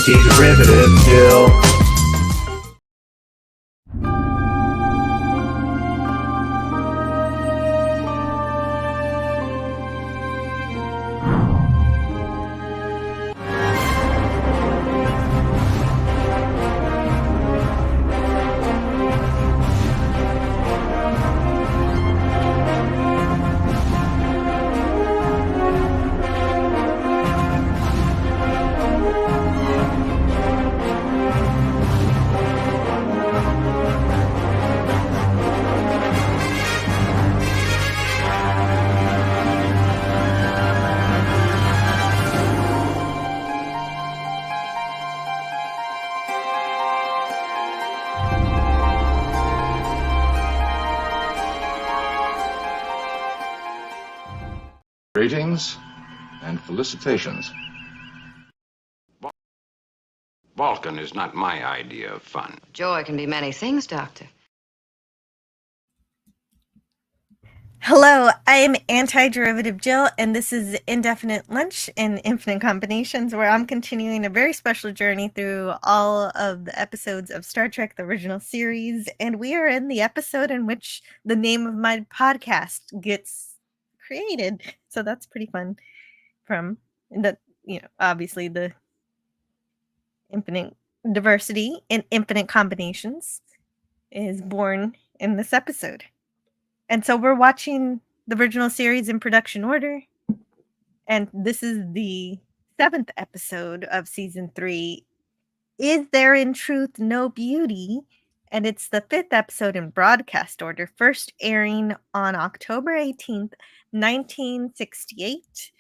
Anti-derivative Jill. Greetings and felicitations. Vulcan is not my idea of fun. Joy can be many things, Doctor. Hello, I am Anti-Derivative Jill, and this is Indefinite Lunch in Infinite Combinations, where I'm continuing a very special journey through all of the episodes of Star Trek, the original series, and we are in the episode in which the name of my podcast gets created. So that's pretty fun. From the, obviously the infinite diversity in infinite combinations is born in this episode. And so we're watching the original series in production order. And this is the 7th episode of season 3. Is There in Truth No Beauty? And it's the 5th episode in broadcast order, first airing on October 18th, 1968.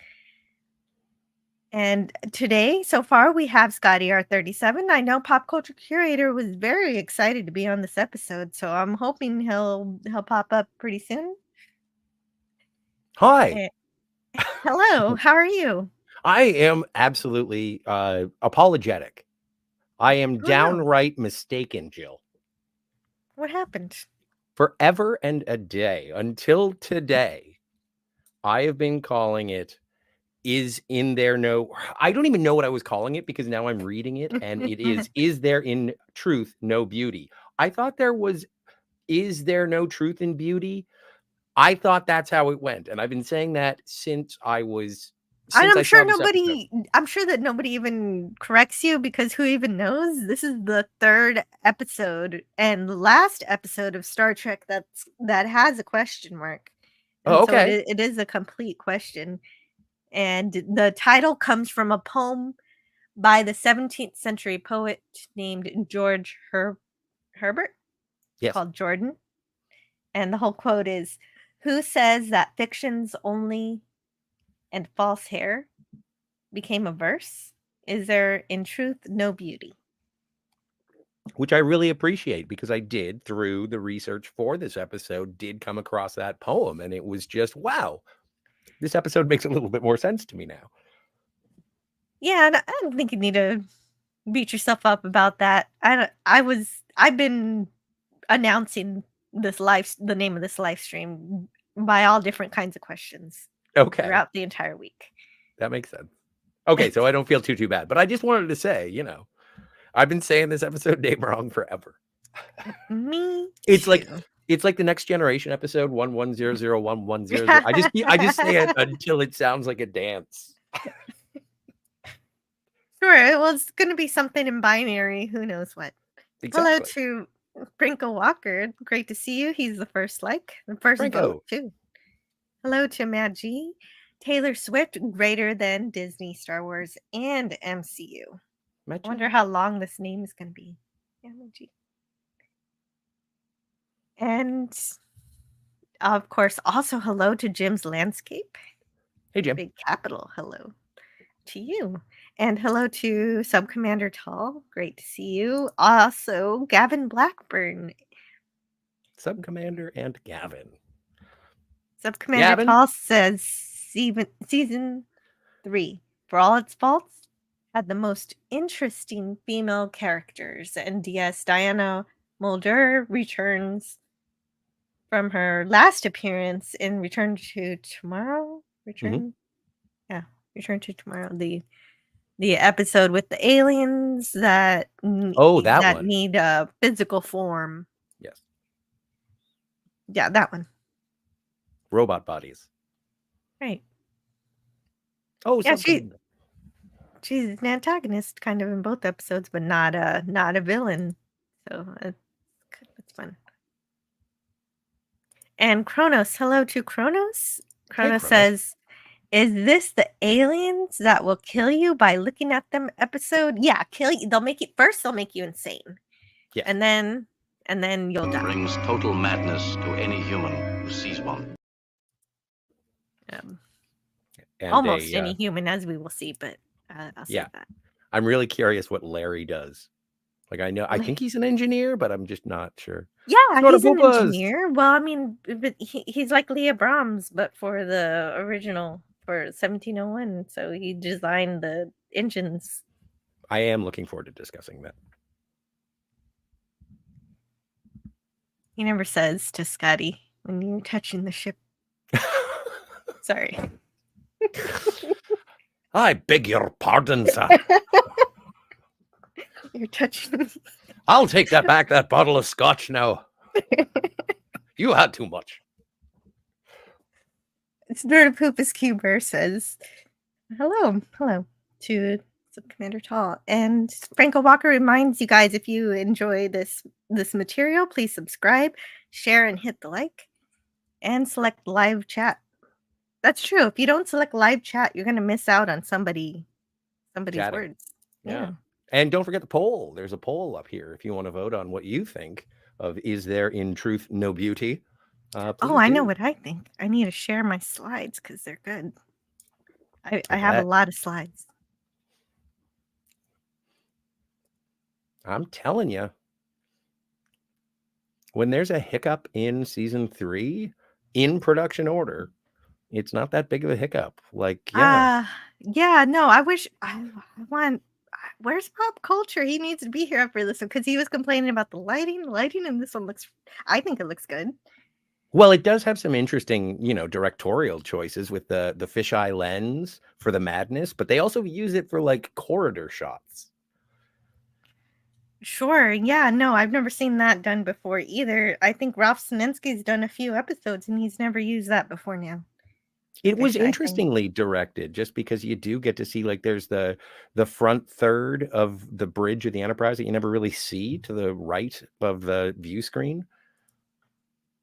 And today, so far, we have Scotty R37. I know Pop Culture Curator was very excited to be on this episode, so I'm hoping he'll pop up pretty soon. Hi. Hello, how are you? I am absolutely apologetic. I am downright mistaken, Jill. What happened? Forever and a day, until today, I have been calling it Is In There No... I don't even know what I was calling it because now I'm reading it, and it is There in Truth No Beauty? I thought there was Is There No Truth in Beauty? I thought that's how it went, and I've been saying that since I was... I'm sure that nobody even corrects you, because who even knows? This is the 3rd episode and last episode of Star Trek that has a question mark. And okay. So it is a complete question. And the title comes from a poem by the 17th century poet named George Herbert, yes, called Jordan. And the whole quote is, "Who says that fiction's only and false hair became a verse? Is there in truth no beauty?" Which I really appreciate, because I did, through the research for this episode, did come across that poem, and it was just, wow, this episode makes a little bit more sense to me now. Yeah, and I don't think you need to beat yourself up about that. I've been announcing the name of this live stream by all different kinds of questions. Okay. Throughout the entire week. That makes sense. Okay, so I don't feel too bad. But I just wanted to say, I've been saying this episode name wrong forever. Me It's too. like the Next Generation episode 11001100. I just say it until it sounds like a dance. Sure. Well, it's going to be something in binary. Who knows what? Exactly. Hello to Brinko Walker. Great to see you. He's the first vote too. Hello to Mad G. Taylor Swift, greater than Disney, Star Wars, and MCU. I wonder how long this name is going to be. Yeah, Mad G. And of course, also hello to Jim's Landscape. Hey, Jim. Big capital hello to you. And hello to Subcommander Tall. Great to see you. Also, Gavin Blackburn. Subcommander and Gavin. Subcommander Tall says season 3, for all its faults, had the most interesting female characters. And yes, Diana Mulder returns from her last appearance in Return to Tomorrow. Return to Tomorrow. The The episode with the aliens that Oh, that one. need a physical form. Yes. Yeah, that one. Robot bodies. Right. Oh, Yeah, something. she's an antagonist kind of in both episodes, but not a villain. So it's fun. And Kronos, hello to Kronos. Kronos Kronos. says, "Is this the aliens that will kill you by looking at them?" Episode, yeah, kill you. They'll make you insane, Yeah. and then you'll die. Brings total madness to any human who sees one. And Almost any human, as we will see, but I'll say that. I'm really curious what Larry does. Like, I think he's an engineer, but I'm just not sure. Yeah, Sort he's of an Bubba's. engineer. Well, I mean, but he's like Leah Brahms, but for the original, for 1701. So he designed the engines. I am looking forward to discussing that. He never says to Scotty when you're touching the ship. Sorry. I beg your pardon, sir. You're touching. I'll take that back, that bottle of scotch now. You had too much. Spirit of Poopus Cuber says, hello to Commander Tall. And Franco Walker reminds you guys, if you enjoy this material, please subscribe, share, and hit the like, and select live chat. That's true. If you don't select live chat, you're gonna miss out on somebody's Chatting. words. Yeah. And don't forget the poll. There's a poll up here if you want to vote on what you think of Is There in Truth No Beauty? I know what I think. I need to share my slides because they're good. I have a lot of slides. I'm telling you, when there's a hiccup in season 3 in production order, it's not that big of a hiccup. Like, no, I wish I want. Where's Pop Culture? He needs to be here for this one because he was complaining about the lighting, and this one looks. I think it looks good. Well, it does have some interesting, directorial choices with the fisheye lens for the madness, but they also use it for like corridor shots. Sure. Yeah. No, I've never seen that done before either. I think Ralph Sinensky's done a few episodes and he's never used that before now. It was interestingly directed just because you do get to see, like, there's the front third of the bridge of the Enterprise that you never really see to the right of the view screen.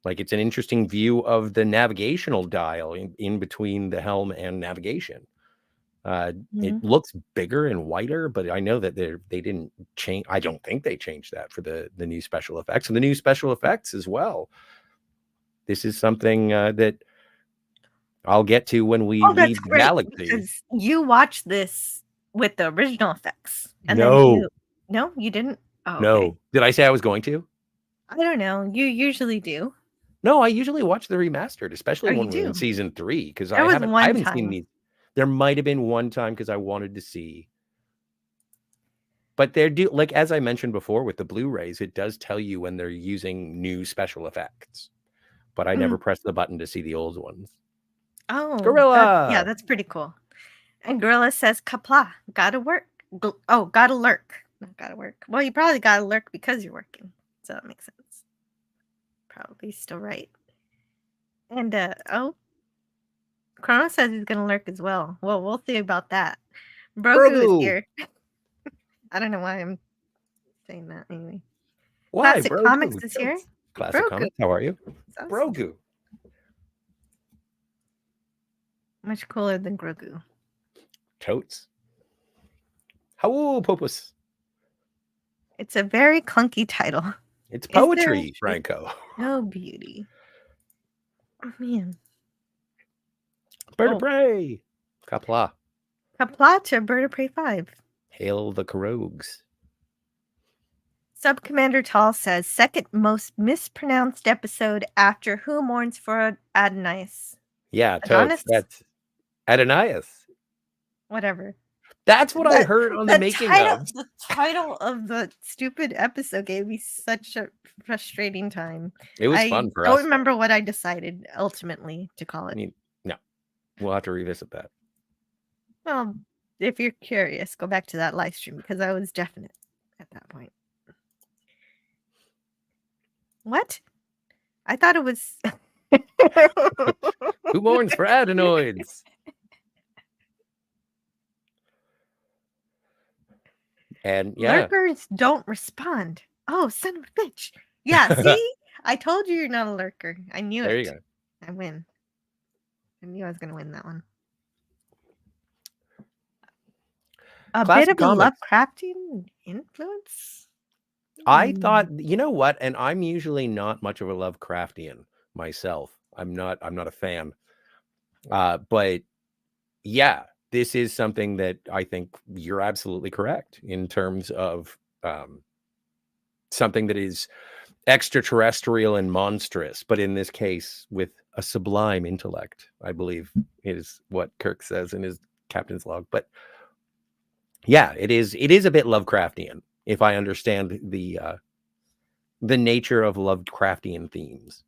Like, it's an interesting view of the navigational dial in between the helm and navigation. It looks bigger and wider, but I know that they didn't change. I don't think they changed that for the new special effects and the new special effects as well. This is something that I'll get to when we leave the galaxy. Because you watched this with the original effects. And no, you didn't. Oh, no. okay. Did I say I was going to? I don't know. You usually do. No, I usually watch the remastered, especially when we're in season 3, because I haven't seen these. There might have been one time because I wanted to see. But they're like, as I mentioned before with the Blu-rays, it does tell you when they're using new special effects. But I never pressed the button to see the old ones. Oh, Gorilla. That's pretty cool. And Gorilla says, "Kapla, gotta work. Gotta lurk, not gotta work." Well, you probably gotta lurk because you're working, so that makes sense. Probably still right. And Kronos says he's gonna lurk as well. Well, we'll see about that. Brogu is here. I don't know why I'm saying that anyway. Why? Classic Comics is here. Classic Comics, how are you? Awesome. Brogu. Much cooler than Grogu. Totes. How Popus? It's a very clunky title. It's poetry, Franco. No beauty. Oh, man. Bird of Prey. Kapla. Kapla to Bird of Prey 5. Hail the Carogues. Sub-Commander Tall says, second most mispronounced episode after Who Mourns for Adonias. Yeah, Totes. That's Adonias. Whatever. That's what I heard on the making of. The title of the stupid episode gave me such a frustrating time. It was fun for us. I don't remember what I decided ultimately to call it. No, we'll have to revisit that. Well, if you're curious, go back to that live stream because I was definite at that point. What? I thought it was. Who mourns for adenoids? And yeah, Lurkers don't respond. Oh, son of a bitch. Yeah, see? I told you you're not a lurker. I knew there it. you go. I win. I knew I was going to win that one. A Classic bit of a comics. Lovecraftian influence? I thought, you know what? And I'm usually not much of a Lovecraftian myself. I'm not a fan. But yeah, this is something that I think you're absolutely correct in terms of something that is extraterrestrial and monstrous, but in this case with a sublime intellect, I believe is what Kirk says in his captain's log. But yeah, it is a bit Lovecraftian if I understand the nature of Lovecraftian themes.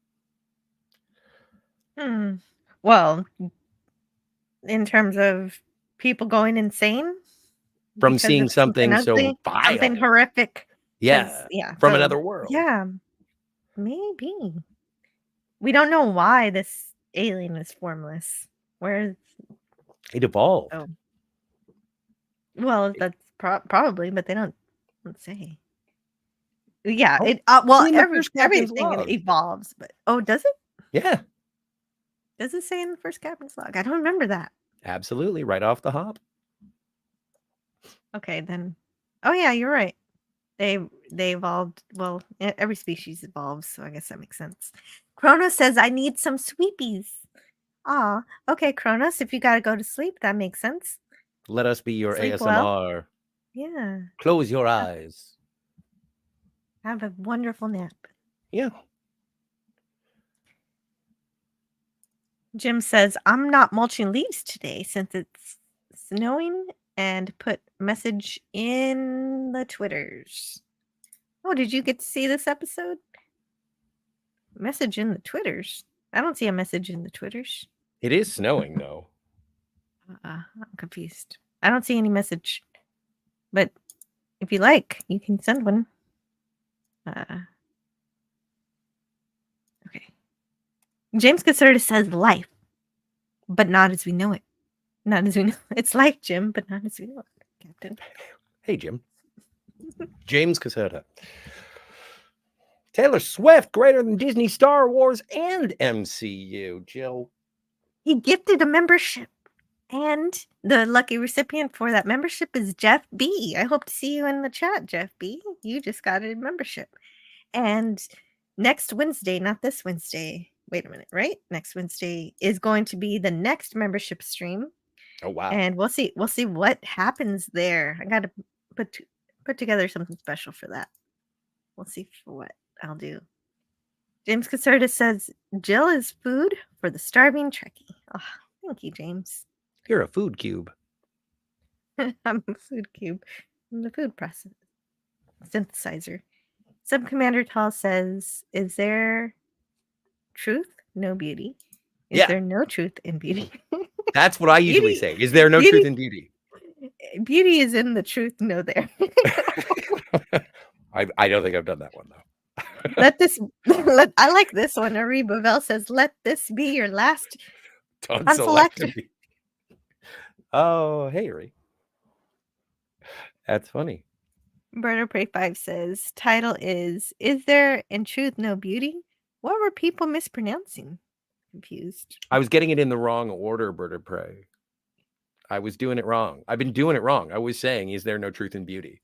Well, in terms of people going insane From because seeing of something something so ugly, something vile. horrific. 'cause- Yeah. yeah, From so, another world. Yeah, maybe. We don't know why this alien is formless. Where's It evolved. oh, well, that's probably, but they don't say. Yeah, Oh, it well, in the first captain's everything log. evolves, but does it? Yeah, Does it say in the first captain's log? I don't remember that. absolutely. Right off the hop. Okay, then. Oh yeah, you're right. They evolved. Well, every species evolves, so I guess that makes sense. Kronos says, "I need some sweepies." Ah, okay, Kronos. If you gotta go to sleep, that makes sense. Let us be your Sleep ASMR. well. Yeah. Close your eyes. Have a wonderful nap. Yeah. Jim says, "I'm not mulching leaves today since it's snowing," and put message in the Twitters. Oh, did you get to see this episode? Message in the Twitters. I don't see a message in the Twitters. It is snowing though. I'm confused. I don't see any message. But if you like, you can send one. Okay. James Caserta says life, but not as we know it. Not as we know. It's life, Jim, but not as we know it, Captain. Hey, Jim. James Caserta. Taylor Swift, greater than Disney, Star Wars, and MCU. Jill. He gifted a membership. And the lucky recipient for that membership is Jeff B. I hope to see you in the chat, Jeff B. You just got a membership. And next Wednesday, not this Wednesday. Wait a minute, right? Next Wednesday is going to be the next membership stream. Oh wow. And we'll see what happens there. I got to put together something special for that. We'll see for what I'll do. James Caserta says Jill is food for the starving Trekkie. Oh, thank you, James. You're a food cube. I'm a food cube. I'm the food process synthesizer. Sub-Commander Tall says, "Is there truth? No beauty. Is there no truth in beauty?" That's what I usually say. Is there no truth in beauty? Beauty is in the truth. No, there. I don't think I've done that one though. I like this one. Ari Bovell says, "Let this be your last tonsillectomy." Oh, hey, Ari. That's funny. Berto Prey 5 says, title is there in truth no beauty? What were people mispronouncing? Confused. I was getting it in the wrong order, Berto Prey. I was doing it wrong. I've been doing it wrong. I was saying, is there no truth in beauty?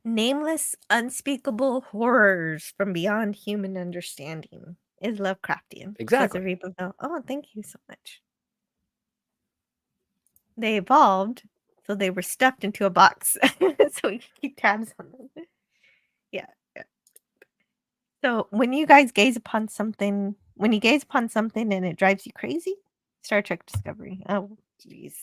Nameless, unspeakable horrors from beyond human understanding is Lovecraftian. Exactly. Oh, thank you so much. They evolved, so they were stuffed into a box, so we can keep tabs on them. Yeah. So when you guys gaze upon something, and it drives you crazy, Star Trek Discovery. Oh, jeez.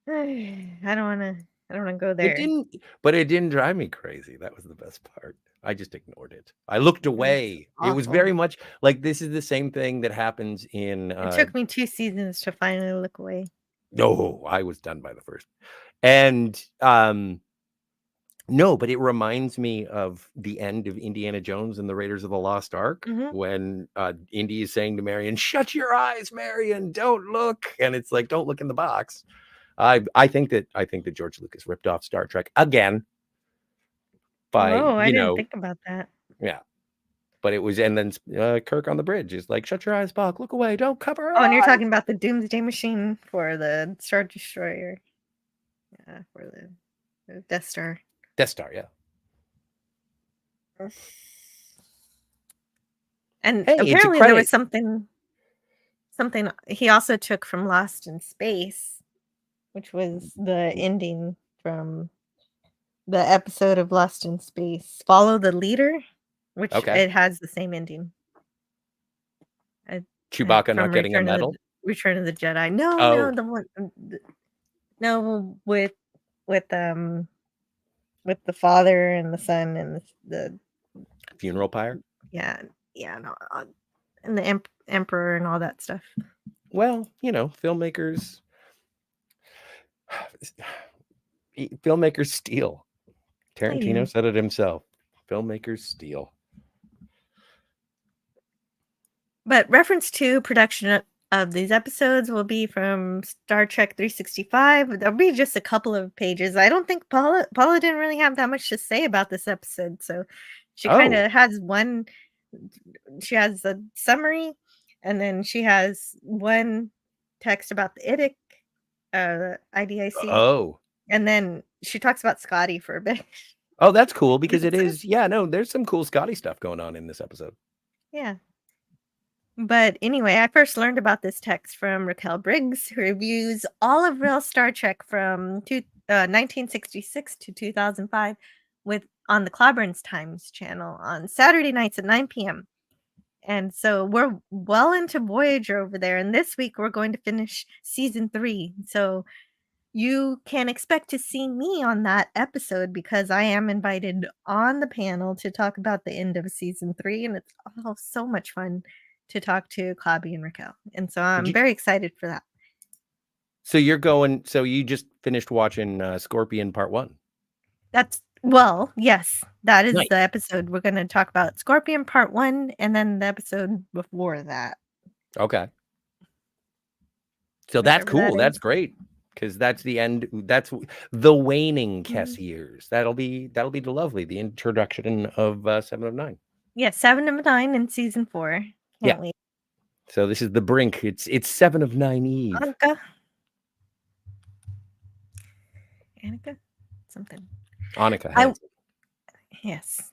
I don't want to go there. It didn't drive me crazy. That was the best part. I just ignored it. I looked away. It was very much like this is the same thing that happens in. It took me 2 seasons to finally look away. No, I was done by the first. And no, but it reminds me of the end of Indiana Jones and the Raiders of the Lost Ark, Mhm. when Indy is saying to Marion, "Shut your eyes, Marion, don't look." And it's like, don't look in the box. I think that George Lucas ripped off Star Trek again by, Whoa, I didn't think about that. yeah. But it was, and then Kirk on the bridge is like, "Shut your eyes, Spock, look away, don't cover her Oh, and you're eyes." talking about the Doomsday Machine for the Star Destroyer. Yeah, for the Death Star. Death Star, yeah. And Hey, it's a apparently there was credit. something he also took from Lost in Space, which was the ending from the episode of Lost in Space, Follow the Leader, which Okay. it has the same ending. Chewbacca not From getting a medal. Return of the Jedi. No, Oh, the one, no, with the father and the son and the funeral pyre. yeah, no, and the emperor and all that stuff. Well, filmmakers steal. Tarantino said it himself. Filmmakers steal. But reference to production of these episodes will be from Star Trek 365. There'll be just a couple of pages. I don't think Paula didn't really have that much to say about this episode, so she kind Oh, of has she has a summary, and then she has one text about the IDIC, oh, and then she talks about Scotty for a bit. oh, that's cool because it is. Yeah, no, there's some cool Scotty stuff going on in this episode. Yeah. But anyway, I first learned about this text from Raquel Briggs, who reviews all of real Star Trek from 1966 to 2005 on the Clobberns Times channel on Saturday nights at 9 p.m. And so we're well into Voyager over there. And this week we're going to finish season 3. So you can expect to see me on that episode because I am invited on the panel to talk about the end of season 3. And it's so much fun to talk to Clobby and Raquel. And so I'm very excited for that. So you just finished watching Scorpion Part 1. Yes, that is Nice. the episode we're going to talk about. Scorpion Part 1 and then the episode before that. Okay. So that's cool. That's great. Because that's the end. That's the waning Kess years. That'll be lovely. The introduction of 7 of 9. Yeah, 7 of 9 in season 4. Can't wait. So this is the brink. It's 7 of 9 Eve. Annika? Something. Annika. Yes.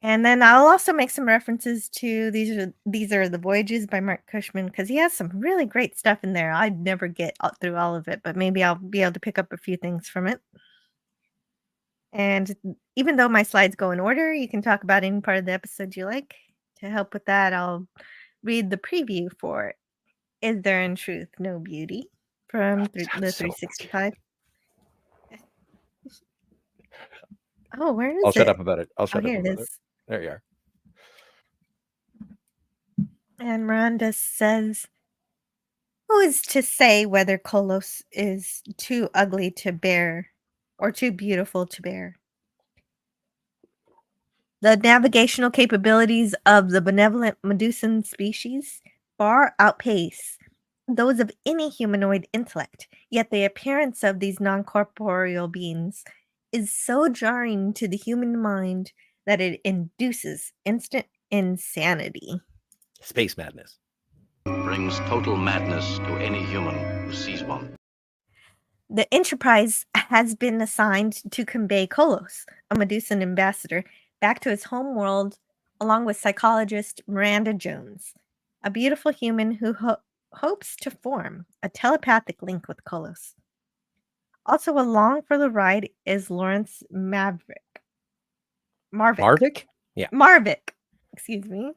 And then I'll also make some references to these are the Voyages by Mark Cushman because he has some really great stuff in there. I'd never get through all of it, but maybe I'll be able to pick up a few things from it. And even though my slides go in order, you can talk about any part of the episode you like. To help with that, I'll read the preview for Is There in Truth No Beauty from the 365. Oh, where is it? I'll shut up about it. Here it is. There you are. And Miranda says, who is to say whether Kolos is too ugly to bear or too beautiful to bear? The navigational capabilities of the benevolent Medusan species far outpace those of any humanoid intellect, yet the appearance of these non-corporeal beings is so jarring to the human mind that it induces instant insanity. Space madness. Brings total madness to any human who sees one. The Enterprise has been assigned to convey Kolos, a Medusan ambassador, back to his home world, along with psychologist Miranda Jones, a beautiful human who hopes to form a telepathic link with Kolos. Also along for the ride is Lawrence Marvick. Yeah. Marvick, excuse me.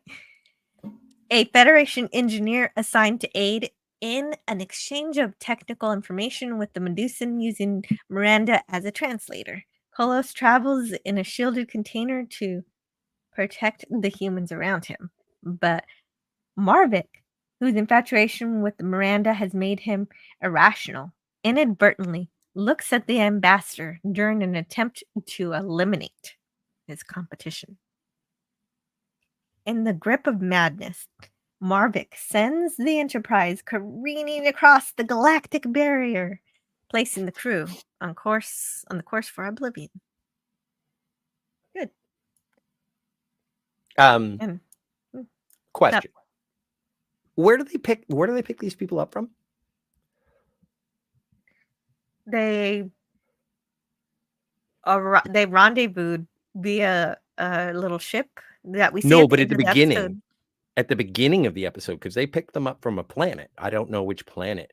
A Federation engineer assigned to aid in an exchange of technical information with the Medusan using Miranda as a translator. Kolos travels in a shielded container to protect the humans around him. But Marvick, whose infatuation with Miranda has made him irrational, inadvertently looks at the ambassador during an attempt to eliminate his competition. In the grip of madness, Marvick sends the Enterprise careening across the galactic barrier, placing the crew on the course for oblivion. Good. And Question. Where do they pick these people up from? they rendezvoused via a little ship that we see No, at but the at the end of the beginning. episode. At the beginning of the episode, because they picked them up from a planet. I don't know which planet.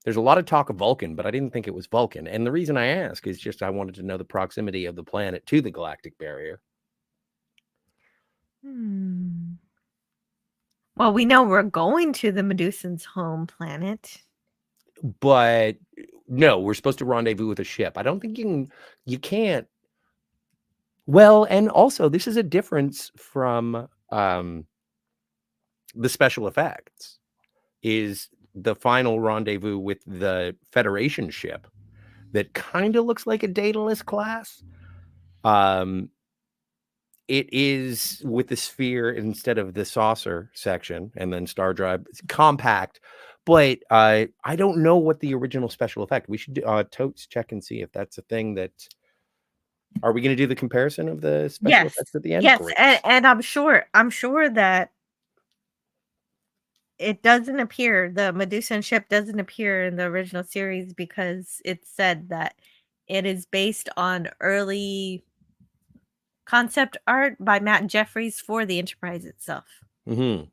There's a lot of talk of Vulcan, but I didn't think it was Vulcan. And the reason I ask is just I wanted to know the proximity of the planet to the galactic barrier. Well, we know we're going to the Medusans' home planet. But no, we're supposed to rendezvous with a ship. I don't think you can't. Well, and also this is a difference from the special effects. Is the final rendezvous with the Federation ship that kind of looks like a Daedalus class. It is with the sphere instead of the saucer section, and then Star Drive. It's compact, but I don't know what the original special effect. We should Totes check and see if that's a thing that. Are we going to do the comparison of the special effects at the end? Yes, Great. and I'm sure that it doesn't appear, the Medusan ship doesn't appear in the original series because it said that it is based on early concept art by Matt Jeffries for the Enterprise itself. Mm-hmm.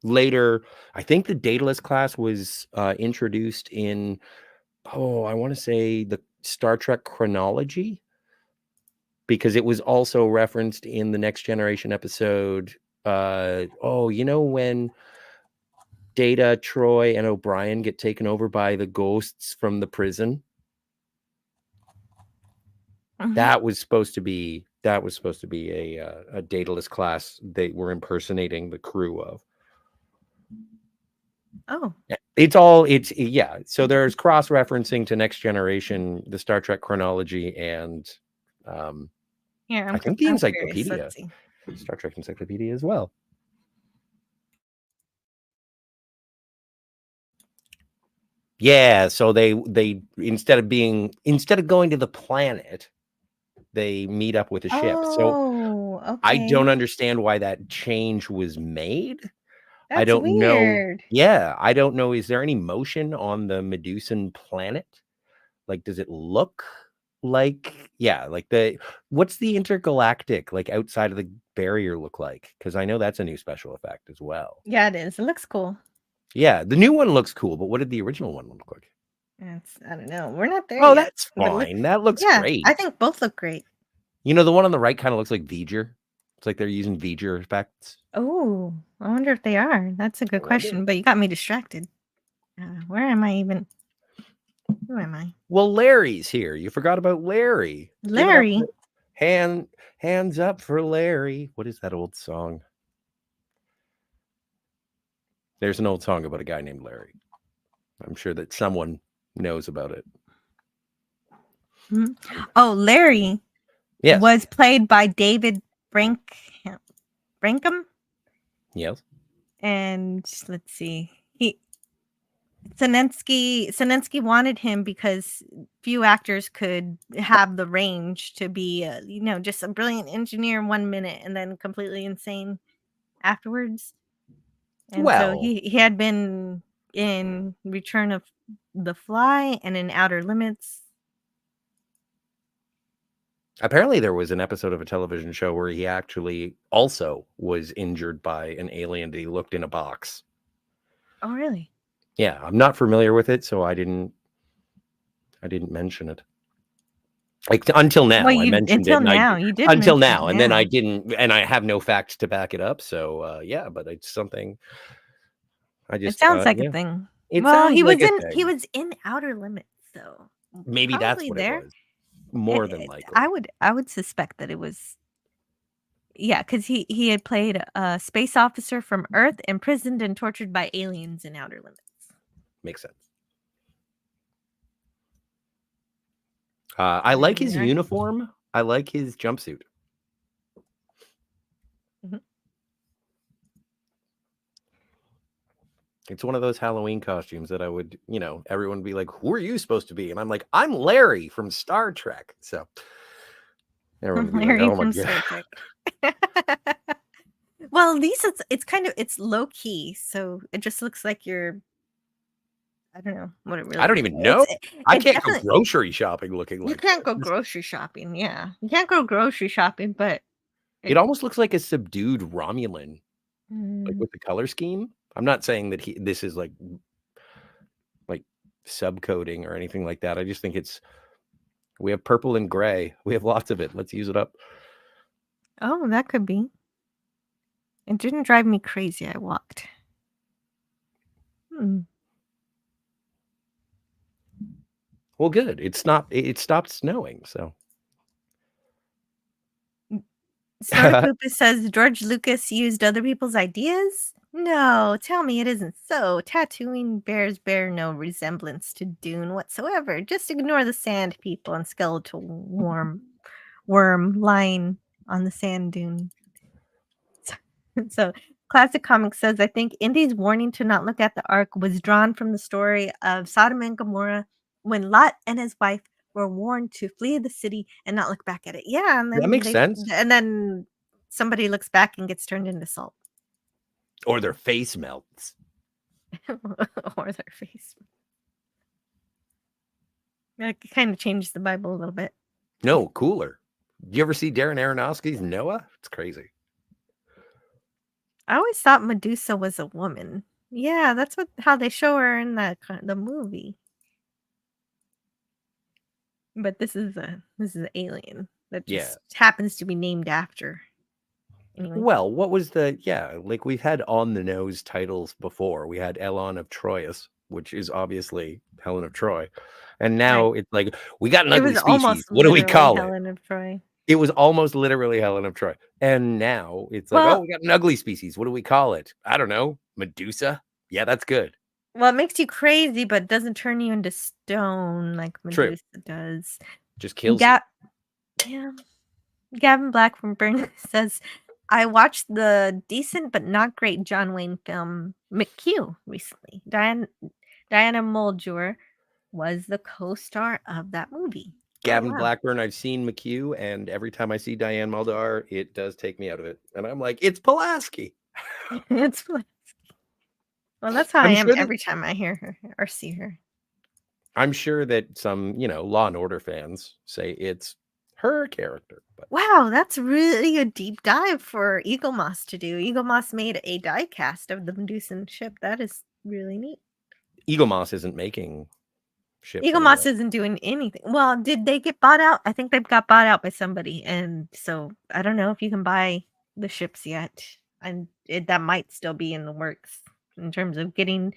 Later, I think the Daedalus class was introduced in, I want to say the Star Trek chronology, because it was also referenced in the Next Generation episode. When Data, Troy, and O'Brien get taken over by the ghosts from the prison. Mhm. That was supposed to be a Daedalus class they were impersonating the crew of. Oh, So there's cross-referencing to Next Generation, the Star Trek chronology, and here, I think the I'm encyclopedia, curious. Let's see. Star Trek encyclopedia as well. Yeah, so they instead of going to the planet, they meet up with a ship. So okay. I don't understand why that change was made. That's I don't weird. know. Yeah, I don't know. Is there any motion on the Medusan planet? Like, does it look like, what's the intergalactic, like outside of the barrier look like? Because I know that's a new special effect as well. Yeah, it is. It looks cool. Yeah, the new one looks cool, but what did the original one look like? I don't know. We're not there Oh, yet. that's fine. That looks great. I think both look great. You know, the one on the right kind of looks like V'ger. It's like they're using V'ger effects. Oh, I wonder if they are. That's a good question, but you got me distracted. Where am I even? Who am I? Well, Larry's here. You forgot about Larry. Larry. Hands up for Larry. What is that old song? There's an old song about a guy named Larry. I'm sure that someone knows about it. Mm-hmm. Oh, Larry was played by David Brankham. Yes. And let's see. Sinensky wanted him because few actors could have the range to be, just a brilliant engineer in 1 minute and then completely insane afterwards. And so he had been in Return of the Fly and in Outer Limits. Apparently there was an episode of a television show where he actually also was injured by an alien that he looked in a box. Oh, really? Yeah, I'm not familiar with it, so I didn't mention it. Like until now, Well, I mentioned until it. Now, you did until mention now, it, and then I didn't, and I have no facts to back it up. So but it's something. It sounds like a thing. It well, sounds he was like he was in Outer Limits, so maybe that's what there. It was. More than likely, I would suspect that it was Yeah, because he had played a space officer from Earth, imprisoned and tortured by aliens in Outer Limits. Makes sense. I like his uniform. I like his jumpsuit. Mhm. It's one of those Halloween costumes that I would, everyone would be like, "Who are you supposed to be?" And I'm like, "I'm Larry from Star Trek." So everyone would be like, Larry "Oh my from god." Star Trek. Well, at least it's low key, so it just looks like you're. I don't know what it really I don't looks even like. know. I It can't go definitely grocery shopping looking you like can't go this. grocery shopping. Yeah, you can't go grocery shopping, but It almost looks like a subdued Romulan, like mm, with the color scheme. I'm not saying that this is like subcoding or anything like that. I just think we have purple and gray. We have lots of it. Let's use it up. oh, that could be. It didn't drive me crazy. I walked. Hmm. Well, good. It stopped snowing, so Snortopoopa says George Lucas used other people's ideas? No, tell me it isn't so. Tattooing bears bear no resemblance to Dune whatsoever. Just ignore the sand people and skeletal worm lying on the sand dune. So, Classic Comics says, I think Indy's warning to not look at the Ark was drawn from the story of Sodom and Gomorrah when Lot and his wife were warned to flee the city and not look back at it. Yeah, and that makes sense. then somebody looks back and gets turned into salt Or their face melts. or their face. That kind of changed the Bible a little bit. No, cooler. Do you ever see Darren Aronofsky's Noah? It's crazy. I always thought Medusa was a woman. Yeah, that's how they show her in the movie. But this is an alien that Yeah. just happens to be named after. Anyway. Well, what was like we've had on the nose titles before. We had Elon of Troyes, which is obviously Helen of Troy. And now Right. it's like, we got an It ugly was species. almost What do we literally call it? Helen of Troy. It was almost literally Helen of Troy. And now it's like, Well oh, we got an ugly species. What do we call it? I don't know. Medusa? Yeah, that's good. well, it makes you crazy, but doesn't turn you into stone like True. Medusa does. Just kills you. Yeah. Gavin Black from Burn says, I watched the decent but not great John Wayne film McHugh recently. Diana Muldaur was the co-star of that movie. Gavin wow. Blackburn, I've seen McHugh, and every time I see Diane Muldaur, it does take me out of it. And I'm like, it's Pulaski. It's well, that's how I I'm am sure every time I hear her or see her. I'm sure that some, Law and Order fans say it's her character. But Wow, that's really a deep dive for Eagle Moss to do. Eagle Moss made a die cast of the Medusan ship. That is really neat. Eagle Moss isn't making ships Eagle anymore. Moss isn't doing anything. Well, did they get bought out? I think they've got bought out by somebody, and so I don't know if you can buy the ships yet. And that might still be in the works in terms of getting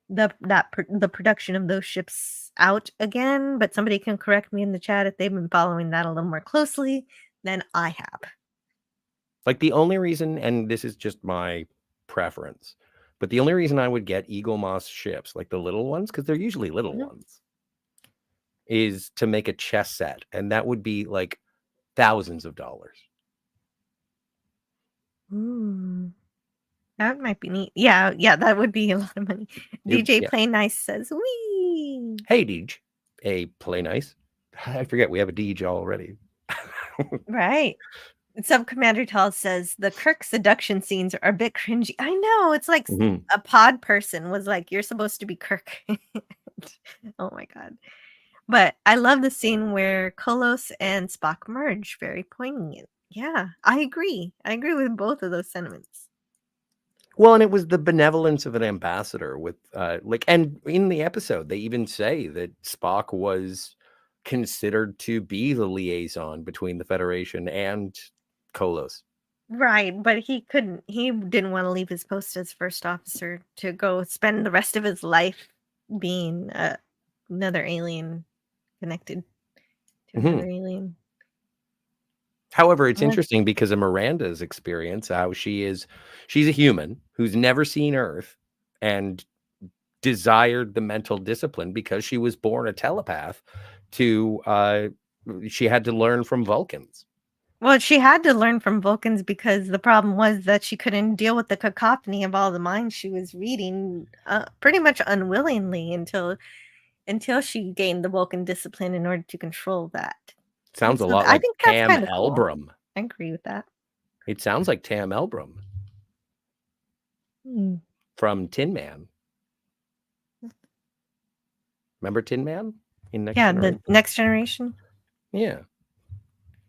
the production of those ships out again. But somebody can correct me in the chat if they've been following that a little more closely than I have. Like the only reason, and this is just my preference, but the only reason I would get Eagle Moss ships, like the little ones, because they're usually little ones, is to make a chess set. And that would be like thousands of dollars. Ooh, that might be neat. Yeah, that would be a lot of money. DJ Play Nice says, "Wee." Hey, Deej. Hey, Play Nice. I forget we have a Deej already. Right. Sub Commander Tall says the Kirk seduction scenes are a bit cringy. I know. It's like a pod person was like, "You're supposed to be Kirk." Oh my god. But I love the scene where Kolos and Spock merge. Very poignant. Yeah, I agree. I agree with both of those sentiments. Well, and it was the benevolence of an ambassador with and in the episode, they even say that Spock was considered to be the liaison between the Federation and Kolos. Right, but he didn't want to leave his post as first officer to go spend the rest of his life being another alien connected to another alien. However, it's Yeah. interesting because of Miranda's experience, how she's a human who's never seen Earth and desired the mental discipline because she was born a telepath she had to learn from Vulcans. Well, she had to learn from Vulcans because the problem was that she couldn't deal with the cacophony of all the minds she was reading, pretty much unwillingly until she gained the Vulcan discipline in order to control that. Sounds a So lot I like think that's Tam kind of cool. Elbrum. I agree with that. It sounds like Tam Elbrum Hmm. from Tin Man. Remember Tin Man in Next Yeah, Generation? the Next Generation. Yeah.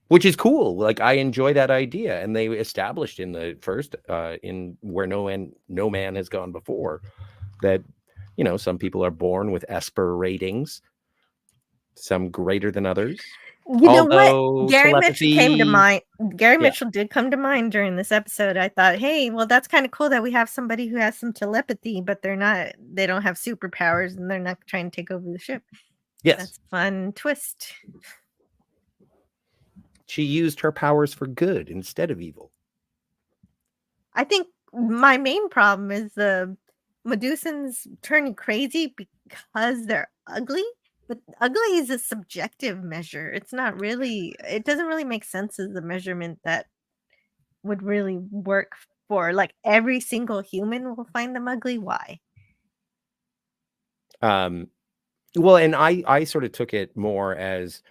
Which is cool. Like, I enjoy that idea. And they established in the first, in Where No Man Has Gone Before, that, some people are born with Esper ratings, some greater than others. You know what? Although Gary Mitchell came to telepathy, mind. Gary Yeah. Mitchell did come to mind during this episode. I thought, hey, well, that's kind of cool that we have somebody who has some telepathy, but they don't have superpowers and they're not trying to take over the ship. yes, That's a fun twist. she used her powers for good instead of evil. I think my main problem is the Medusans turning crazy because they're ugly. But ugly is a subjective measure. It doesn't really make sense as a measurement that would really work for like every single human will find them ugly. Why? Well, and I sort of took it more as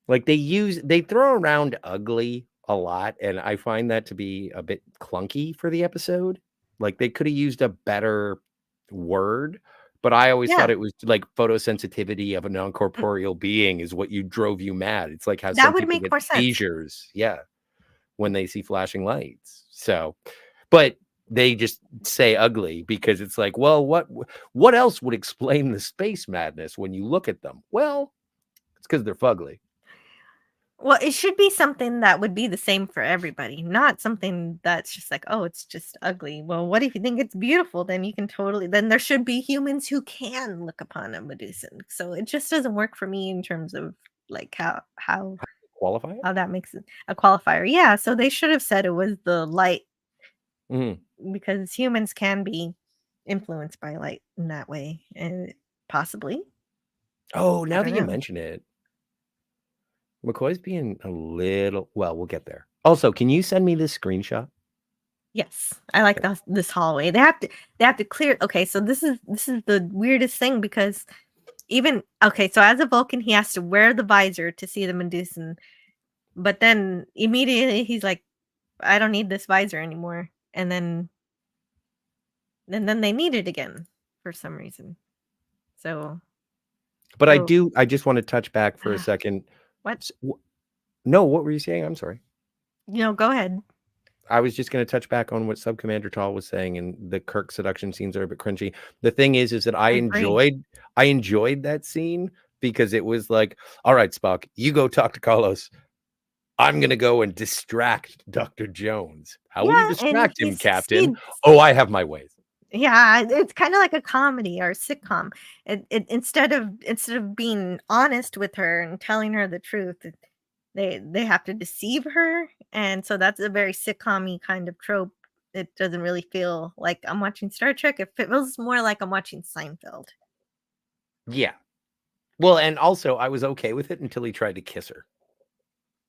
like they throw around ugly a lot, and I find that to be a bit clunky for the episode. Like, they could have used a better word, but I always thought Yeah, it was like photosensitivity of a non-corporeal being is what drove you mad. It's like how that some would people make get more sense. seizures, when they see flashing lights. So, but they just say ugly because it's like, well, what else would explain the space madness when you look at them? Well, it's because they're fugly. Well, it should be something that would be the same for everybody, not something that's just like, oh, it's just ugly. Well, what if you think it's beautiful? Then then there should be humans who can look upon a Medusan. So it just doesn't work for me in terms of like Qualify it? how that makes it a qualifier. Yeah, so they should have said it was the light Mhm. because humans can be influenced by light in that way, and possibly. Oh, I now don't that you know. mention it, McCoy's being a little, well, we'll get there. Also, can you send me this screenshot? Yes, I like this hallway. They have to clear. Okay, so this is the weirdest thing because so as a Vulcan, he has to wear the visor to see the Medusan, but then immediately he's like, I don't need this visor anymore, and then they need it again for some reason. So But so I just want to touch back for a second. what? No, what were you saying? I'm sorry. Go ahead. I was just going to touch back on what Sub Commander Tall was saying, and the Kirk seduction scenes are a bit cringy. The thing is that I Agree. enjoyed that scene because it was like, all right, Spock, you go talk to Carlos. I'm going to go and distract Dr. Jones. How will you Yeah, and distract him, Captain? he's Oh, I have my ways. yeah, it's kind of like a comedy or a sitcom. Instead of being honest with her and telling her the truth, they have to deceive her, and so that's a very sitcom-y kind of trope. It doesn't really feel like I'm watching Star Trek. It feels more like I'm watching Seinfeld. Yeah. Well, and also I was okay with it until he tried to kiss her.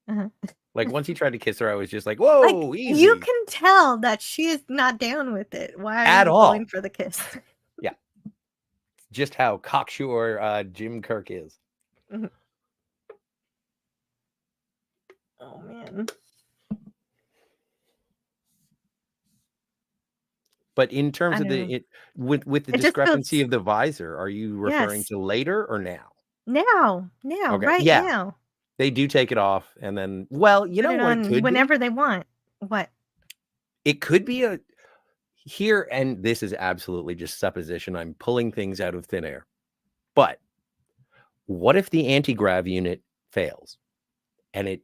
Uh-huh. Like, once he tried to kiss her, I was just like, Like, whoa, easy. you can tell that she is not down with it. Why are At you all. going for the kiss? Yeah. Just how cocksure Jim Kirk is. Mhm. Oh, man. But in terms I of don't know. with the It just discrepancy feels of the visor, are you referring Yes. to later or now? Now, Okay. right Yeah. now. They do take it off, and then, well, you Put know it what it on could be? whenever they want. What? It could be here, and this is absolutely just supposition. I'm pulling things out of thin air. But what if the anti-grav unit fails and it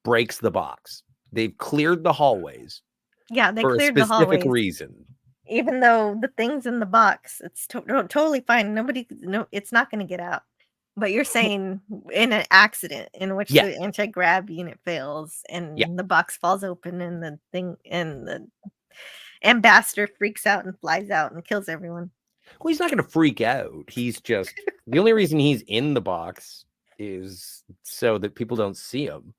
breaks the box? They've cleared the hallways Yeah, they for a cleared the specific hallways. reason. Even though the thing's in the box, it's totally fine. No, it's not gonna get out. But you're saying in an accident in which Yeah. the anti-grav unit fails and the box falls open and the ambassador freaks out and flies out and kills everyone. Well, he's not going to freak out. He's just the only reason he's in the box is so that people don't see him.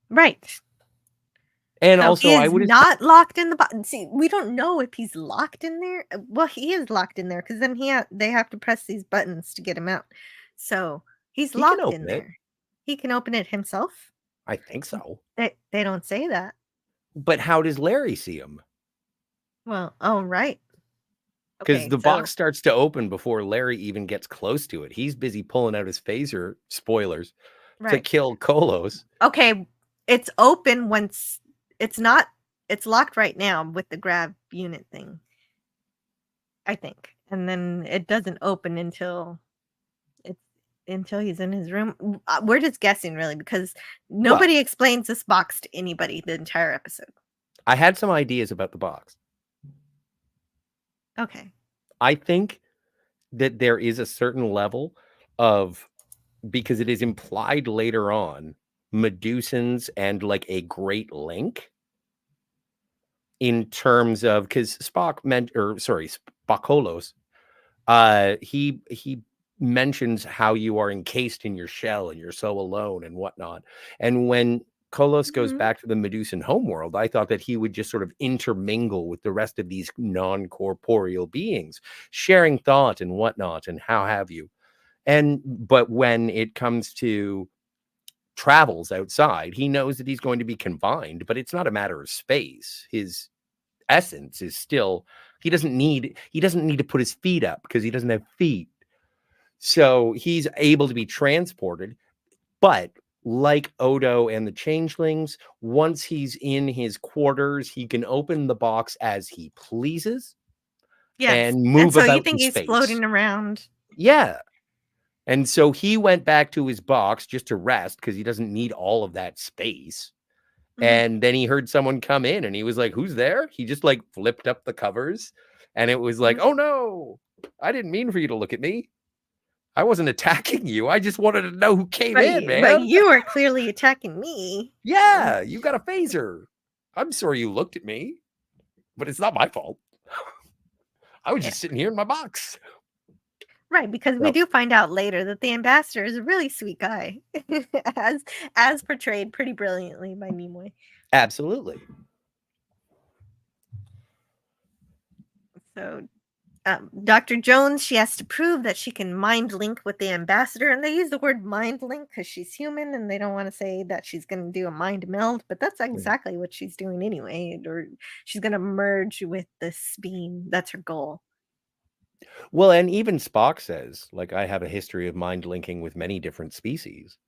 Right. And So also, he I is would not locked in the box. See, we don't know if he's locked in there. Well, he is locked in there because then they have to press these buttons to get him out. So he's he can locked in open it. there. He can open it himself. I think so. They don't say that. But how does Larry see him? Well, oh right. Because Okay, the so box starts to open before Larry even gets close to it. He's busy pulling out his phaser, spoilers, to right. kill Kolos. Okay, it's open once it's locked right now with the grab unit thing. I think. And then it doesn't open until he's in his room. We're just guessing really because nobody explains this box to anybody the entire episode. I had some ideas about the box. Okay. I think that there is a certain level of, because it is implied later on, Medusans and like a great link in terms of, because Spockolos, he mentions how you are encased in your shell and you're so alone and whatnot. And when Kolos goes back to the Medusan homeworld, I thought that he would just sort of intermingle with the rest of these non-corporeal beings, sharing thought and whatnot and how have you. But when it comes to travels outside, he knows that he's going to be confined, but it's not a matter of space. His essence is still, he doesn't need to put his feet up because he doesn't have feet. So he's able to be transported. But like Odo and the changelings, once he's in his quarters, he can open the box as he pleases. Yes. And move so about you think in he's space. floating around? Yeah. And so he went back to his box just to rest because he doesn't need all of that space. And then he heard someone come in and he was like, who's there? He just like flipped up the covers and it was like, oh no, I didn't mean for you to look at me. I wasn't attacking you. I just wanted to know who came in, man. But you are clearly attacking me. Yeah, you got a phaser. I'm sorry you looked at me, but it's not my fault. I was just sitting here in my box. Right, because we do find out later that the ambassador is a really sweet guy, as portrayed pretty brilliantly by Nimoy. Absolutely. So, Dr. Jones, she has to prove that she can mind link with the ambassador, and they use the word mind link because she's human, and they don't want to say that she's going to do a mind meld, but that's exactly what she's doing anyway, or she's going to merge with this being. That's her goal. Well, and even Spock says, like, I have a history of mind linking with many different species.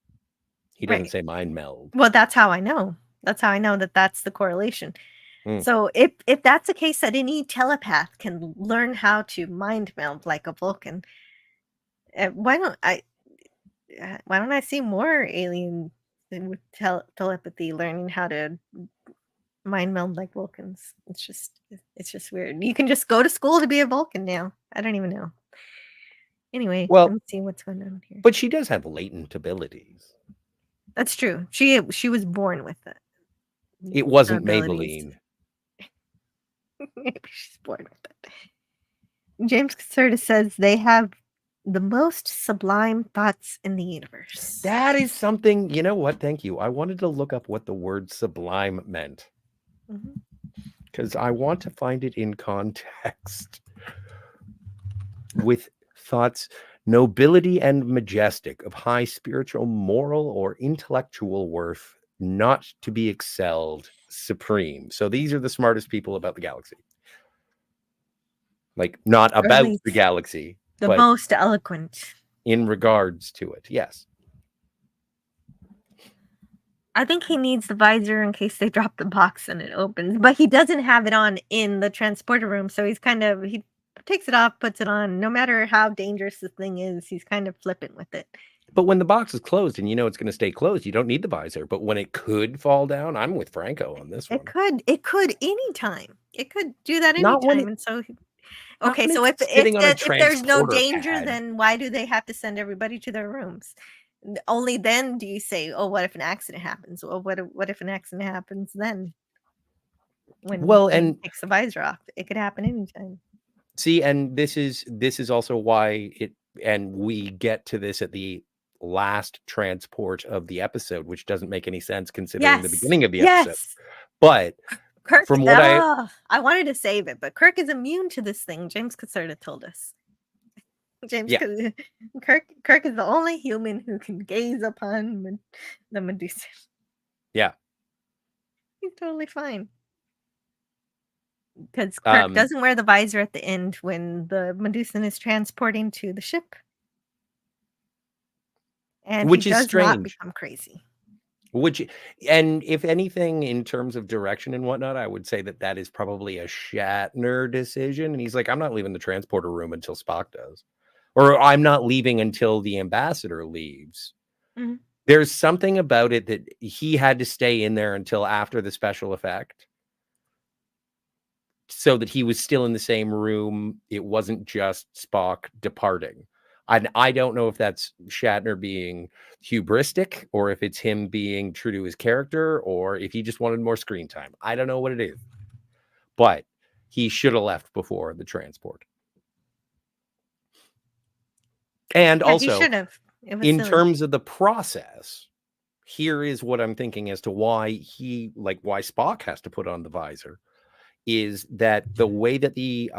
He doesn't say mind meld. Well, that's how I know. That's how I know that that's the correlation. So if that's the case, that any telepath can learn how to mind meld like a Vulcan, why don't I see more aliens with telepathy learning how to mind meld like Vulcans? It's just weird. You can just go to school to be a Vulcan now. I don't even know. Anyway, let me see what's going on here. But she does have latent abilities. That's true. She was born with it. It wasn't Maybelline. She's born with it. James Curtis says they have the most sublime thoughts in the universe. That is something, you know what? Thank you. I wanted to look up what the word sublime meant. Because I want to find it in context. With thoughts, nobility and majestic, of high spiritual, moral, or intellectual worth, not to be excelled, supreme. So these are the smartest people about the galaxy. Like, not about the galaxy. The most eloquent. In regards to it, yes. I think he needs the visor in case they drop the box and it opens. But he doesn't have it on in the transporter room. So he takes it off, puts it on. No matter how dangerous the thing is, he's kind of flippant with it. But when the box is closed and you know it's going to stay closed, you don't need the visor. But when it could fall down, I'm with Franco on this one. It could anytime. It could do that anytime. And so Okay, Not so if sitting on a if there's no transporter danger, pad. then why do they have to send everybody to their rooms? Only then do you say, "Oh, what if an accident happens?" Well, what if an accident happens then? Well, When he and takes the visor off, it could happen anytime. see, and this is also why it, and we get to this at the last transport of the episode, which doesn't make any sense considering the Yes, beginning of the episode. yes. But Kirk. from what I wanted to save it, but Kirk is immune to this thing. James could sort of told us. James, Yeah. Kirk is the only human who can gaze upon the Medusa. Yeah. He's totally fine. Because Kirk doesn't wear the visor at the end when the Medusa is transporting to the ship. And which he is does not strange. become crazy. Which, and if anything, in terms of direction and whatnot, I would say that that is probably a Shatner decision. And he's like, I'm not leaving the transporter room until Spock does, or I'm not leaving until the ambassador leaves. Mm-hmm. There's something about it that he had to stay in there until after the special effect, so that he was still in the same room. It wasn't just Spock departing. I don't know if that's Shatner being hubristic, or if it's him being true to his character, or if he just wanted more screen time. I don't know what it is, but he should have left before the transport. And Yeah, he also, should have. It was in silly. terms of the process, here is what I'm thinking as to why why Spock has to put on the visor, is that the way that the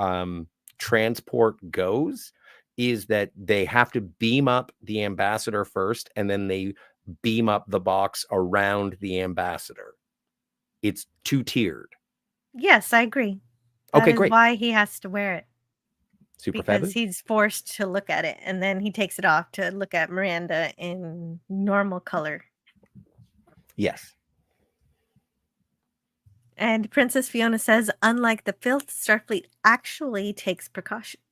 transport goes is that they have to beam up the ambassador first, and then they beam up the box around the ambassador. It's two-tiered. Yes, I agree. Okay, That is great. why he has to wear it. Super because feathers? he's forced to look at it, and then he takes it off to look at Miranda in normal color. Yes. And Princess Fiona says, unlike the filth, Starfleet actually takes precautions.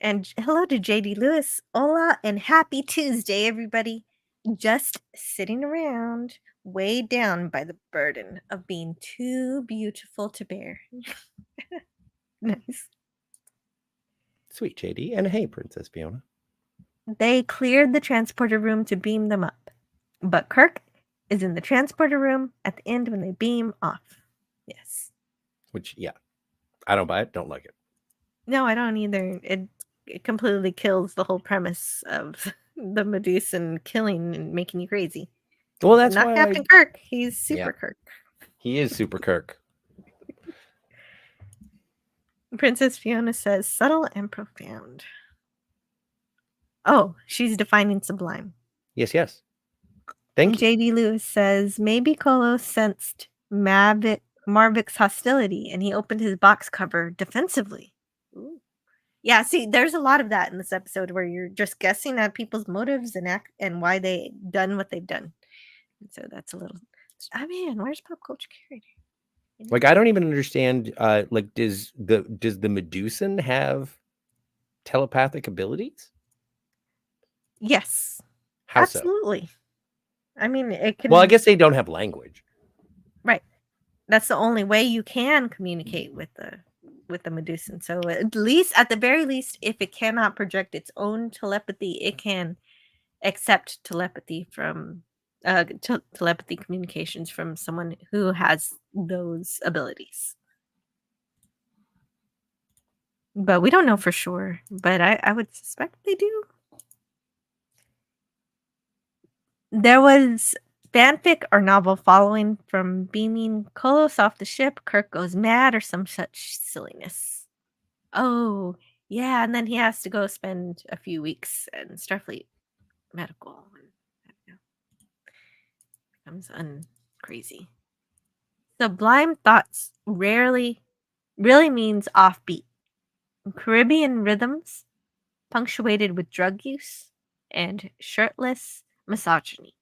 And hello to JD Lewis. Hola and happy Tuesday, everybody. Just sitting around, weighed down by the burden of being too beautiful to bear. Nice. Sweet, JD. And hey, Princess Fiona. They cleared the transporter room to beam them up. But Kirk is in the transporter room at the end when they beam off. Yes. Which, yeah. I don't buy it. Don't like it. No, I don't either. It completely kills the whole premise of the Medusan killing and making you crazy. Well, that's not why Captain Kirk. He's Super Kirk. He is Super Kirk. Princess Fiona says, subtle and profound. Oh, she's defining sublime. Yes, yes. Thank you. JD Lewis says, maybe Kolo sensed Marvik's hostility and he opened his box cover defensively. Ooh. Yeah, see, there's a lot of that in this episode where you're just guessing at people's motives and why they done what they've done. And so that's a little, I mean, where's pop culture carried? Like, I don't even understand. Like, does the Medusan have telepathic abilities? Yes. How absolutely. So? I mean, it can. Well, I guess they don't have language. Right. That's the only way you can communicate with the Medusan. So at the very least, if it cannot project its own telepathy, it can accept telepathy from telepathy communications from someone who has those abilities. But we don't know for sure. But I would suspect they do. There was fanfic or novel following from beaming Kolos off the ship. Kirk goes mad or some such silliness. Oh, yeah. And then he has to go spend a few weeks in Starfleet medical. Becomes crazy. Sublime thoughts really means offbeat. Caribbean rhythms punctuated with drug use and shirtless misogyny.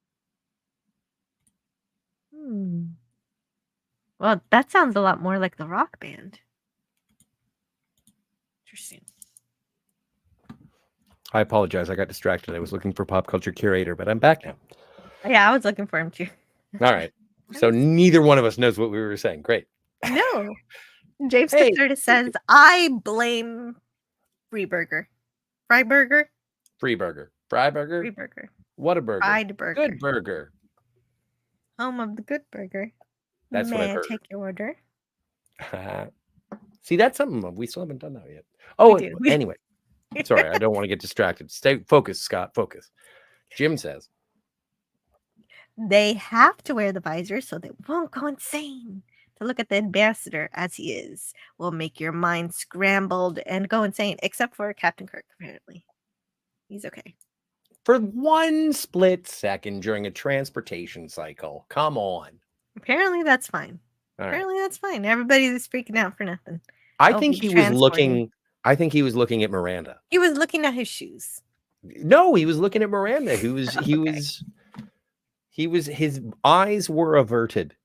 Well, that sounds a lot more like the rock band. Interesting. I apologize. I got distracted. I was looking for Pop Culture Curator, but I'm back now. Yeah, I was looking for him too. All right. So neither one of us knows what we were saying. Great. No. James Hey. Caserta says, I blame Freiburger. Freiburger? Free burger. Fry burger? Freiburger. What a burger. Fried burger. Good burger. Home of the good burger. That's what I've May I heard. take your order? See, that's something we still haven't done that yet. Oh, do. anyway. Sorry, I don't want to get distracted. Stay focused, Scott. Focus. Jim says, They have to wear the visor so they won't go insane. To look at the ambassador as he is will make your mind scrambled and go insane, except for Captain Kirk, apparently. He's okay. for one split second during a transportation cycle. Come on. Apparently that's fine. All right. Apparently that's fine. Everybody's freaking out for nothing. I I'll think be he was transporting. looking. I think he was looking at Miranda. He was looking at his shoes. No, he was looking at Miranda. He was. He Okay. was. He was. His eyes were averted.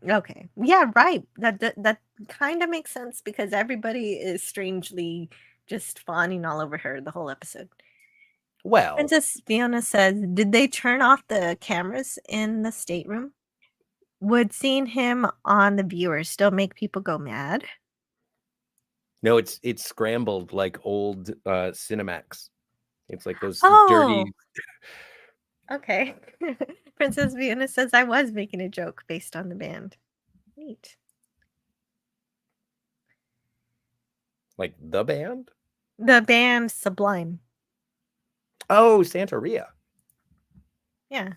Okay. Yeah, right. That kind of makes sense because everybody is strangely just fawning all over her the whole episode. Well, Princess Fiona says, did they turn off the cameras in the stateroom? Would seeing him on the viewer still make people go mad? no, it's scrambled like old Cinemax. It's like those Oh, dirty. okay. Princess Fiona says, I was making a joke based on the band. Neat. Like the band. The band Sublime. Oh, Santeria. Yeah.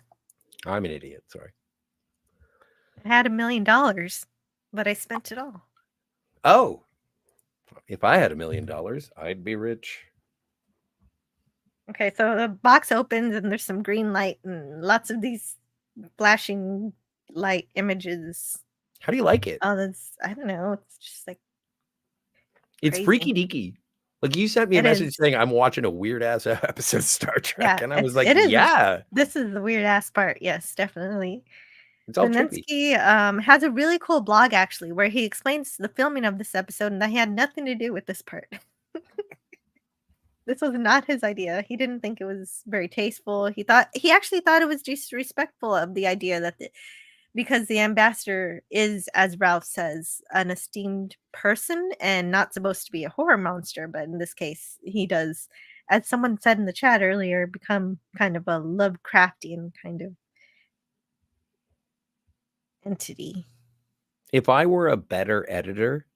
I'm an idiot. Sorry. I had $1 million, but I spent it all. Oh, if I had $1 million, I'd be rich. Okay, so the box opens and there's some green light and lots of these flashing light images. How do you like it? Oh, that's, I don't know. It's just like, It's crazy. freaky deaky. Like you sent me a It message is. saying I'm watching a weird ass episode of Star Trek, Yeah, and I was like, it is. yeah, This is the weird ass part. Yes, definitely. it's all trippy. Zelensky has a really cool blog actually where he explains the filming of this episode and that he had nothing to do with this part. This was not his idea. He didn't think it was very tasteful. He actually thought it was disrespectful of the idea that because the ambassador is, as Ralph says, an esteemed person and not supposed to be a horror monster, but in this case, he does, as someone said in the chat earlier, become kind of a Lovecraftian kind of entity. If I were a better editor,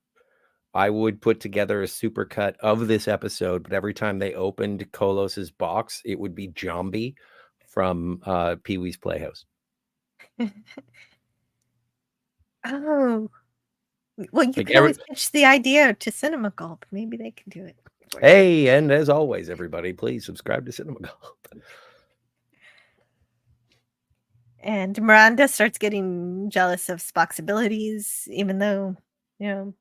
I would put together a supercut of this episode, but every time they opened Kolos's box, it would be Zombie from Pee-wee's Playhouse. Oh. Well, you Like can always pitch the idea to Cinema Gulp. Maybe they can do it. for you. Hey, and as always, everybody, please subscribe to Cinema Gulp. And Miranda starts getting jealous of Spock's abilities, even though, you know,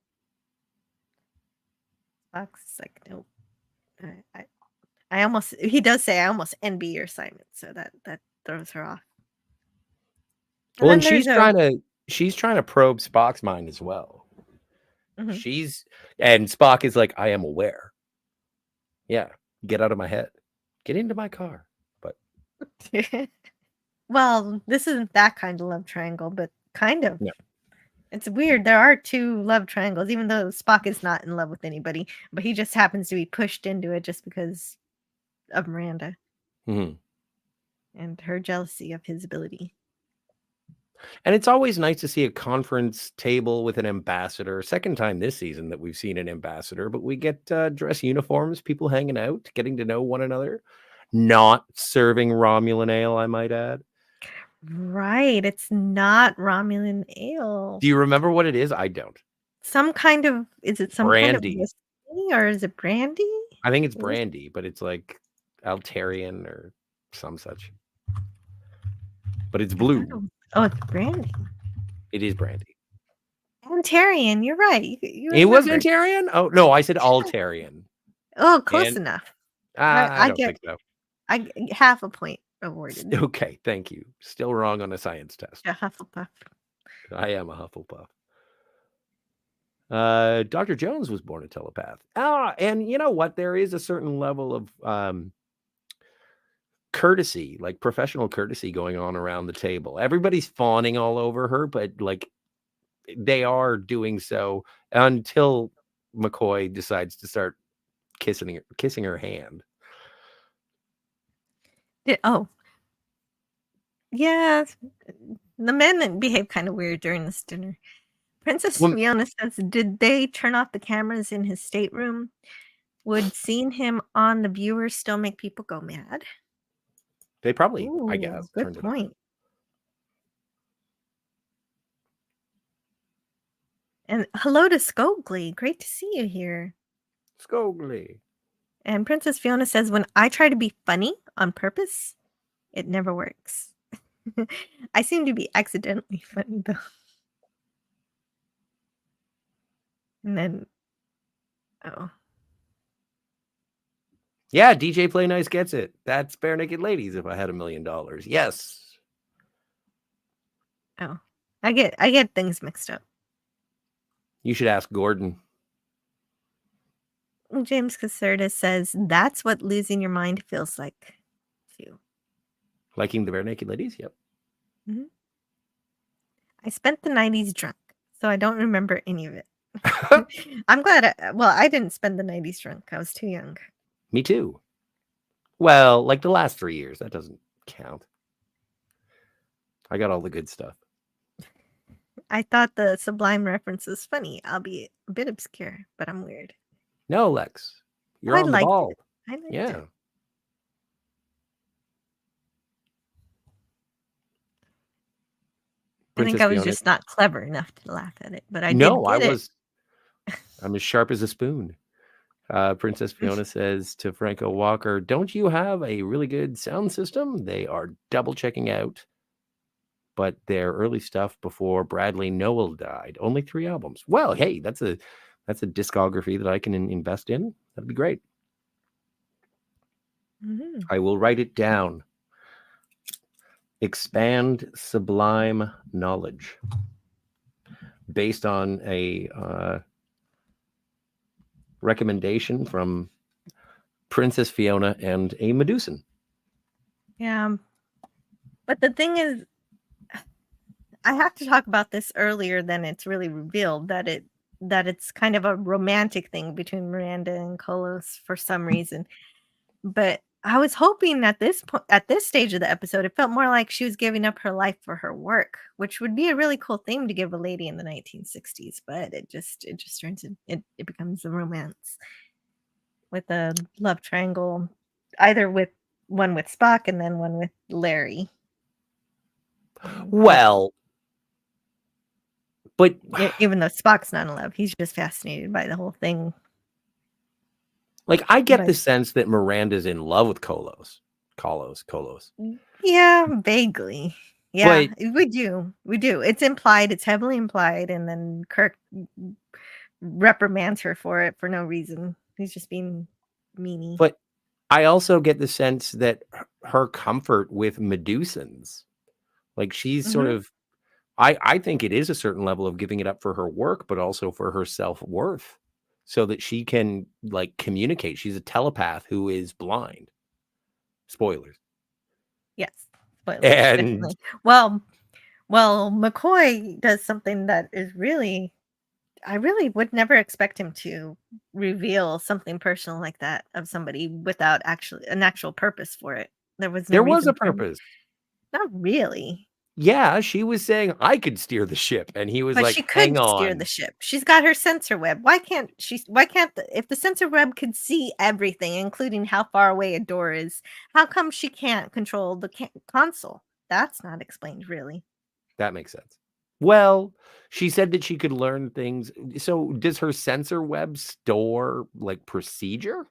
Spock's like, nope. He does say, I almost envy your assignment. So that throws her off. Well, and then she's trying to probe Spock's mind as well. Mhm. And Spock is like, I am aware. Yeah, get out of my head. Get into my car. But Well, this isn't that kind of love triangle, but kind of. No. It's weird. There are two love triangles, even though Spock is not in love with anybody, but he just happens to be pushed into it just because of Miranda Mhm. and her jealousy of his ability. And it's always nice to see a conference table with an ambassador. Second time this season that we've seen an ambassador, but we get dress uniforms, people hanging out, getting to know one another, not serving Romulan ale, I might add. Right. It's not Romulan ale. Do you remember what it is? I don't. Some kind of, is it some kind of Brandy. whiskey or is it brandy? I think it's brandy, but it's like Altarian or some such. But it's blue. Oh, it's brandy. It is brandy. Antarian, you're right. It was remembered. Antarian? Oh, no, I said Altarian. Oh, close enough. I don't think so. I get half a point awarded. Okay, thank you. Still wrong on a science test. A Hufflepuff. I am a Hufflepuff. Dr. Jones was born a telepath. And you know what? There is a certain level of courtesy, like professional courtesy going on around the table. Everybody's fawning all over her, but like they are doing so until McCoy decides to start kissing her hand. Oh, yeah. The men behave kind of weird during this dinner. Princess Well, Fiona says, did they turn off the cameras in his stateroom? Would seeing him on The Viewer still make people go mad? they probably, I Ooh, guess, good turned it off. point. And hello to Skogly. Great to see you here. Skogly. And Princess Fiona says, when I try to be funny on purpose, it never works. I seem to be accidentally funny, though. And then, oh, Yeah, DJ Play Nice gets it. That's Bare Naked Ladies if I had $1 million. Yes. oh, I get things mixed up. You should ask Gordon. James Caserta says, that's what losing your mind feels like too. Liking the Bare Naked Ladies? Yep. I spent the 90s drunk, so I don't remember any of it. I'm glad. I didn't spend the 90s drunk. I was too young. Me too. Well, like the last 3 years. That doesn't count. I got all the good stuff. I thought the Sublime reference was funny, albeit a bit obscure, but I'm weird. No, Lex. You're I on the liked ball. it. I liked Yeah. it. I think I was Fiona. just not clever enough to laugh at it, but I No, did I get was. I'm as sharp as a spoon. Princess Fiona says to Franco Walker, don't you have a really good sound system? They are double checking out, but their early stuff before Bradley Nowell died. Only 3 albums. Well, hey, that's a discography that I can invest in. That'd be great. it. I will write it down. Expand sublime knowledge based on a recommendation from Princess Fiona and a Medusan. Yeah. But the thing is, I have to talk about this earlier than it's really revealed that it's kind of a romantic thing between Miranda and Kolos for some reason. But I was hoping at this stage of the episode, it felt more like she was giving up her life for her work, which would be a really cool thing to give a lady in the 1960s. But it just turns it becomes a romance with a love triangle, either with one with Spock and then one with Larry. Well, but even though Spock's not in love, he's just fascinated by the whole thing. like, I get But- the sense that Miranda's in love with Kolos. Yeah, vaguely. Yeah, But- we do. It's implied. It's heavily implied, and then Kirk reprimands her for it for no reason. He's just being meanie. But I also get the sense that her comfort with Medusans, like she's sort of, I think it is a certain level of giving it up for her work, but also for her self-worth, so that she can like communicate. She's a telepath who is blind. Spoilers. Yes. Spoilers, And- definitely. Well, McCoy does something that is really, I really would never expect him to reveal something personal like that of somebody without actually an actual purpose for it. There was There was reason a for him- purpose. Not really. Yeah, she was saying I could steer the ship, and he was But like, she could "Hang on." steer the ship. She's got her sensor web. Why can't if the sensor web could see everything, including how far away a door is, how come she can't control the console? That's not explained, really. That makes sense. Well, she said that she could learn things. So does her sensor web store like procedure?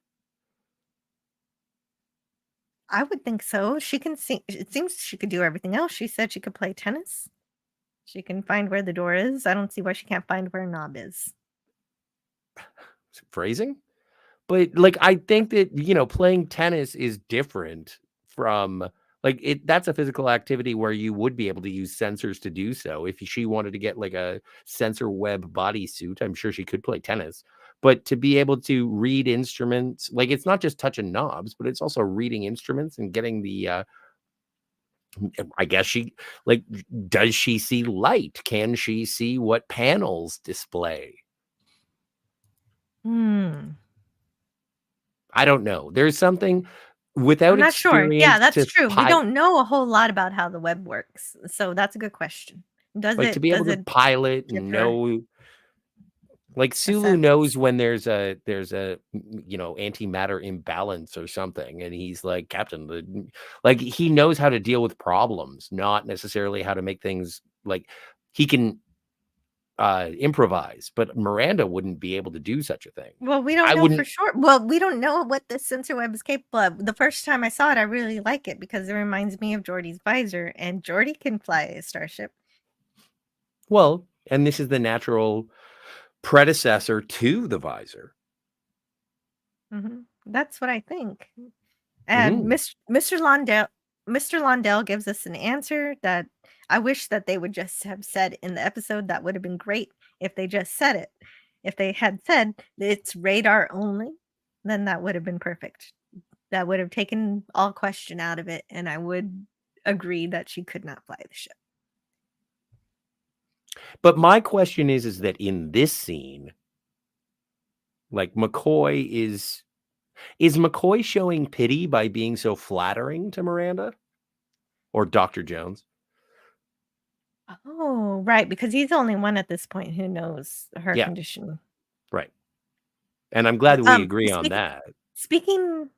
I would think so. She can see. It seems she could do everything else. She said she could play tennis. She can find where the door is. I don't see why she can't find where a knob is. Phrasing? But like, I think that, playing tennis is different from like it. That's a physical activity where you would be able to use sensors to do so. If she wanted to get like a sensor web bodysuit, I'm sure she could play tennis. But to be able to read instruments, like it's not just touching knobs, but it's also reading instruments and getting the I guess she like, does she see light? Can she see what panels display? Hmm. I don't know. There's something I'm without not sure. Yeah, experience that's to true. We don't know a whole lot about how the web works, so that's a good question. Does like to it be able does to it pilot give and her know, like a Sulu knows sense? when there's a antimatter imbalance or something, and he's like, Captain, like he knows how to deal with problems, not necessarily how to make things like he can improvise, but Miranda wouldn't be able to do such a thing. Well, we don't I know for wouldn't. sure. Well, we don't know what the sensor web is capable of. The first time I saw it, I really like it because it reminds me of Geordi's visor, and Geordi can fly a starship. Well, and this is the natural predecessor to the visor. That's what I think. And Mr. Londell gives us an answer that I wish that they would just have said in the episode. That would have been great if they just said it. If they had said it's radar only, then that would have been perfect. That would have taken all question out of it, and I would agree that she could not fly the ship. But my question is that in this scene, like McCoy is McCoy showing pity by being so flattering to Miranda or Dr. Jones? Oh, right, because he's the only one at this point who knows her Yeah, condition. right. And I'm glad we agree on Speaking that. speaking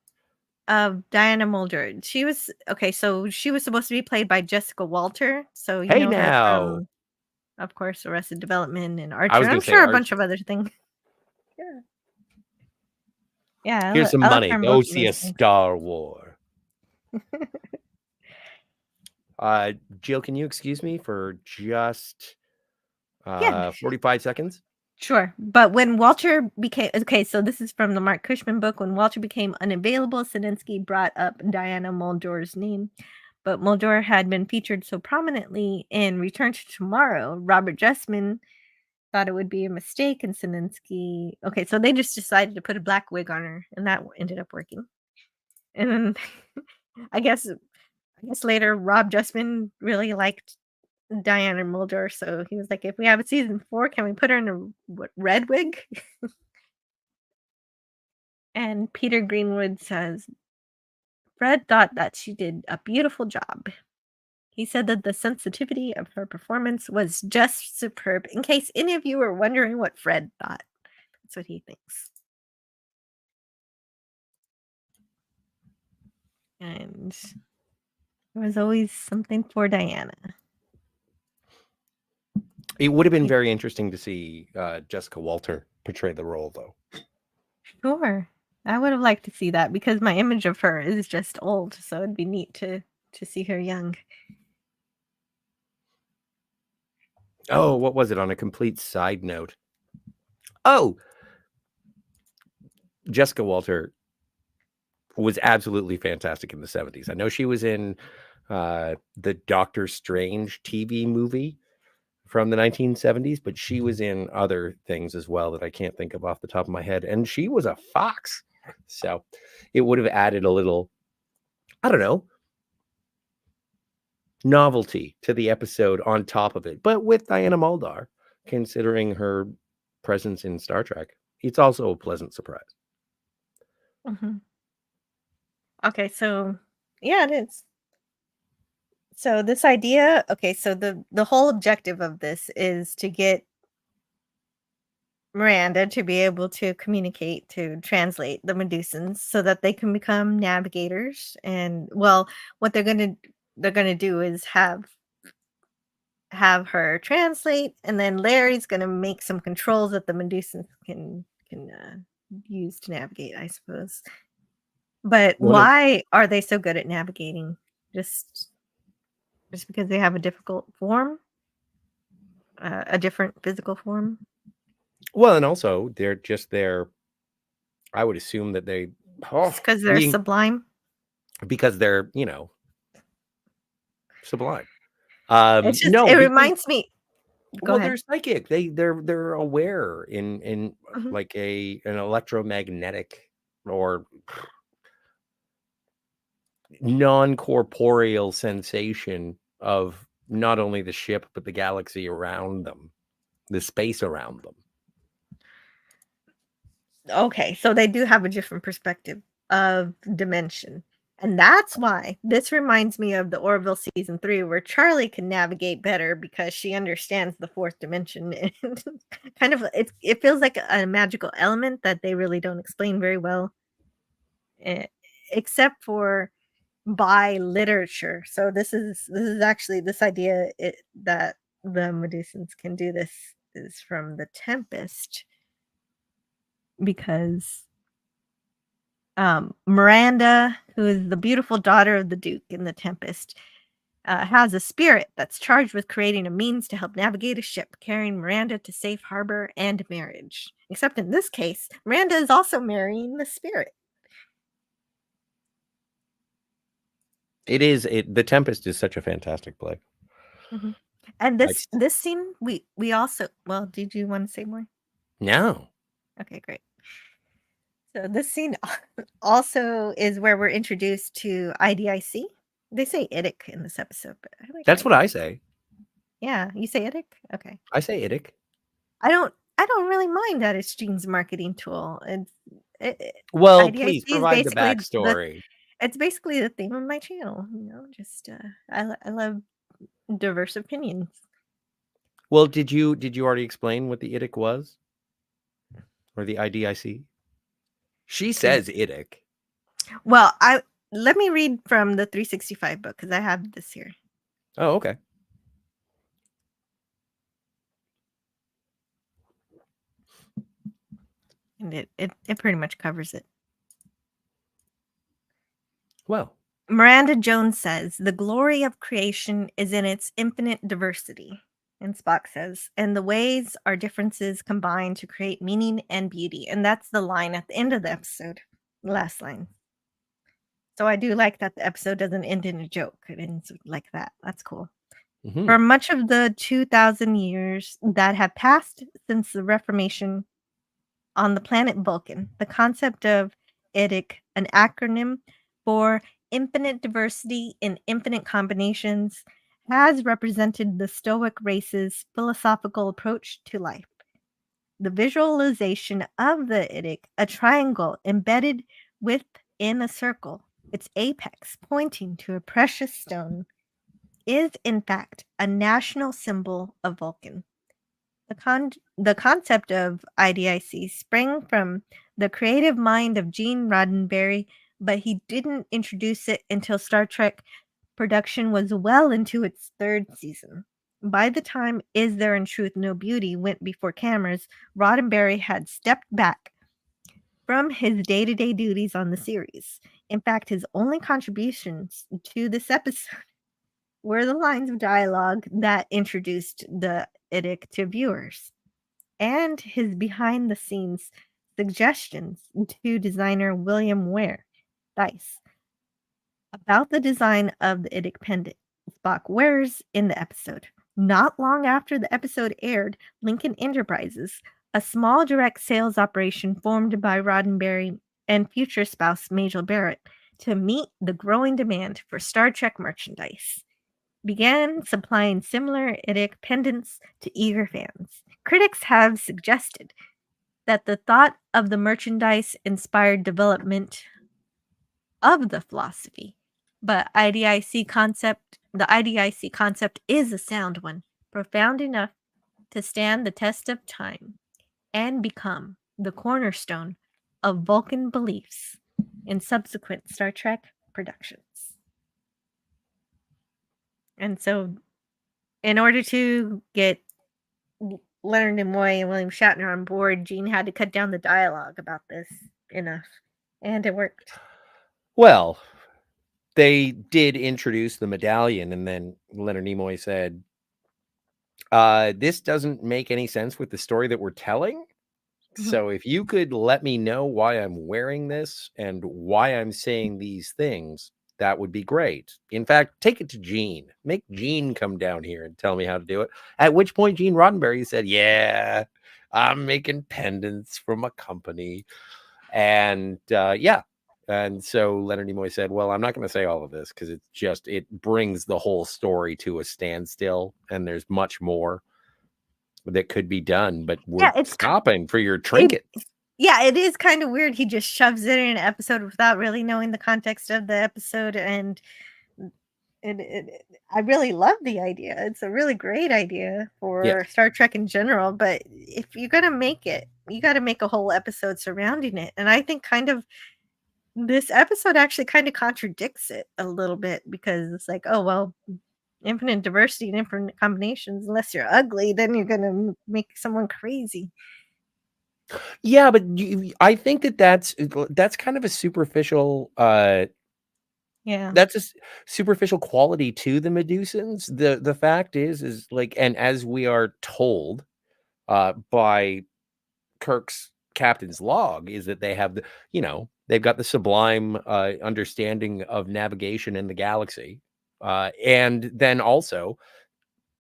of Diana Mulder, she was okay, so she was supposed to be played by Jessica Walter. So you Hey know her now, from, of course, Arrested Development and I Archer. was And going I'm to say sure a Arch. bunch of other things. Yeah. Yeah, Here's some I love money. her in Go both of see a those things. Star War. Jill, can you excuse me for just Yeah, 45 seconds? sure. But when Walter became okay, so this is from the Mark Cushman book. When Walter became unavailable, Sininsky brought up Diana Muldor's name. But Mulder had been featured so prominently in Return to Tomorrow, Robert Justman thought it would be a mistake, and Sininsky. Okay, so they just decided to put a black wig on her, and that ended up working. And then I guess later Rob Justman really liked Diana Mulder, so he was like, "If we have a season 4, can we put her in a red wig?" And Peter Greenwood says, "Fred thought that she did a beautiful job. He said that the sensitivity of her performance was just superb." In case any of you are wondering what Fred thought, that's what he thinks. And there was always something for Diana. It would have been very interesting to see Jessica Walter portray the role, though. Sure. I would have liked to see that because my image of her is just old, so it'd be neat to see her young. Oh, what was it on a complete side note? Oh, Jessica Walter was absolutely fantastic in the 70s. I know she was in the Doctor Strange TV movie from the 1970s, but she was in other things as well that I can't think of off the top of my head. And she was a fox. So it would have added a little, I don't know, novelty to the episode on top of it. But with Diana Muldaur, considering her presence in Star Trek, it's also a pleasant surprise. Mhm. Okay, so yeah, it is. So this idea, okay, so the whole objective of this is to get Miranda to be able to communicate, to translate the Medusans so that they can become navigators. And well, what they're gonna do is have her translate, and then Larry's gonna make some controls that the Medusans can use to navigate, I suppose. But One of why are they so good at navigating? Just because they have a difficult form, a different physical form. Well, and also they're just there. I would assume that they, Just because they're being sublime. because they're sublime. It's just No, it because reminds me. Go well, ahead. they're psychic. They're aware in Mhm. like an electromagnetic or non-corporeal sensation of not only the ship, but the galaxy around them, the space around them. Okay, so they do have a different perspective of dimension. And that's why this reminds me of the Orville season 3, where Charlie can navigate better because she understands the fourth dimension. And kind of, it feels like a magical element that they really don't explain very well, except for by literature. So this is actually this idea that the Medusans can do this is from the Tempest, because Miranda, who is the beautiful daughter of the Duke in The Tempest, has a spirit that's charged with creating a means to help navigate a ship, carrying Miranda to safe harbor and marriage. Except in this case, Miranda is also marrying the spirit. The Tempest is such a fantastic play. Mm-hmm. And this scene, we also, well, did you want to say more? No. Okay, great. So this scene also is where we're introduced to IDIC. They say IDIC in this episode, but I like That's what I IDIC. say. Yeah, you say IDIC? Okay. I say IDIC. I don't really mind that it's Gene's marketing tool. Well, IDIC please is provide the basically backstory. it's basically the theme of my channel. Just I love diverse opinions. Well, did you already explain what the IDIC was? Or the IDIC? She says IDIC. Well, let me read from the 365 book because I have this here. Oh, okay. And it pretty much covers it. Well, Miranda Jones says, the glory of creation is in its infinite diversity. And Spock says, and the ways our differences combine to create meaning and beauty. And that's the line at the end of the episode, the last line. So I do like that the episode doesn't end in a joke. It ends like that. That's cool. mm-hmm. For much of the 2,000 years that have passed since the Reformation on the planet Vulcan, the concept of IDIC, an acronym for infinite diversity in infinite combinations, has represented the Stoic race's philosophical approach to life. The visualization of the IDIC, a triangle embedded within a circle, its apex pointing to a precious stone, is in fact a national symbol of Vulcan. The concept of IDIC sprang from the creative mind of Gene Roddenberry, but he didn't introduce it until Star Trek production was well into its third season. By the time Is There in Truth No Beauty went before cameras, Roddenberry had stepped back from his day-to-day duties on the series. In fact, his only contributions to this episode were the lines of dialogue that introduced the IDIC to viewers, and his behind-the-scenes suggestions to designer William Ware Dice about the design of the IDIC pendant Spock wears in the episode. Not long after the episode aired, Lincoln Enterprises, a small direct sales operation formed by Roddenberry and future spouse Majel Barrett to meet the growing demand for Star Trek merchandise, began supplying similar IDIC pendants to eager fans. Critics have suggested that the thought of the merchandise inspired development of the philosophy, but the IDIC concept is a sound one, profound enough to stand the test of time and become the cornerstone of Vulcan beliefs in subsequent Star Trek productions. And so, in order to get Leonard Nimoy and William Shatner on board, Gene had to cut down the dialogue about this enough, and it worked. Well, they did introduce the medallion, and then Leonard Nimoy said, this doesn't make any sense with the story that we're telling. Mhm. So if you could let me know why I'm wearing this and why I'm saying these things, that would be great. In fact, take it to Gene. Make Gene come down here and tell me how to do it. At which point Gene Roddenberry said, yeah, I'm making pendants from a company. And yeah, And so Leonard Nimoy said, well, I'm not going to say all of this because it brings the whole story to a standstill, and there's much more that could be done, but we're stopping for your trinket. It is kind of weird. He just shoves it in an episode without really knowing the context of the episode, and I really love the idea. It's a really great idea for Star Trek in general, but if you're gonna make it, you got to make a whole episode surrounding it. And I think kind of this episode actually kind of contradicts it a little bit, because it's like, oh well, infinite diversity and infinite combinations. Unless you're ugly, then you're gonna make someone crazy. Yeah, but I think that's kind of a superficial. That's a superficial quality to the Medusans. The fact is like, and as we are told by Kirk's captain's log, is that they have they've got the sublime understanding of navigation in the galaxy, and then also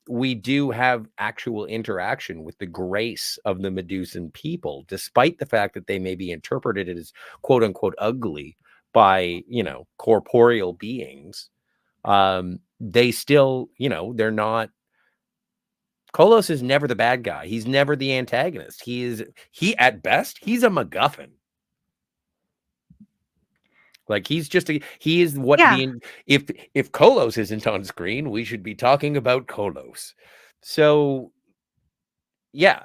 we do have actual interaction with the grace of the Medusan people, despite the fact that they may be interpreted as quote unquote ugly by corporeal beings. They still, they're not. Kolos is never the bad guy. He's never the antagonist. He at best, he's a MacGuffin. Like he is what if Kolos isn't on screen, we should be talking about Kolos. So yeah,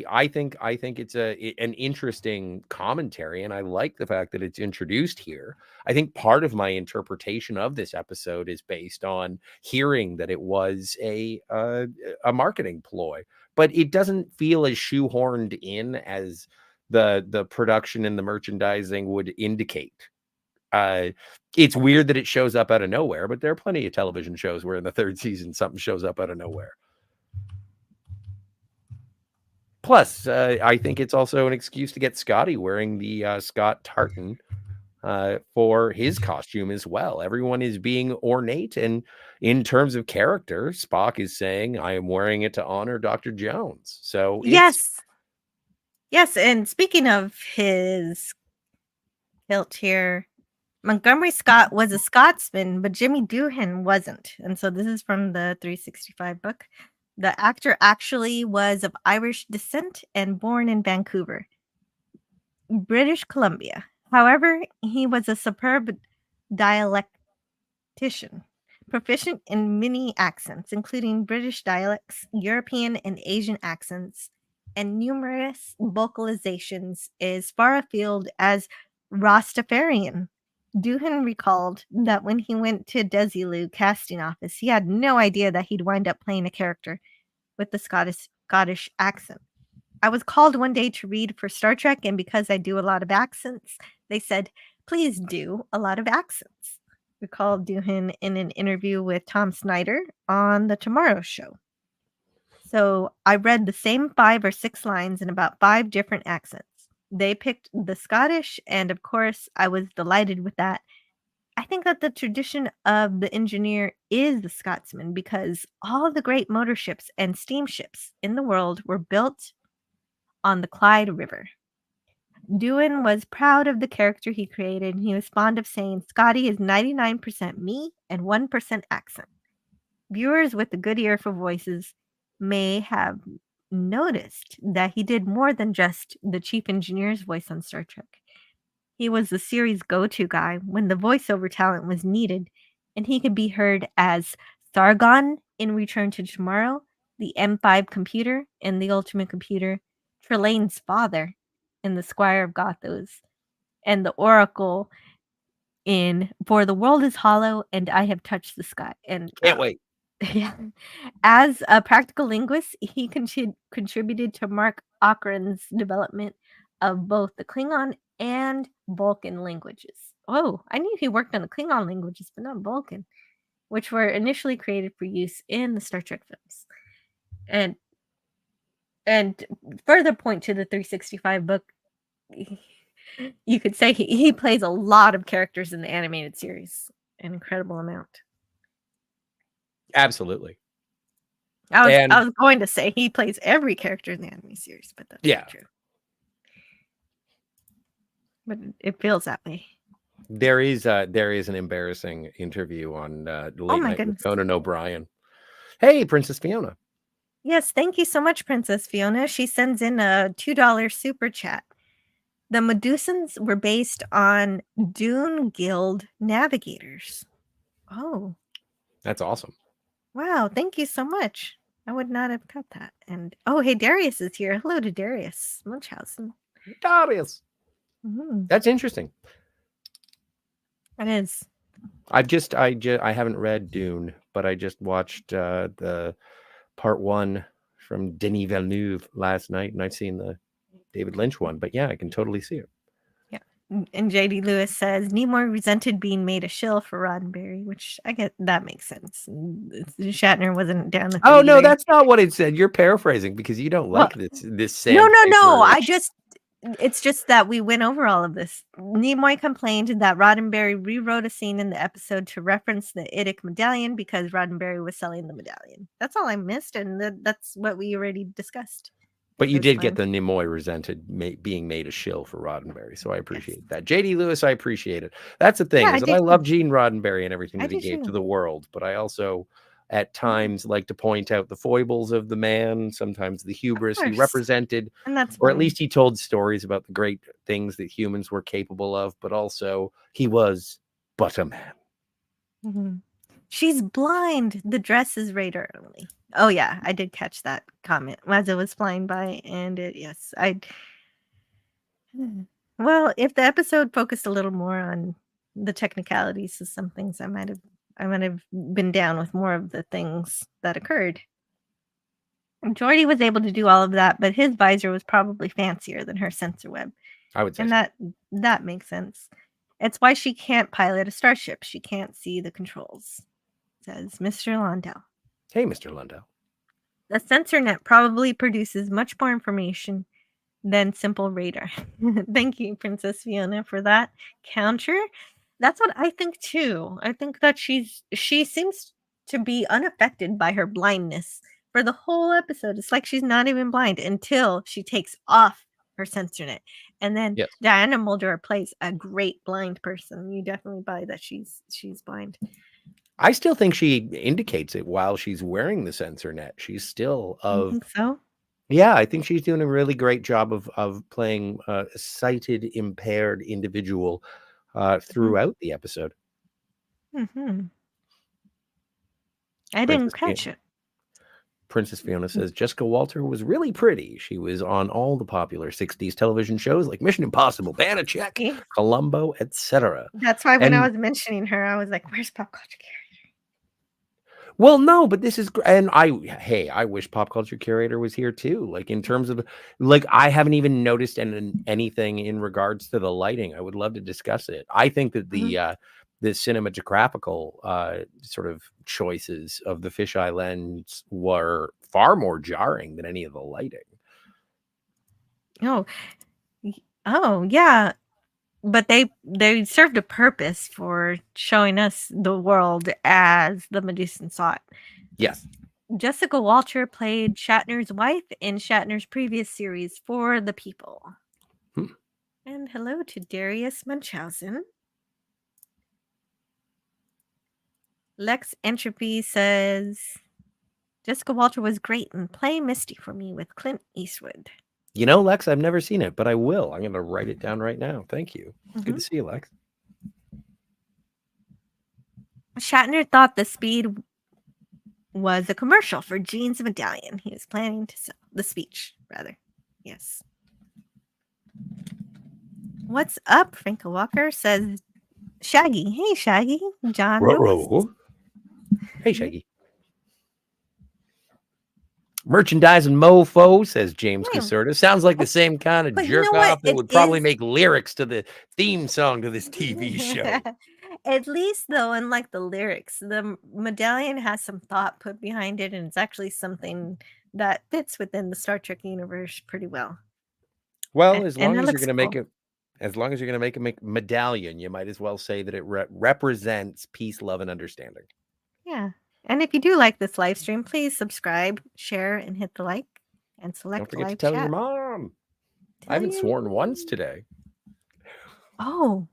I think it's an interesting commentary, and I like the fact that it's introduced here. I think part of my interpretation of this episode is based on hearing that it was a marketing ploy, but it doesn't feel as shoehorned in as the production and the merchandising would indicate. It's weird that it shows up out of nowhere, but there are plenty of television shows where in the third season something shows up out of nowhere. Plus, I think it's also an excuse to get Scotty wearing the Scott tartan for his costume as well. Everyone is being ornate, and in terms of character, Spock is saying, I am wearing it to honor Dr. Jones. So yes, and speaking of his kilt here, Montgomery Scott was a Scotsman, but Jimmy Doohan wasn't. And so this is from the 365 book. The actor actually was of Irish descent and born in Vancouver, British Columbia. However, he was a superb dialectician, proficient in many accents, including British dialects, European and Asian accents, and numerous vocalizations as far afield as Rastafarian. Doohan recalled that when he went to Desilu casting office, he had no idea that he'd wind up playing a character with the Scottish accent. I was called one day to read for Star Trek, and because I do a lot of accents, they said, please do a lot of accents, recalled Doohan in an interview with Tom Snyder on The Tomorrow Show. So I read the same 5 or 6 lines in about 5 different accents. They picked the Scottish, and of course, I was delighted with that. I think that the tradition of the engineer is the Scotsman, because all the great motor ships and steamships in the world were built on the Clyde River. Doohan was proud of the character he created, and he was fond of saying, Scotty is 99% me and 1% accent. Viewers with a good ear for voices may have noticed that he did more than just the chief engineer's voice on Star Trek. He was the series' go-to guy when the voiceover talent was needed, and he could be heard as Sargon in Return to Tomorrow, the M5 computer in The Ultimate Computer, Trelane's father in The Squire of Gothos, and the Oracle in For the World is Hollow and I Have Touched the Sky. And can't wait. Yeah. As a practical linguist, he contributed to Mark Ochran's development of both the Klingon and Vulcan languages. Oh, I knew he worked on the Klingon languages, but not Vulcan, which were initially created for use in the Star Trek films. And further point to the 365 book, you could say he plays a lot of characters in the animated series, an incredible amount. Absolutely. I was going to say he plays every character in the anime series, but that's not true. but it feels that way. There is an embarrassing interview on Oh Late my Night with goodness. Conan O'Brien. Hey, Princess Fiona. Yes, thank you so much, Princess Fiona. She sends in a $2 super chat. The Medusans were based on Dune Guild navigators. Oh, That's awesome. wow. Thank you so much. I would not have got that. And oh, hey, Darius is here. Hello to Darius Munchausen. Darius. Mhm. That's interesting. It is. I haven't read Dune, but I just watched the part 1 from Denis Villeneuve last night, and I've seen the David Lynch one. But yeah, I can totally see it. Yeah. And JD Lewis says Nimoy resented being made a shill for Roddenberry, which I get that makes sense. Shatner wasn't down with it Oh no, either. that's not what it said. You're paraphrasing because you don't Well, like this no. sandpaper. It's just that we went over all of this. Nimoy complained that Roddenberry rewrote a scene in the episode to reference the ILIC medallion because Roddenberry was selling the medallion. That's all I missed, and that's what we already discussed. But you That's did get fine. the Nimoy resented being made a shill for Roddenberry, so I Yes. appreciate that. JD Lewis, I appreciate it. That's the thing, Yeah, I is that did I too. love Gene Roddenberry and everything I that he do gave to too. the world, but I also at times like to point out the foibles of the man, sometimes the Of hubris he course. represented, And that's or at fine. least he told stories about the great things that humans were capable of, but also he was but a man. Mhm. She's blind. The dress is radar only. Oh yeah, I did catch that comment as it was flying by, and yes, I. Well, if the episode focused a little more on the technicalities of some things, I might have been down with more of the things that occurred. Jordy was able to do all of that, but his visor was probably fancier than her sensor web, I would say and so. that makes sense. It's why she can't pilot a starship. She can't see the controls, says Mr. Londell. Hey, Mr. Lundell. The sensor net probably produces much more information than simple radar. Thank you, Princess Fiona, for that counter. That's what I think too. I think that she seems to be unaffected by her blindness for the whole episode. It's like she's not even blind until she takes off her sensor net. And then Yes. Diana Mulder plays a great blind person. You definitely buy that she's blind. I still think she indicates it while she's wearing the sensor net. She's still You of think so? Yeah, I think she's doing a really great job of playing a sighted, impaired individual throughout the episode. Mm-hmm. I Princess didn't catch it. Princess Fiona says Jessica Walter was really pretty. She was on all the popular 60s television shows like Mission Impossible, Banachek, See? Columbo, etc. That's why when I And was mentioning her, I was like, "Where's Pop Culture Curator?" well, no, but this is and I wish Pop Culture Curator was here too. Like in terms of like I haven't even noticed anything in regards to the lighting. I would love to discuss it. I think that the cinematographical sort of choices of the fisheye lens were far more jarring than any of the lighting. Oh, oh yeah, but they served a purpose for showing us the world as the Medusan saw it. Yes. Jessica Walter played Shatner's wife in Shatner's previous series For the People. And hello to Darius Munchausen. Lex Entropy says Jessica Walter was great in Play Misty for me with Clint Eastwood. You know, Lex, I've never seen it, but I will. I'm going to write it down right now. Thank you. It's good to see you, Lex. Shatner thought the speed was a commercial for Jean's medallion. He was planning to sell the speech, rather. Yes. What's up? Franka Walker says Shaggy. Hey, Shaggy. John. Hey, Shaggy. Merchandising mofo, says James Caserta. Sounds like the same kind of But you jerk know what? off that It would probably is- make lyrics to the theme song to this TV show. At least, though, unlike the lyrics, the medallion has some thought put behind it, and it's actually something that fits within the Star Trek universe pretty well. Well, as long it as you're looks going to make cool. it, as long as you're going to make a medallion, you might as well say that it represents peace, love, and understanding. Yeah. And if you do like this live stream, please subscribe, share, and hit the like, and select Don't forget to live tell chat. your mom. I haven't sworn once today. Oh,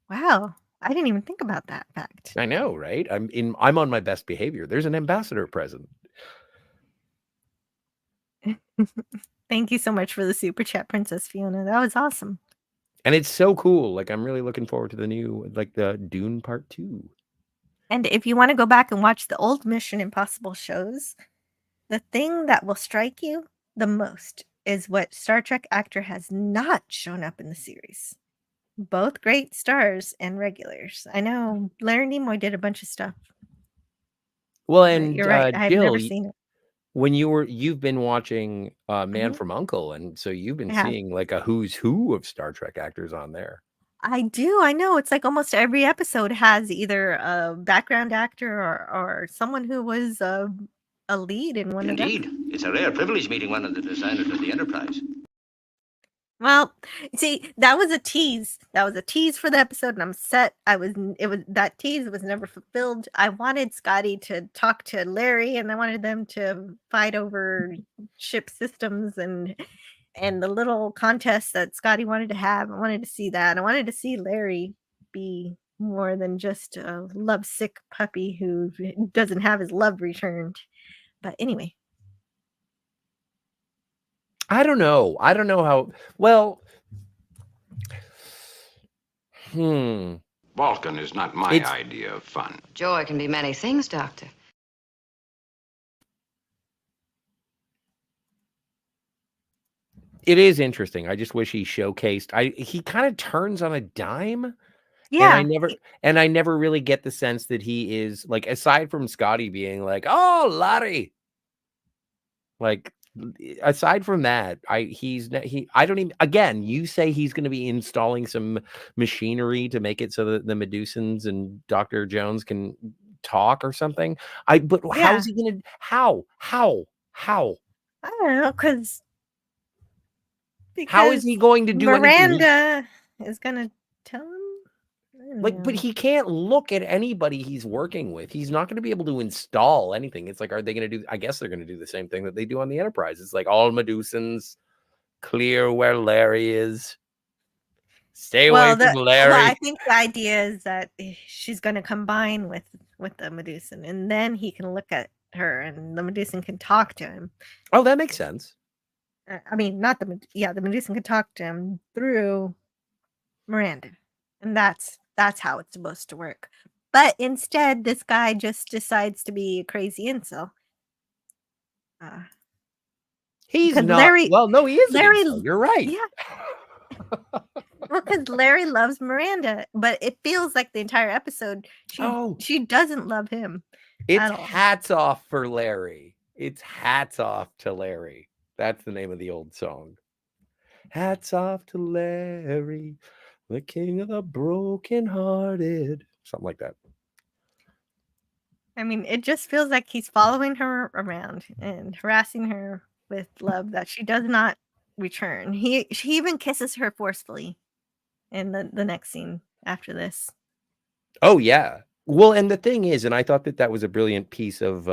wow. I didn't even think about that fact. I know, right? I'm on my best behavior. There's an ambassador present. Thank you so much for the super chat, Princess Fiona. That was awesome. And it's so cool. Like, I'm really looking forward to the new, like, the Dune Part 2. And if you want to go back and watch the old Mission Impossible shows, the thing that will strike you the most is what Star Trek actor has not shown up in the series. Both great stars and regulars. I know Larry Nimoy did a bunch of stuff. Well, But and you're right. I've Jill, never seen it. when you've been watching Man Mhm. from Uncle, and so you've been I have. seeing like a who's who of Star Trek actors on there. I do. I know. It's like almost every episode has either a background actor or someone who was a lead in one of them. Indeed, it's a rare privilege meeting one of the designers of the Enterprise. Well, see, that was a tease. That was a tease for the episode, and I'm set. That tease was never fulfilled. I wanted Scotty to talk to Larry, and I wanted them to fight over ship systems and the little contest that Scotty wanted to have. I wanted to see that. I wanted to see Larry be more than just a lovesick puppy who doesn't have his love returned. But anyway. I don't know how well. Vulcan is not my idea of fun. Joy can be many things, Doctor. It is interesting. I just wish he showcased. He kind of turns on a dime. Yeah. And I never really get the sense that he is like, aside from Scotty being like, "Oh, Larry." Like, aside from that, I don't even, again, you say he's going to be installing some machinery to make it so that the Medusans and Dr. Jones can talk or something. But how's he going to, how? I don't know, because how is he going to do anything? Miranda is going to tell him? Like, but he can't look at anybody he's working with. He's not going to be able to install anything. It's like, are they going to do? I guess they're going to do the same thing that they do on the Enterprise. It's like, all Medusans, clear where Larry is. Stay away from Larry. Well, I think the idea is that she's going to combine with the Medusan, and then he can look at her, and the Medusan can talk to him. Oh, that makes sense. I mean, not the Medusan can talk to him through Miranda, and that's how it's supposed to work. But instead, this guy just decides to be a crazy incel. He's not. Larry, well, no, he is. Larry, you're right. Yeah. Well, because Larry loves Miranda, but it feels like the entire episode she doesn't love him. It's hats off for Larry. It's hats off to Larry. That's the name of the old song. Hats off to Larry, the king of the brokenhearted. Something like that. I mean, it just feels like he's following her around and harassing her with love that she does not return. She even kisses her forcefully in the next scene after this. Oh, yeah. Well, and the thing is, and I thought that was a brilliant piece of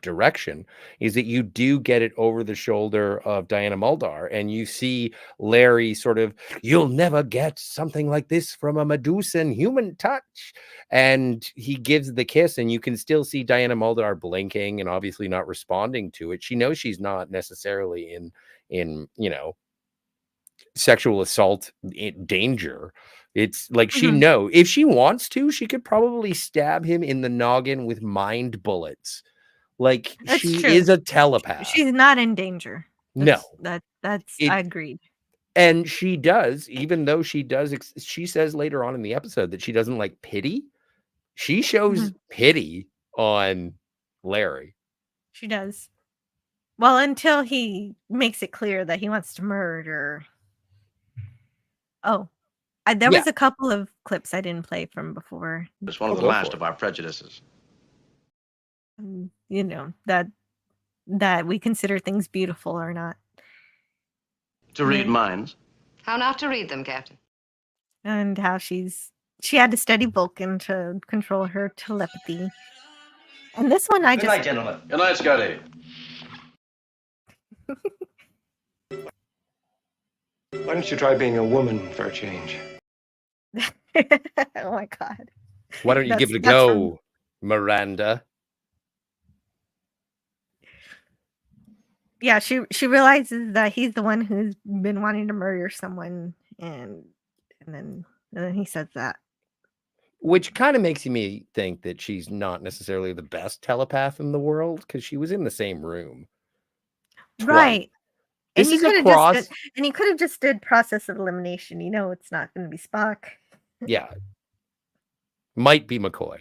direction, is that you do get it over the shoulder of Diana Muldaur, and you see Larry sort of, "You'll never get something like this from a Medusan human touch," and he gives the kiss, and you can still see Diana Muldaur blinking and obviously not responding to it. She knows she's not necessarily in sexual assault danger. It's like, she knows if she wants to, she could probably stab him in the noggin with mind bullets. Like, she is a telepath. She's not in danger. No, that's I agreed. And she does, even though she does, she says later on in the episode that she doesn't like pity. She shows pity on Larry. She does. Well, until he makes it clear that he wants to murder. Oh, there was a couple of clips I didn't play from before. It's one of the last of our prejudices. You know, that we consider things beautiful or not. To read minds. How not to read them, Captain. And how she had to study Vulcan to control her telepathy. And this one Good night, gentlemen. Good night, Scotty. Why don't you try being a woman for a change? Oh my god. Why don't you give it a That's from- go, Miranda? Yeah, she realizes that he's the one who's been wanting to murder someone, and then he says that. Which kind of makes me think that she's not necessarily the best telepath in the world because she was in the same room twice. Right. And This you is a could have cross. just and you could have just did process of elimination. You know it's not going to be Spock. Yeah. Might be McCoy.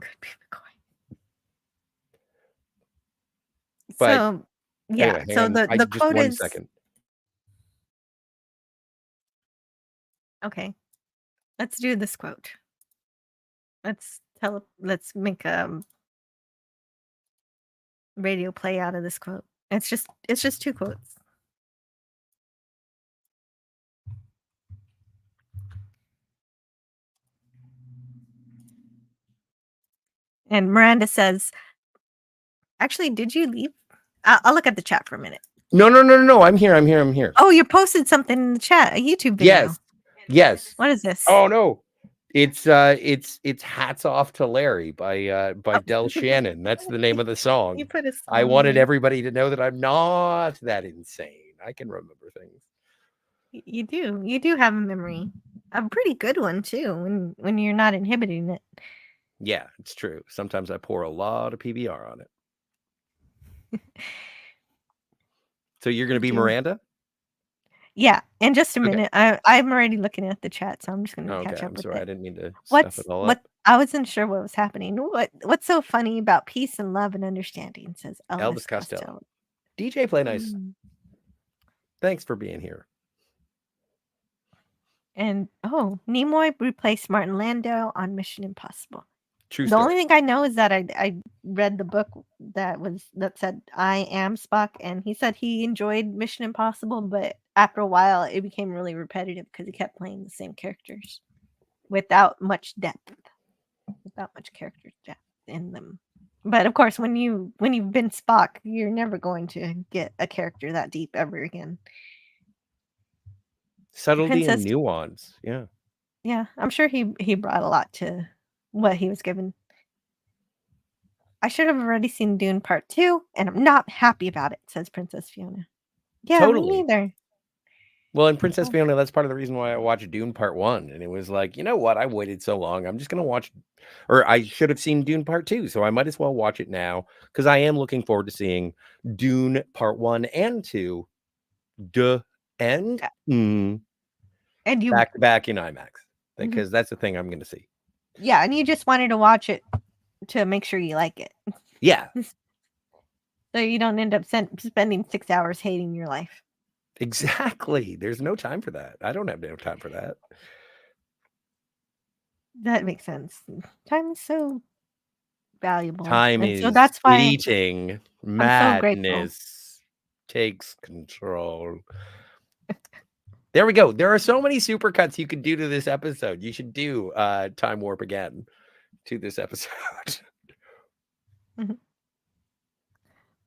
Could be McCoy. But So yeah. anyway, hang So on. the Just quote 1 is second. okay. Let's do this quote. Let's make a radio play out of this quote. It's just 2 quotes. And Miranda says, actually, did you leave? I'll look at the chat for a minute. No. I'm here. Oh, you posted something in the chat, a YouTube video. Yes. What is this? Oh no. It's Hats Off to Larry by Del Shannon. That's the name of the song. You put a song I wanted in. everybody to know that I'm not that insane. I can remember things. You do. You do have a memory. A pretty good one too, when you're not inhibiting it. Yeah, it's true. Sometimes I pour a lot of PBR on it. So you're going to be Miranda? Yeah, in just a Okay. minute. I'm already looking at the chat, so I'm just going to catch Okay, up I'm with sorry. I it. didn't mean to stuff it all up. I wasn't sure what was happening. What's so funny about peace and love and understanding? Says Elvis Costello. DJ Play Nice. Thanks for being here. And Nimoy replaced Martin Landau on Mission Impossible. True The story. only thing I know is that I read the book that said I am Spock, and he said he enjoyed Mission Impossible, but after a while it became really repetitive because he kept playing the same characters without much depth, without much character depth in them. But of course, when you've been Spock, you're never going to get a character that deep ever again. Subtlety and nuance. Yeah. Yeah, I'm sure he brought a lot to what he was given. I should have already seen Dune Part 2, and I'm not happy about it, says Princess Fiona. Yeah, Totally. me neither. Well, in Princess Fiona, that's part of the reason why I watched Dune Part 1. And it was like, you know what? I waited so long. I'm just going to watch, or I should have seen Dune Part 2. So I might as well watch it now because I am looking forward to seeing Dune Part 1 and 2. And you back to back in IMAX because that's the thing I'm going to see. Yeah, and you just wanted to watch it to make sure you like it. Yeah. So you don't end up spending 6 hours hating your life. Exactly. There's no time for that. I don't have no time for that. That makes sense. Time is so valuable. Time and is so that's why fleeting. Madness takes control. There we go. There are so many supercuts you could do to this episode. You should do Time Warp again to this episode.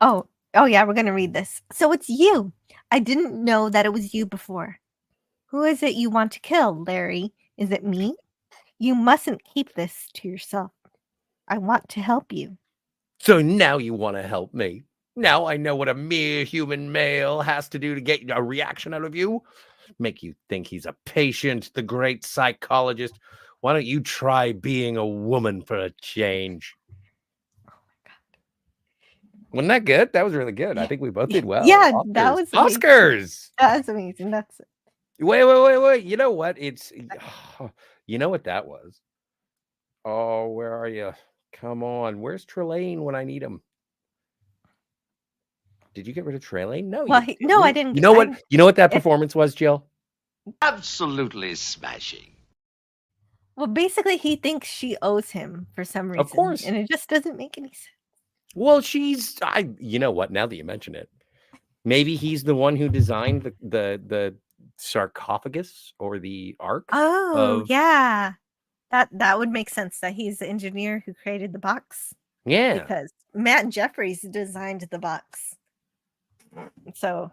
Oh yeah, we're gonna read this. So it's you. I didn't know that it was you before. Who is it you want to kill, Larry? Is it me? You mustn't keep this to yourself. I want to help you. So now you want to help me. Now I know what a mere human male has to do to get a reaction out of you. Make you think he's a patient, the great psychologist. Why don't you try being a woman for a change? Oh my god. Wasn't that good? That was really good. Yeah. I think we both did well. Yeah, Oscars. that was amazing. Oscars. That was amazing. That's it. Wait. You know what? You know what that was? Oh, where are you? Come on. Where's Trelane when I need him? Did you get rid of Trelane? No. Well, no, I didn't. You know what? You know what that performance was, Jill? Absolutely smashing. Well, basically, he thinks she owes him for some reason. Of course. And it just doesn't make any sense. Well, you know what? Now that you mention it, maybe he's the one who designed the sarcophagus or the ark. Oh, yeah. That would make sense that he's the engineer who created the box. Yeah. Because Matt Jeffries designed the box. So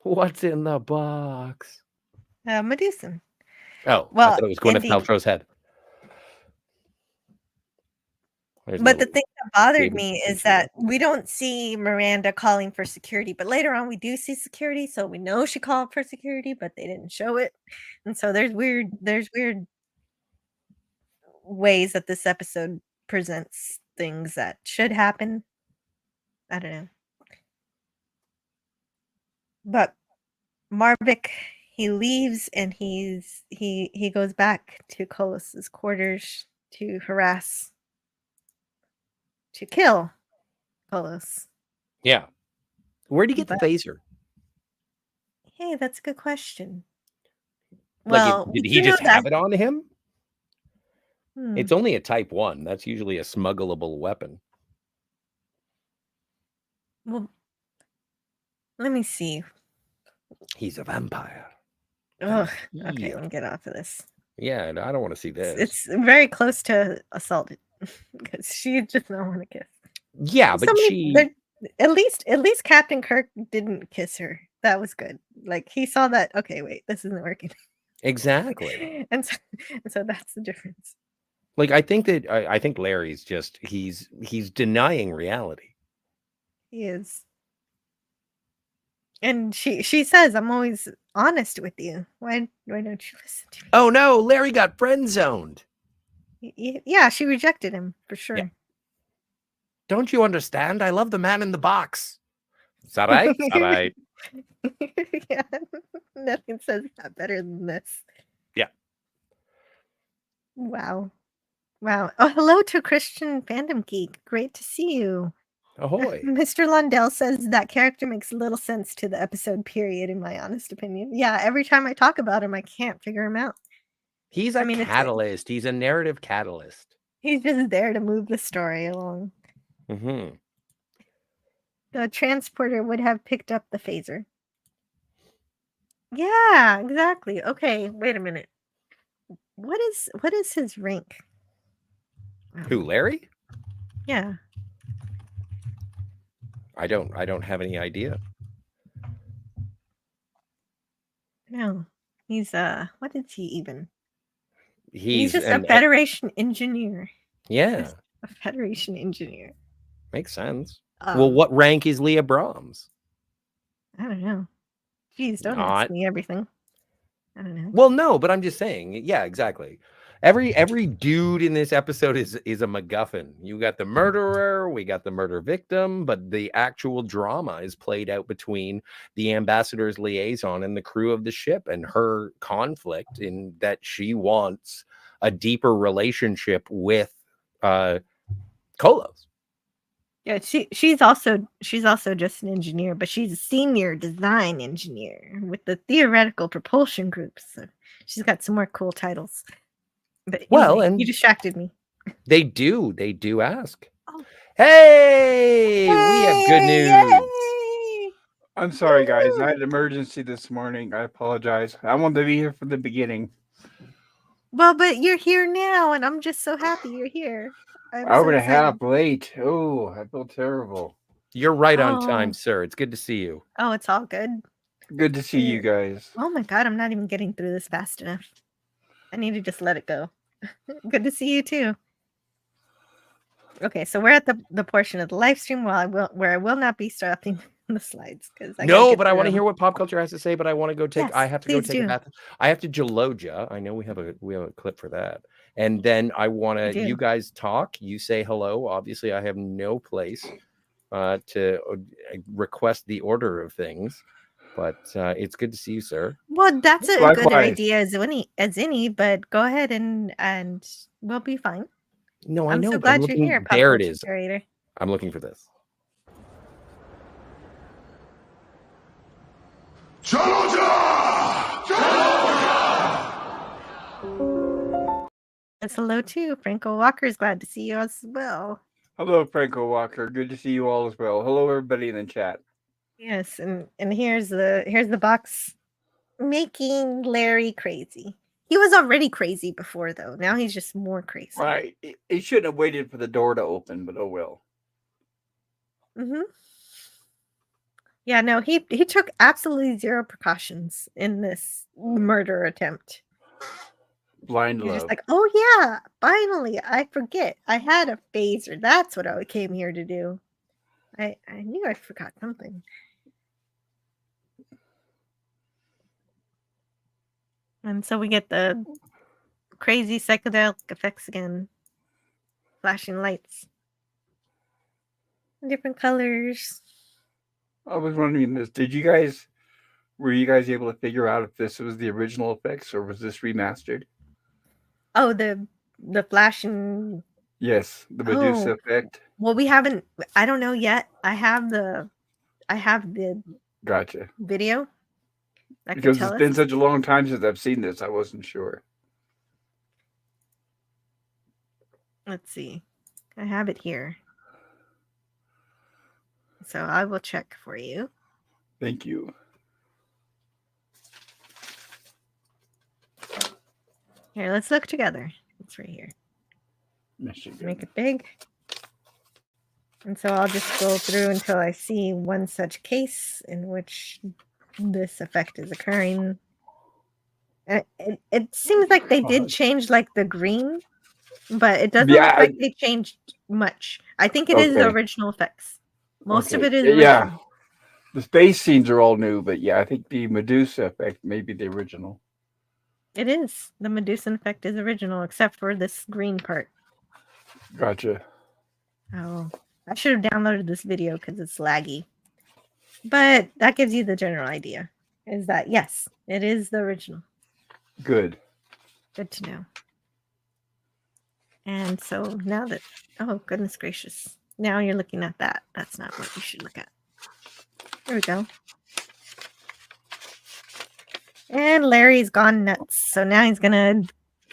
What's in the box? Medusa. Oh, I Well, thought it was Gwyneth indeed. Paltrow's head. There's But no the thing that bothered David me is Fincher. that we don't see Miranda calling for security, but later on we do see security, so we know she called for security, but they didn't show it. And so there's weird ways that this episode presents things that should happen. I don't know. But Marvick, he leaves and he goes back to Colos's quarters to kill Colos. Yeah. Where'd he get the But phaser? hey, that's a good question. Like, Well, we did he do know just that. have it on him? Hmm. It's only a Type 1. That's usually a smuggleable weapon. Well, let me see. He's a vampire. Ugh, okay, Yeah. let me get off of this. Yeah, I don't want to see this. It's very close to assault because she just don't want to kiss. Yeah, but At least Captain Kirk didn't kiss her. That was good. Like he saw that. Okay, wait, this isn't working. Exactly. and so that's the difference. Like, I think Larry's just he's denying reality. He is. And she says, "I'm always honest with you. Why don't you listen to me?" Oh no, Larry got friend zoned. Yeah, she rejected him for sure. Yeah. Don't you understand? I love the man in the box. Is that right? Is that right? Yeah, nothing says that better than this. Yeah. Wow. Oh, hello to Christian Fandom Geek. Great to see you. Ahoy. Mr. Lundell says that character makes little sense to the episode, period, in my honest opinion. Yeah, every time I talk about him, I can't figure him out. He's a catalyst. He's a narrative catalyst. He's just there to move the story along. Mm-hmm. The transporter would have picked up the phaser. Yeah, exactly. Okay, wait a minute. What is his rank? Who, Larry? Yeah. I don't have any idea. No. He's what is he even? He's just a Federation engineer. Yeah. Just a Federation engineer. Makes sense. Well, what rank is Leah Brahms? I don't know. Jeez, don't ask me everything. I don't know. Well, no, but I'm just saying. Yeah, exactly. Every dude in this episode is a MacGuffin. You got the murderer, we got the murder victim, but the actual drama is played out between the ambassador's liaison and the crew of the ship, and her conflict in that she wants a deeper relationship with Kolos. Yeah, she's also just an engineer, but she's a senior design engineer with the theoretical propulsion group. So she's got some more cool titles. But anyway, and you distracted me. They do ask. Oh. Hey, we have good news. Yay! I'm sorry, guys. I had an emergency this morning. I apologize. I wanted to be here from the beginning. Well, but you're here now, and I'm just so happy you're here. Hour and a half late. Oh, I feel terrible. You're right on time, sir. It's good to see you. Oh, it's all good. Good to see you guys. Oh my God, I'm not even getting through this fast enough. I need to just let it go. Good to see you too. Okay, so we're at the portion of the live stream where I will not be stopping the slides because but I want to hear what pop culture has to say. But I want to go take. Yes, I have to go take a bath. I have to Geloja. I know we have a clip for that, and then I want to. You guys talk. You say hello. Obviously, I have no place to request the order of things. But it's good to see you, sir. Well, that's a good idea as any. But go ahead and we'll be fine. No, I know. So glad you're here. There it is. Curator. I'm looking for this. It's hello too. Franco Walker is glad to see you as well. Hello, Franco Walker. Good to see you all as well. Hello, everybody in the chat. Yes, and here's the box making Larry crazy. He was already crazy before, though. Now he's just more crazy. Right. He shouldn't have waited for the door to open, but oh well. Mm-hmm. Yeah, no, he took absolutely zero precautions in this murder attempt. Blind You're just love. like, oh yeah, finally, I forget. I had a phaser. That's what I came here to do. I knew I forgot something. And so we get the crazy psychedelic effects again. Flashing lights. Different colors. I was wondering this. Were you guys able to figure out if this was the original effects or was this remastered? Oh, the flashing. Yes, the Medusa Oh, effect. well, we haven't. I don't know yet. I have the Gotcha. video that could Because tell it's us. been such a long time since I've seen this, I wasn't sure. Let's see. I have it here. So I will check for you. Thank you. Here, let's look together. It's right here. Michigan. Make it big. And so I'll just scroll through until I see one such case in which this effect is occurring. And it seems like they did change like the green, but it doesn't look like they changed much. I think it is the original effects. Most of it is original. Yeah. The space scenes are all new, but yeah, I think the Medusa effect may be the original. It is. The Medusa effect is original, except for this green part. Gotcha. Oh, I should have downloaded this video because it's laggy. But that gives you the general idea. Is that, yes, it is the original. Good. Good to know. And so now that, oh, goodness gracious. Now you're looking at that. That's not what you should look at. There we go. And Larry's gone nuts. So now he's going to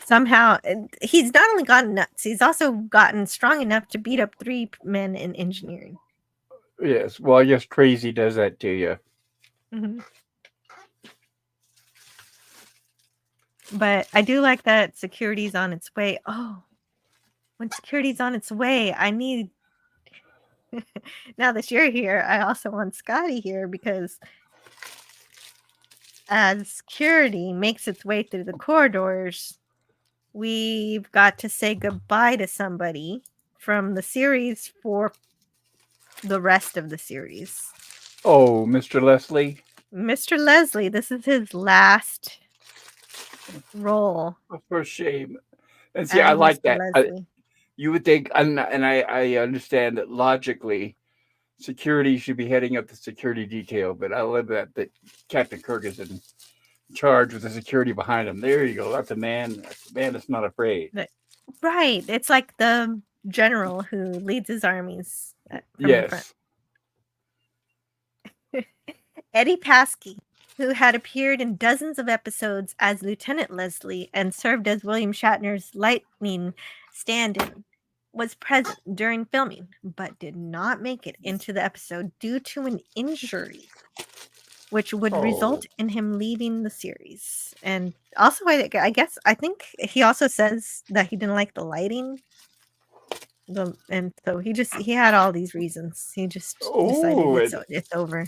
somehow, he's not only gone nuts, he's also gotten strong enough to beat up 3 men in engineering. Yes. Well, I guess crazy does that to you. Mm-hmm. But I do like that security's on its way. Oh, when security's on its way, I need... Now that you're here, I also want Scotty here because as security makes its way through the corridors, we've got to say goodbye to somebody from the series for the rest of the series. Oh, Mr. Leslie? Mr. Leslie, this is his last role. For shame. And see, I like that. You would think, and I understand that logically, security should be heading up the security detail, but I love that Captain Kirk is in charge with the security behind him. There you go. That's a man. That's a man that's not afraid. Right. It's like the general who leads his armies. Yes. Eddie Paskey, who had appeared in dozens of episodes as Lieutenant Leslie and served as William Shatner's lightning stand-in, was present during filming, but did not make it into the episode due to an injury, which would result in him leaving the series. And also, I think he also says that he didn't like the lighting. And so he had all these reasons. He just decided it's over.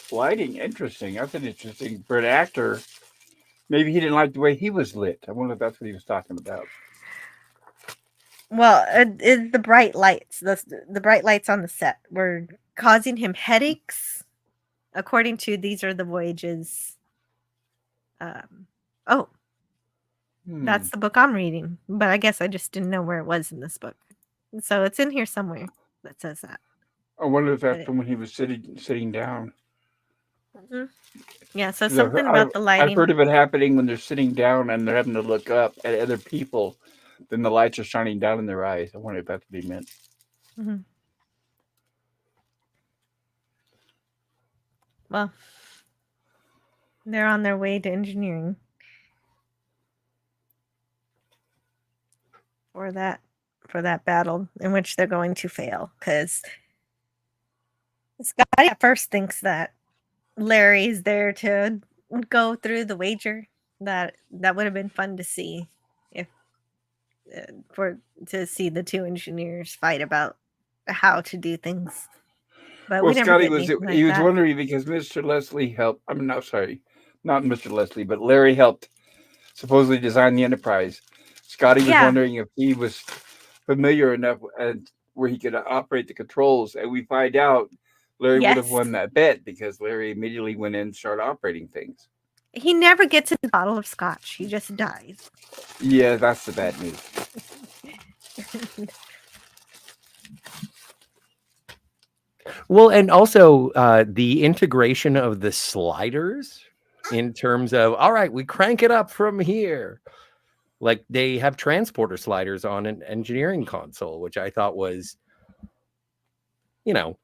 Lighting, interesting. That's an interesting for an actor. Maybe he didn't like the way he was lit. I wonder if that's what he was talking about. Well, the bright lights, the bright lights on the set were causing him headaches. According to These Are the Voyages. That's the book I'm reading, but I guess I just didn't know where it was in this book. So it's in here somewhere that says that. I wonder if that's from when he was sitting down. Mm-hmm. Yeah, so something about the lighting. I've heard of it happening when they're sitting down and they're having to look up at other people. Then the lights are shining down in their eyes. I wonder if that's what he meant. Mm-hmm. Well, they're on their way to engineering for that battle in which they're going to fail, because Scotty at first thinks that Larry's there to go through the wager. That would have been fun to see to see the 2 engineers fight about how to do things. But Well, we never Scotty get was anything like he was that. wondering because Mr. Leslie helped. I'm not sorry, not Mr. Leslie, but Larry helped supposedly design the Enterprise. Scotty was wondering if he was familiar enough and where he could operate the controls, and we find out Larry would have won that bet because Larry immediately went in and started operating things. He never gets a bottle of scotch. He just dies. Yeah, that's the bad news. Well, and also the integration of the sliders in terms of, all right, we crank it up from here. Like they have transporter sliders on an engineering console, which I thought was, you know,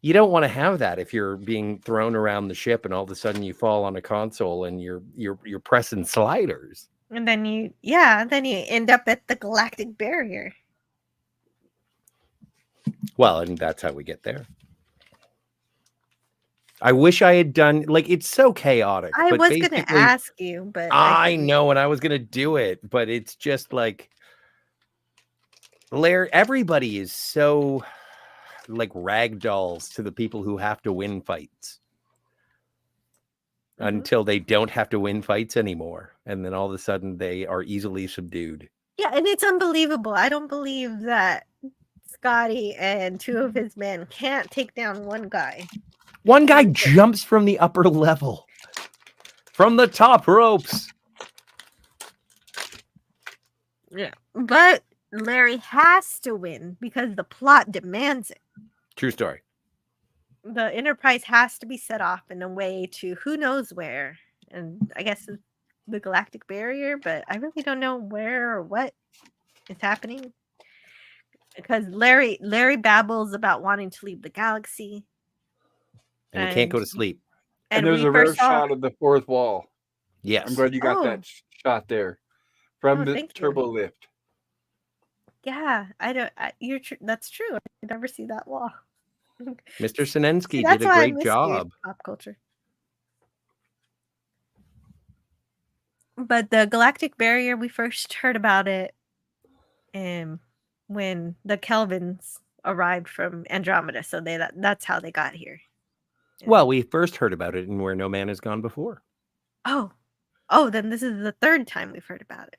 you don't want to have that if you're being thrown around the ship and all of a sudden you fall on a console and you're pressing sliders. And then you end up at the galactic barrier. Well, and that's how we get there. I wish I had done, like, it's so chaotic. I but was going to ask you, but I know, and I was going to do it, but it's just like, everybody is so like rag dolls to the people who have to win fights until they don't have to win fights anymore. And then all of a sudden they are easily subdued. Yeah, and it's unbelievable. I don't believe that Scotty and two of his men can't take down one guy. One guy jumps from the upper level, from the top ropes. Yeah, but Larry has to win because the plot demands it. True story. The Enterprise has to be set off in a way to who knows where. And I guess the galactic barrier, but I really don't know where or what is happening. Because Larry babbles about wanting to leave the galaxy. And he can't go to sleep. And there's a rare shot of the fourth wall. Yes. I'm glad you got that shot there from the turbo lift. Yeah, that's true. I never see that wall. Mr. Sinensky did a great job. Pop culture. But the galactic barrier, we first heard about it when the Kelvins arrived from Andromeda. So that's how they got here. Well, we first heard about it in Where No Man Has Gone Before. Oh, then this is the third time we've heard about it.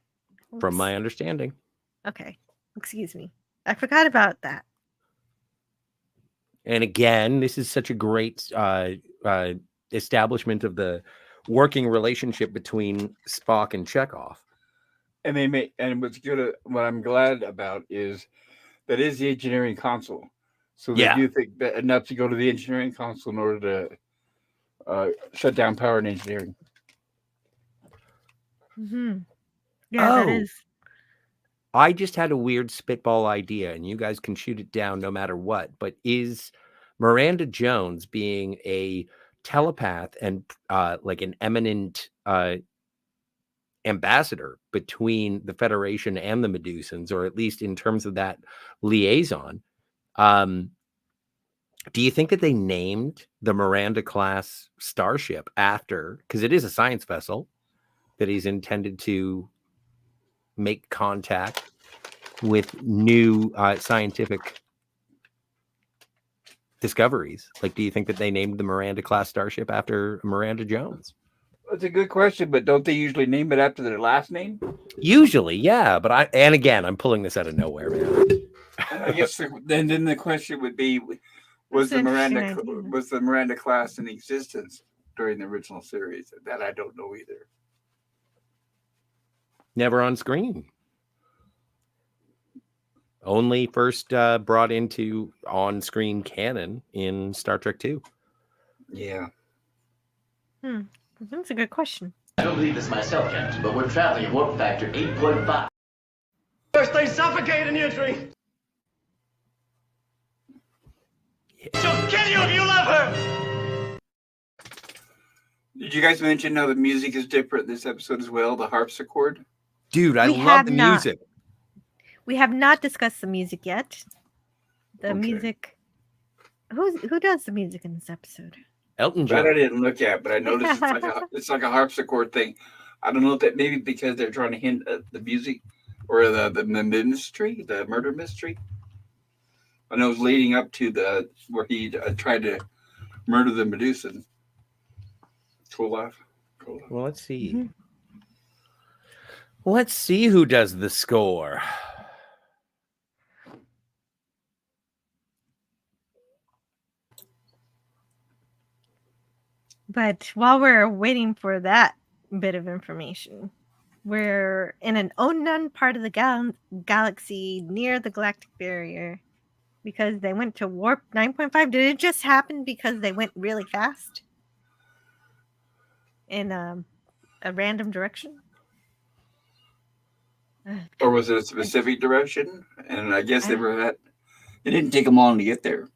Oops. From my understanding. Okay. Excuse me. I forgot about that. And again, this is such a great establishment of the working relationship between Spock and Chekhov. And what I'm glad about is that is the engineering console. So they do think that enough to go to the engineering console in order to shut down power and engineering. Mm-hmm. Yeah, that is. I just had a weird spitball idea, and you guys can shoot it down no matter what. But is Miranda Jones being a telepath and like an eminent ambassador between the Federation and the Medusans, or at least in terms of that liaison? Do you think that they named the Miranda class starship after, because it is a science vessel that he's intended to make contact with new scientific discoveries? Like, do you think that they named the Miranda class starship after Miranda Jones? That's a good question, but don't they usually name it after their last name? Usually, yeah. But again, I'm pulling this out of nowhere, man. I guess then the question would be, was the Miranda class in existence during the original series? That I don't know either. Never on screen. Only first brought into on-screen canon in Star Trek II. Yeah. That's a good question. I don't believe this myself, Captain, but we're traveling at warp factor 8.5. First they suffocate an entry. She'll kill you if you love her. Did you guys mention how the music is different in this episode as well? The harpsichord? Dude, I love the music. We have not discussed the music yet. The music. Who does the music in this episode? Elton John. That I didn't look at, but I noticed it's like a harpsichord thing. I don't know if that maybe because they're trying to hint at the music or the mystery, the murder mystery. And it was leading up to where he tried to murder the Medusan. Koloff. Well, let's see. Mm-hmm. Let's see who does the score. But while we're waiting for that bit of information, we're in an unknown part of the galaxy near the galactic barrier because they went to warp 9.5. Did it just happen because they went really fast in a random direction? Or was it a specific direction? And I guess it didn't take them long to get there.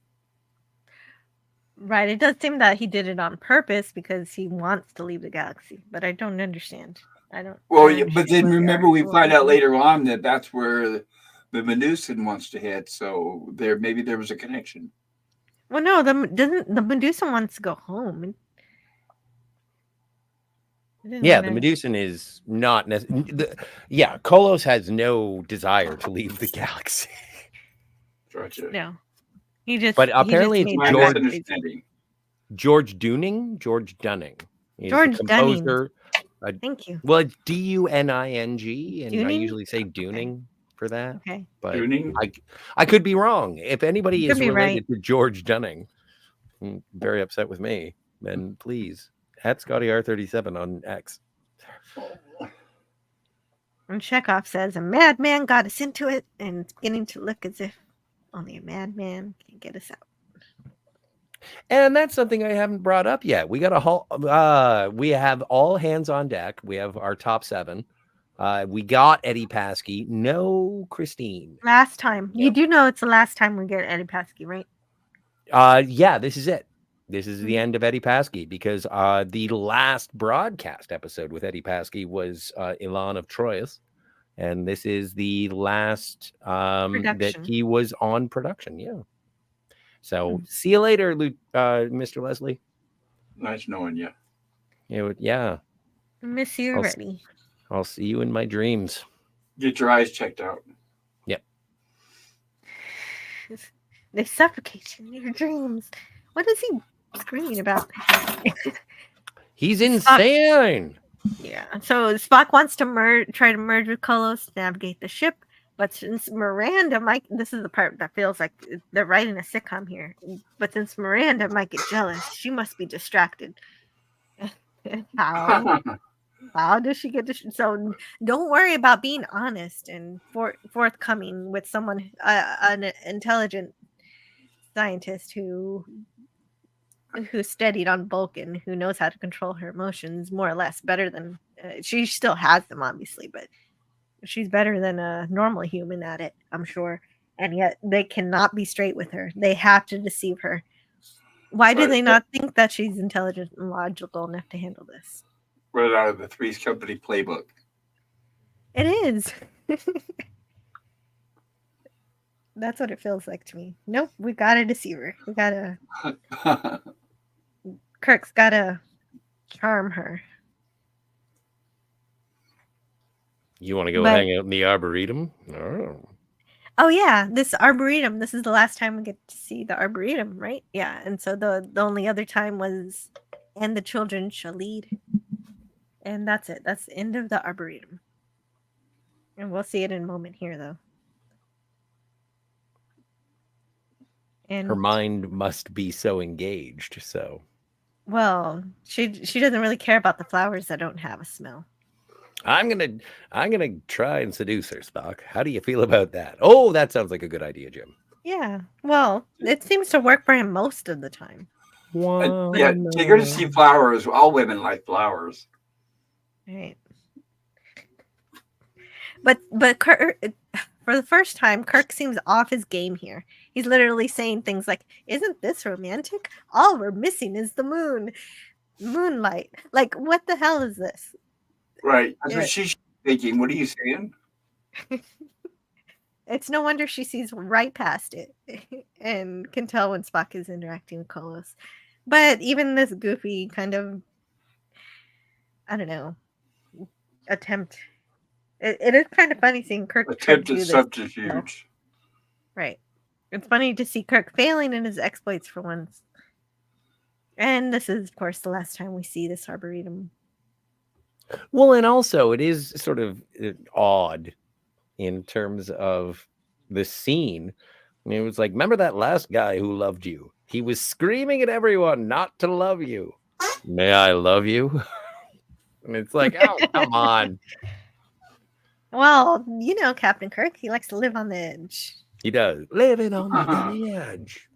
Right. It does seem that he did it on purpose because he wants to leave the galaxy, but I don't understand. But then remember, we find out later on that that's where the Medusan wants to head. So maybe there was a connection. Well, no, the Medusan wants to go home. Yeah, the Medusan is not necessarily. Yeah, Kolos has no desire to leave the galaxy. Gotcha. No, he just. But apparently, it's George Dunning. George Dunning. Thank you. Well, it's Duning, and I usually say Dunning for that. Okay. But I could be wrong. If anybody is related to George Dunning, very upset with me, then please at Scotty R37 on X. And Chekhov says a madman got us into it, and it's beginning to look as if only a madman can get us out. And that's something I haven't brought up yet. We got we have all hands on deck. We have our top 7. We got Eddie Paskey. No Christine. Last time. Yep. You do know it's the last time we get Eddie Paskey, right? Yeah, this is it. This is the end of Eddie Paskey because the last broadcast episode with Eddie Paskey was Elan of Troyes. And this is the last that he was on production. Yeah. So see you later, Mr. Leslie. Nice knowing you. Yeah. Miss you already. I'll see you in my dreams. Get your eyes checked out. Yep. They suffocate in your dreams. What is he screaming about? He's insane. Yeah. So Spock wants to try to merge with Kolos to navigate the ship. But since Miranda this is the part that feels like they're writing a sitcom here. But since Miranda might get jealous, she must be distracted. How does she get so don't worry about being honest and forthcoming with someone, an intelligent scientist who studied on Vulcan, who knows how to control her emotions more or less better than she still has them, obviously, but she's better than a normal human at it, I'm sure. And yet they cannot be straight with her. They have to deceive her. Why do they not think that she's intelligent and logical enough to handle this? Right out of the Three's Company playbook. It is. That's what it feels like to me. Nope, we gotta deceive her. We gotta. Kirk's gotta charm her. You want to go hang out in the Arboretum? Oh yeah, this Arboretum. This is the last time we get to see the Arboretum, right? Yeah, and so the only other time was, and the children shall lead, and that's it. That's the end of the Arboretum, and we'll see it in a moment here, though. And her mind must be so engaged. So, well, she doesn't really care about the flowers that don't have a smell. I'm gonna try and seduce her, Spock. How do you feel about that? Oh, that sounds like a good idea, Jim. Yeah, well, it seems to work for him most of the time. Yeah, take her to see flowers. All women like flowers. Right. But Kirk, for the first time, Kirk seems off his game here. He's literally saying things like, "Isn't this romantic? All we're missing is the moonlight. Like, what the hell is this?" Right. That's what she's thinking. What are you saying? It's no wonder she sees right past it and can tell when Spock is interacting with Kolos. But even this goofy kind of, I don't know, attempt. It is kind of funny seeing Kirk attempt at subterfuge. Right. It's funny to see Kirk failing in his exploits for once. And this is, of course, the last time we see this Arboretum. Well, and also it is sort of odd in terms of the scene. I mean, it was like, remember that last guy who loved you? He was screaming at everyone not to love you. May I love you? And it's like, oh, come on. Well, you know, Captain Kirk, he likes to live on the edge. He does. Living on the edge.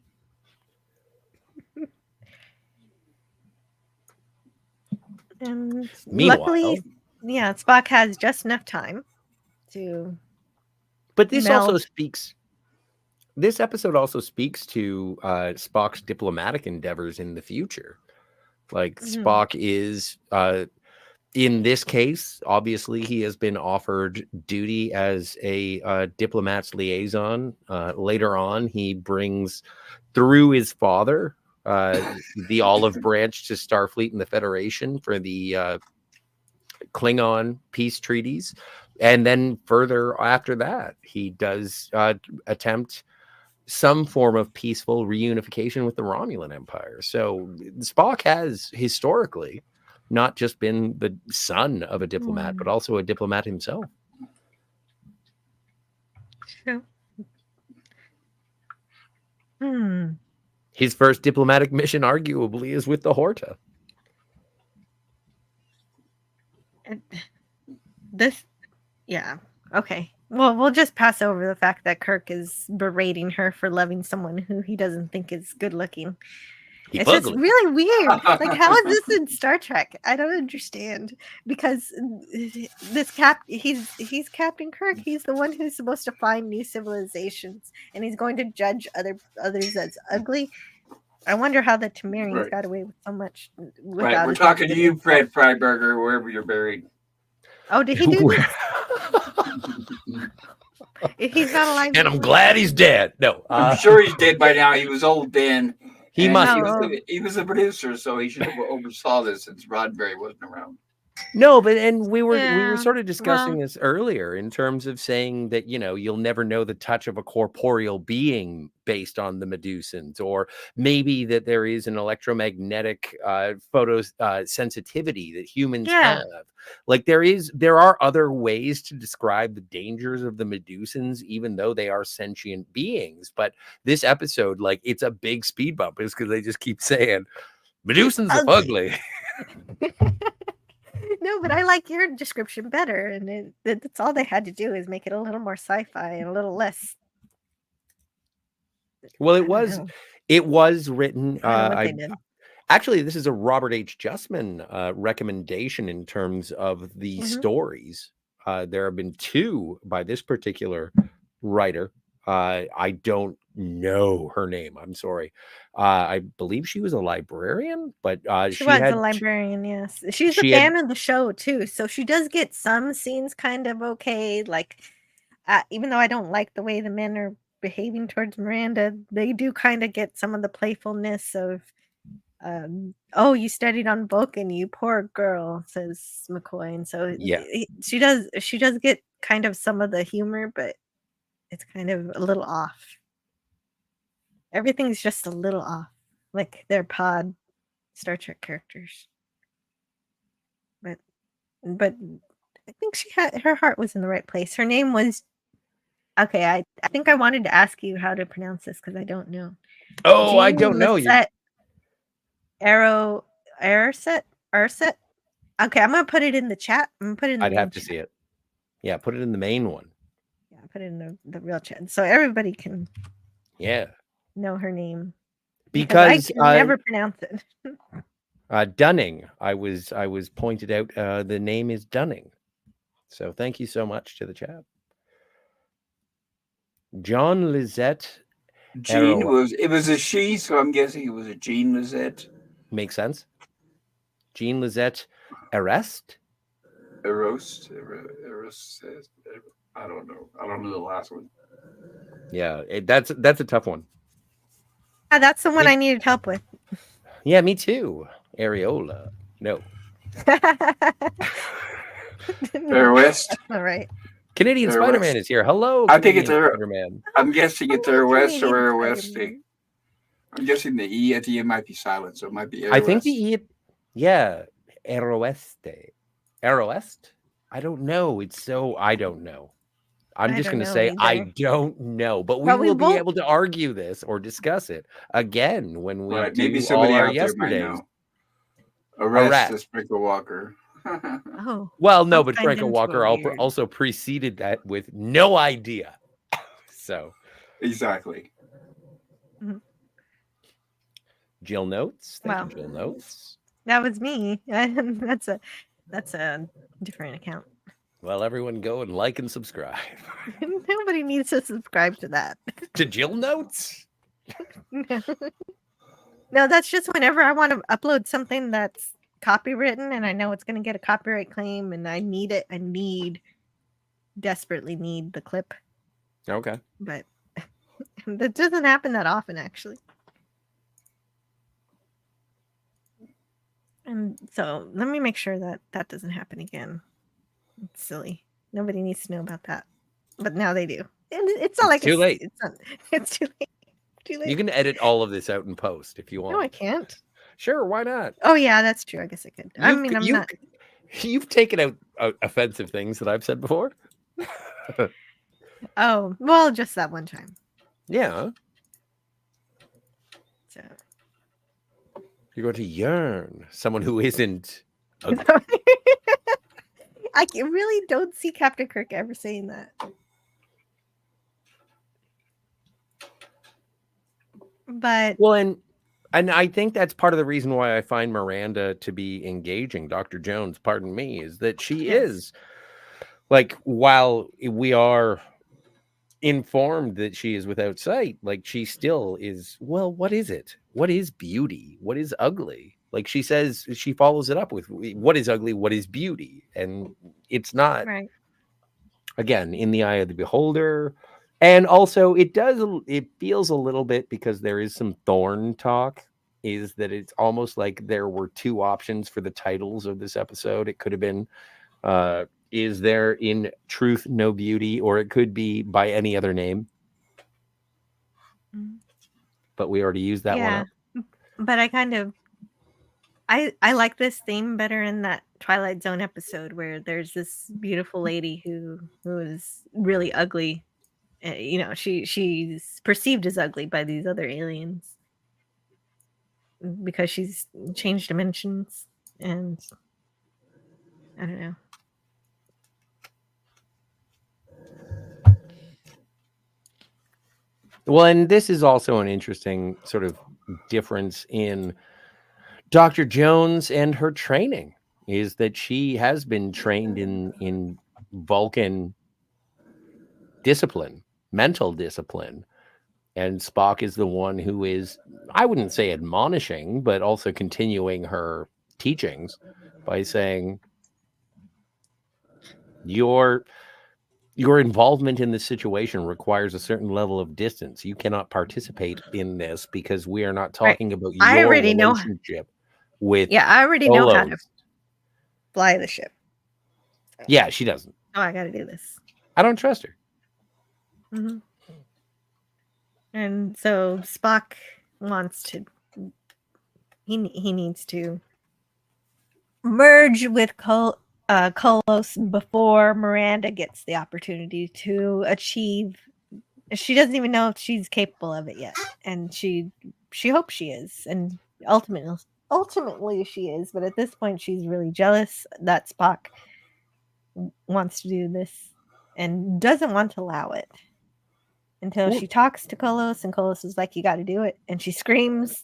And Meanwhile, luckily, yeah, Spock has just enough time to. But this meld. also speaks. This episode also speaks to Spock's diplomatic endeavors in the future. Like Spock is, in this case, obviously he has been offered duty as a diplomat's liaison. Later on, he brings through his father the olive branch to Starfleet and the Federation for the Klingon peace treaties. And then further after that, he does attempt some form of peaceful reunification with the Romulan Empire. So Spock has historically not just been the son of a diplomat, but also a diplomat himself. True. His first diplomatic mission, arguably, is with the Horta. Yeah. Okay. Well, we'll just pass over the fact that Kirk is berating her for loving someone who he doesn't think is good looking. It's just really weird. Like, how is this in Star Trek? I don't understand. Because he's Captain Kirk. He's the one who's supposed to find new civilizations, and he's going to judge others as ugly. I wonder how the Tamarians got away with so much. Right, we're talking to you, Fred Freiberger, wherever you're buried. Oh, did he do this? He's not alive. And I'm glad he's dead. No, I'm sure he's dead by now. He was old then. He must. He was a producer, so he should have oversaw this since Roddenberry wasn't around. No, but we were sort of discussing this earlier in terms of saying that, you know, you'll never know the touch of a corporeal being based on the Medusans, or maybe that there is an electromagnetic sensitivity that humans have. Like there are other ways to describe the dangers of the Medusans, even though they are sentient beings. But this episode, like, it's a big speed bump, is because they just keep saying Medusans are ugly. No, but I like your description better, and that's all they had to do is make it a little more sci-fi and a little less. Well, it was written. Actually, this is a Robert H. Justman recommendation in terms of the stories. There have been two by this particular writer. I don't know her name. I'm sorry. I believe she was a librarian, but she was a librarian. Yes, she's a fan of the show too, so she does get some scenes kind of okay. Like, even though I don't like the way the men are behaving towards Miranda, they do kind of get some of the playfulness of, "Oh, you studied on Vulcan, you poor girl," says McCoy, and so she does get kind of some of the humor, but it's kind of a little off. Everything's just a little off, like their pod Star Trek characters. But I think her heart was in the right place. Her name was I think I wanted to ask you how to pronounce this because I don't know. Oh, Jean I don't know you. Arset. Okay, I'm gonna put it in the chat. I'm gonna put it in. I'd have to see it. Yeah, put it in the main one. Yeah, put it in the real chat so everybody can. Yeah. Know her name because I can never pronounce it. Dunning. I was pointed out. The name is Dunning. So thank you so much to the chat. John Lizette. Jean it was a she, so I'm guessing it was a Jean Lizette. Makes sense. Jean Lizette Arrest. Arrest. I don't know. I don't know the last one. Yeah, that's a tough one. That's the one I needed help with. Yeah, me too. Areola. No. Fair West. All right. Canadian Air Spider-Man West. is here. Hello, I think Canadian it's Air. Spider-Man. I'm guessing it's Air West or Canadian Air West. Spider-Man. I'm guessing the E at the end might be silent, so it might be Air I think West. the E, yeah, Air Oeste. Air Oeste? I don't know. I don't know. I'm just going to say I don't know, but we will be able to argue this or discuss it again when we do maybe all somebody our out there might yesterdays. know. Arrest the Sprinkle Walker. Oh. Well, no, I'll but find Sprinkle him Walker so weird. also preceded that with no idea. So exactly. Mhm. Jill Notes. Thank Wow. you, Jill Notes. That was me. That's a different account. Well, everyone go and like and subscribe. Nobody needs to subscribe to that. To Jill Notes? No, that's just whenever I want to upload something that's copywritten and I know it's going to get a copyright claim and I need it. Desperately need the clip. Okay. But that doesn't happen that often, actually. And so let me make sure that that doesn't happen again. It's silly. Nobody needs to know about that. But now they do. And it's not like too late. It's too late. Too late. You can edit all of this out in post if you want. No, I can't. Sure, why not? Oh yeah, that's true. I guess I could. I'm not. You've taken out offensive things that I've said before. Oh, well, just that one time. Yeah. So you're going to yearn someone who isn't. I really don't see Captain Kirk ever saying that. But well, and I think that's part of the reason why I find Miranda to be engaging. Dr. Jones, pardon me, is that she is like, while we are informed that she is without sight, like she still is. Well, what is it? What is beauty? What is ugly? Like she says, she follows it up with what is ugly, what is beauty, and it's not right. Again, in the eye of the beholder. And also it feels a little bit, because there is some Thorn talk, is that it's almost like there were two options for the titles of this episode. It could have been, is there in truth no beauty, or it could be by any other name. Mm-hmm. But we already used that one up. But I like this theme better in that Twilight Zone episode where there's this beautiful lady who is really ugly. She's perceived as ugly by these other aliens because she's changed dimensions, and I don't know. Well, and this is also an interesting sort of difference in Dr. Jones and her training, is that she has been trained in Vulcan discipline, mental discipline. And Spock is the one who is, I wouldn't say admonishing, but also continuing her teachings by saying, your involvement in this situation requires a certain level of distance. You cannot participate in this because we are not talking about your relationship with. Yeah, I already know how to fly the ship. So. Yeah, she doesn't. Oh, I got to do this. I don't trust her. Mm-hmm. And so Spock wants to. He needs to merge with Kolos before Miranda gets the opportunity to achieve. She doesn't even know if she's capable of it yet, and she hopes she is, and ultimately she is. But at this point, she's really jealous that Spock wants to do this and doesn't want to allow it until she talks to Kolos, and Kolos is like, "You got to do it," and she screams.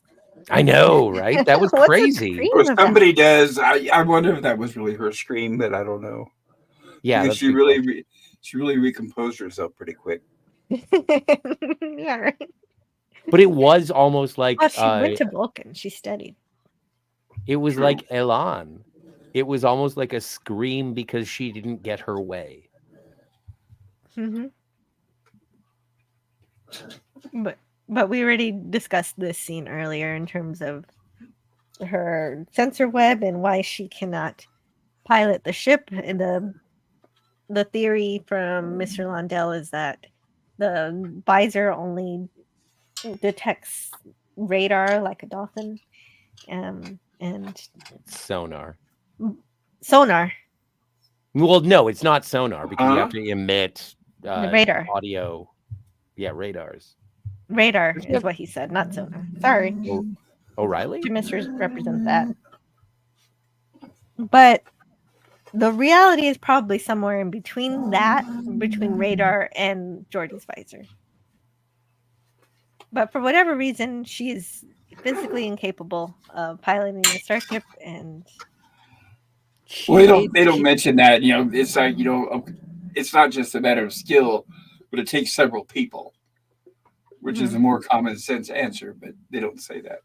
I know, right? That was crazy. Or somebody does. I wonder if that was really her scream, but I don't know. Yeah, she really recomposed herself pretty quick. Yeah, right. But it was almost like she went to Vulcan. She studied. It was like Elan. It was almost like a scream because she didn't get her way. Mm-hmm. But we already discussed this scene earlier in terms of her sensor web and why she cannot pilot the ship. And the theory from Mr. Londell is that the visor only detects radar like a dolphin, and Sonar. sonar. Well, no, it's not sonar because you have to emit The radar. audio. Yeah, radars. Radar is what he said, not sonar. Sorry. O'Reilly? To misrepresent that. But the reality is probably somewhere in between that, between radar and Geordi's visor. But for whatever reason, she is physically incapable of piloting the starship, and well, they don't mention that. It's like it's not just a matter of skill, but it takes several people, which is a more common sense answer. But they don't say that.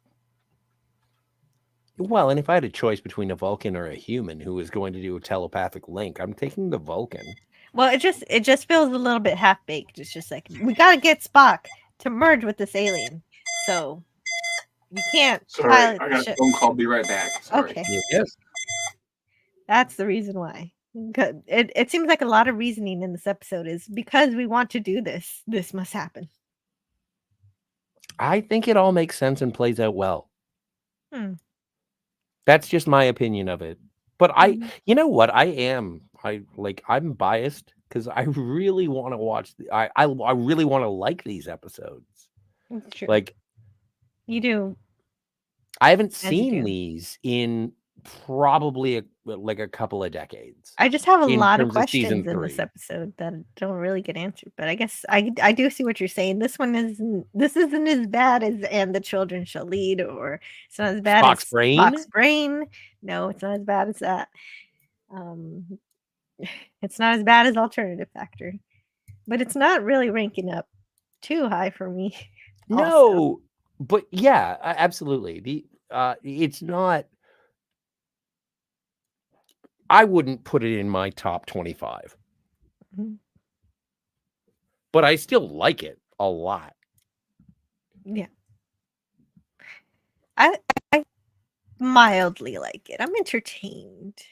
Well, and if I had a choice between a Vulcan or a human who is going to do a telepathic link, I'm taking the Vulcan. Well, it just feels a little bit half baked. It's just like, we gotta get Spock to merge with this alien, so you can't. Sorry, I got a phone call. Be right back. Sorry. Okay. Yes. That's the reason why. It seems like a lot of reasoning in this episode is because we want to do this. This must happen. I think it all makes sense and plays out well. That's just my opinion of it. But you know what? I'm biased because I really want to watch. I really want to like these episodes. True. Like, you do. I haven't seen these in probably a couple of decades. I just have a lot of questions in this episode that don't really get answered. But I guess I do see what you're saying. This isn't as bad as "And the Children Shall Lead," or it's not as bad as Spock's Brain. No, it's not as bad as that. It's not as bad as Alternative Factor, but it's not really ranking up too high for me. No, but yeah, absolutely. It's not. I wouldn't put it in my top 25. But I still like it a lot. Yeah. I mildly like it. I'm entertained.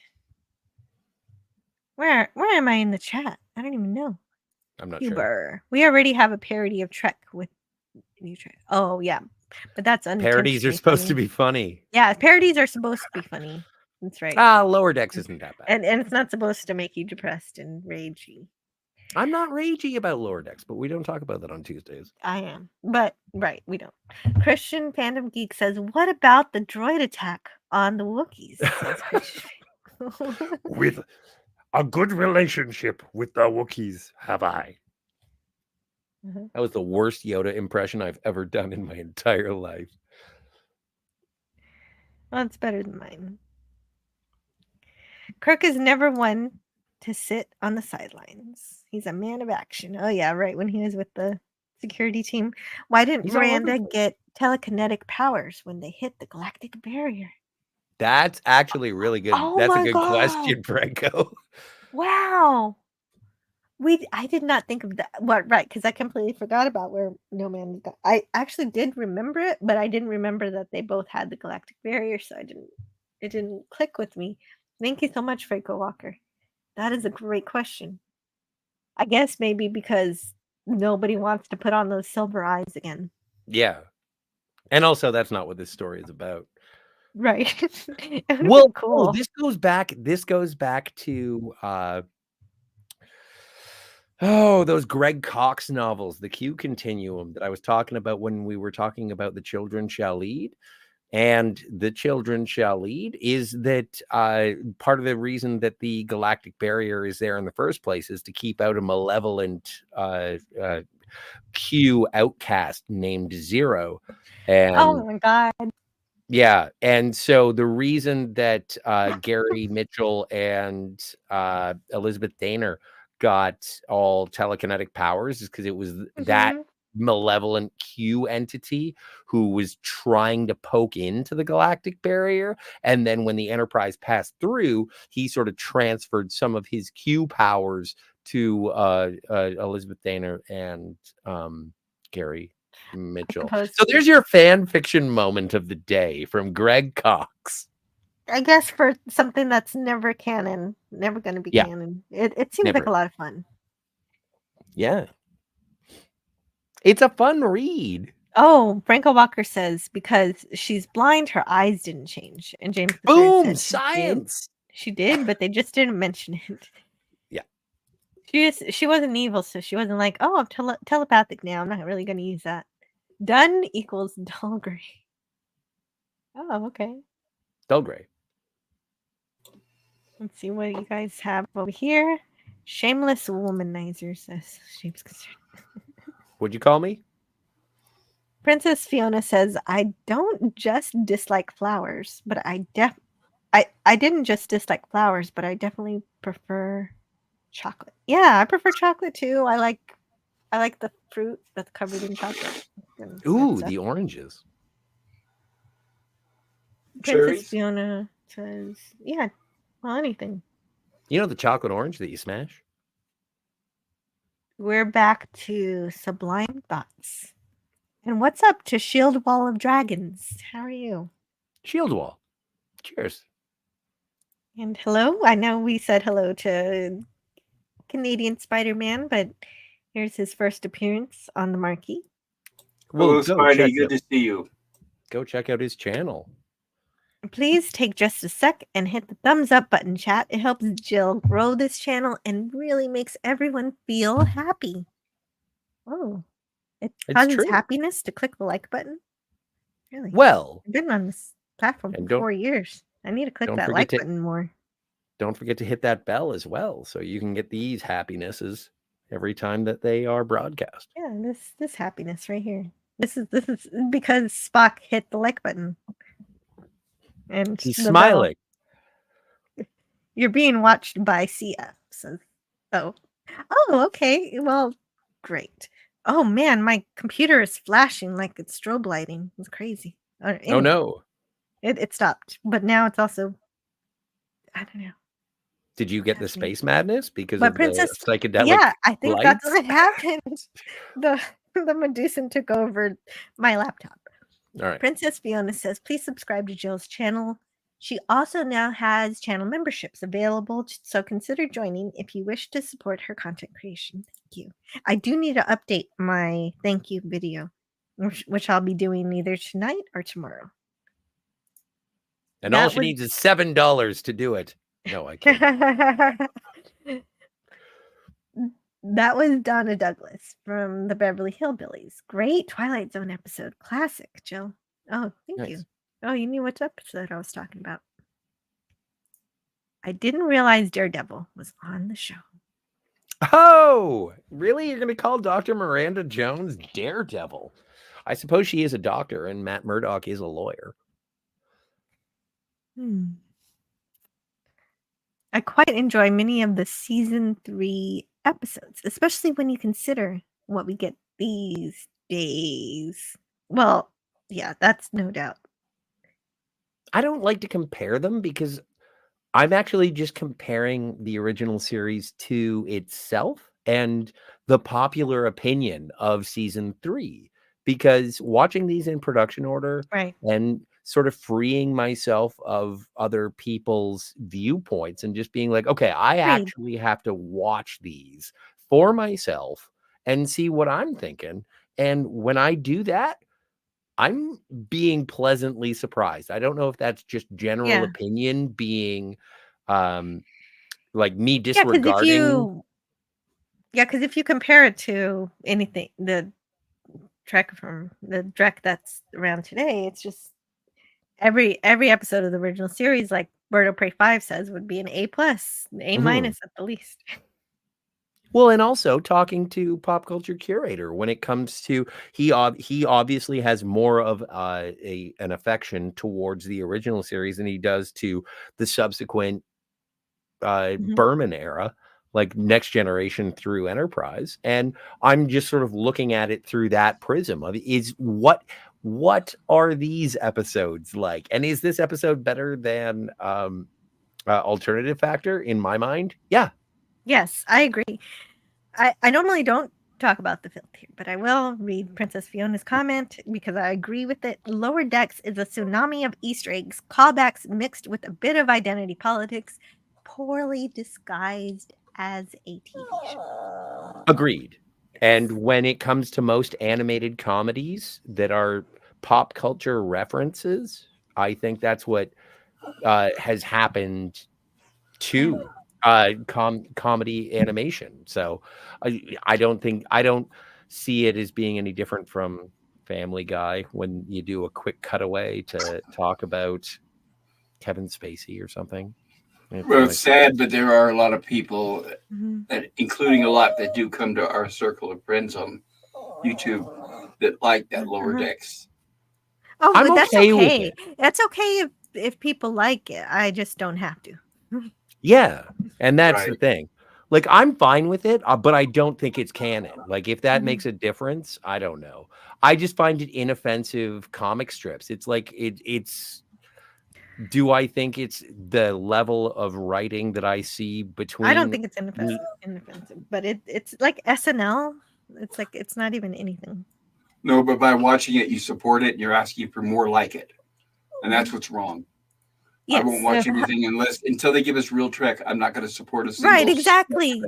Where am I in the chat? I don't even know. I'm not sure. We already have a parody of Trek with new Trek. Oh yeah. But that's parodies are supposed to be funny. Yeah, parodies are supposed to be funny. That's right. Lower Decks isn't that bad. And it's not supposed to make you depressed and ragey. I'm not ragey about Lower Decks, but we don't talk about that on Tuesdays. I am. But right, we don't. Christian Fandom Geek says, what about the droid attack on the Wookiees? With a good relationship with the Wookiees, have I. That was the worst Yoda impression I've ever done in my entire life. Well, it's better than mine. Kirk is never one to sit on the sidelines. He's a man of action. Oh, yeah, right. When he was with the security team. Why didn't Miranda get telekinetic powers when they hit the galactic barrier? That's actually really good. Oh, that's a good question, Franco. Wow. I did not think of that. Right, because I completely forgot about where No Man got. I actually did remember it, but I didn't remember that they both had the galactic barrier, so it didn't click with me. Thank you so much, Franco Walker. That is a great question. I guess maybe because nobody wants to put on those silver eyes again. Yeah. And also that's not what this story is about. Right. Well, cool. This goes back to those Greg Cox novels, the Q Continuum that I was talking about when we were talking about The Children Shall Lead. And The Children Shall Lead is that part of the reason that the galactic barrier is there in the first place is to keep out a malevolent Q outcast named Zero. And oh my God. Yeah. And so the reason that Gary Mitchell and Elizabeth Daner got all telekinetic powers is because it was that malevolent Q entity who was trying to poke into the galactic barrier. And then when the Enterprise passed through, he sort of transferred some of his Q powers to Elizabeth Daner and Gary Mitchell. So there's your fan fiction moment of the day from Greg Cox. I guess for something that's never canon, never going to be Yeah. canon, it seems Never. like a lot of fun. Yeah. It's a fun read. Oh, Franco Walker says because she's blind, her eyes didn't change. And James III Boom! said Science! She did, but they just didn't mention it. Yeah. She wasn't evil, so she wasn't like, oh, I'm telepathic now. I'm not really going to use that. Done equals dull gray. Oh, okay. Dull gray. Let's see what you guys have over here. Shameless womanizer says Shape's concerned. What'd you call me? Princess Fiona says, I don't just dislike flowers, but I didn't just dislike flowers, but I definitely prefer chocolate. Yeah, I prefer chocolate too. I like the fruit that's covered in chocolate. Ooh, the oranges. Princess Cherries? Fiona says, yeah, well, anything. You know the chocolate orange that you smash? We're back to Sublime Thoughts. And what's up to Shield Wall of Dragons? How are you? Shield Wall. Cheers. And hello. I know we said hello to Canadian Spider-Man, but here's his first appearance on the marquee. Hello, Spidey. Good to see you. Go check out his channel. Please take just a sec and hit the thumbs up button, chat. It helps Jill grow this channel and really makes everyone feel happy. Oh, it causes happiness to click the like button? Really? Well, I've been on this platform for 4 years. I need to click that like button more. Don't forget to hit that bell as well, so you can get these happinesses every time that they are broadcast. Yeah, this happiness right here. This is because Spock hit the like button. And he's smiling. You're being watched by CF. So, oh, okay. Well, great. Oh man, my computer is flashing like it's strobe lighting. It's crazy. Anyway, oh no! It stopped, but now it's also. I don't know. Did you get the space madness because but of Princess, the psychedelic? Yeah, I think lights? that's what happened. The Medusan took over my laptop. All right. Princess Fiona says, please subscribe to Jill's channel. She also now has channel memberships available, so consider joining if you wish to support her content creation. Thank you. I do need to update my thank you video, which I'll be doing either tonight or tomorrow. And all she needs is $7 to do it. No, I can't. That was Donna Douglas from the Beverly Hillbillies. Great Twilight Zone episode. Classic, Jill. Oh, thank you. Oh, you knew what episode I was talking about. I didn't realize Daredevil was on the show. Oh, really? You're going to call Dr. Miranda Jones Daredevil? I suppose she is a doctor and Matt Murdock is a lawyer. I quite enjoy many of the season 3 episodes, especially when you consider what we get these days. Well, yeah, that's no doubt. I don't like to compare them because I'm actually just comparing the original series to itself and the popular opinion of season 3, because watching these in production order and sort of freeing myself of other people's viewpoints and just being like, okay, I actually have to watch these for myself and see what I'm thinking. And when I do that, I'm being pleasantly surprised. I don't know if that's just general opinion being like me disregarding. Because if you compare it to anything, the Trek that's around today, it's just every episode of the original series, like Bird of Prey 5 says, would be an A+, A- at the least. Well, and also talking to Pop Culture Curator when it comes to he obviously has more of an affection towards the original series than he does to the subsequent Berman era, like Next Generation through Enterprise. And I'm just sort of looking at it through that prism of what are these episodes like? And is this episode better than Alternative Factor in my mind? Yeah. Yes, I agree. I normally don't talk about the filth here, but I will read Princess Fiona's comment because I agree with it. Lower Decks is a tsunami of Easter eggs, callbacks mixed with a bit of identity politics, poorly disguised as a TV show. Agreed. And when it comes to most animated comedies that are pop culture references, I think that's what has happened to comedy animation. So I don't see it as being any different from Family Guy when you do a quick cutaway to talk about Kevin Spacey or something. It's sad, but there are a lot of people, that, including a lot that do come to our circle of friends on YouTube, that like that Lower Decks. Oh, I'm that's okay with okay. it. That's okay if people like it. I just don't have to. Yeah, and that's the Right. thing. Like, I'm fine with it, but I don't think it's canon. Like, if that makes a difference, I don't know. I just find it inoffensive comic strips. It's like it's. Do I think it's the level of writing that I see between? I don't think it's inoffensive, but it's like SNL. It's like it's not even anything. No, but by watching it, you support it, and you're asking for more like it, and that's what's wrong. Yes. I won't watch anything until they give us real Trek. I'm not going to support a single. Right, exactly.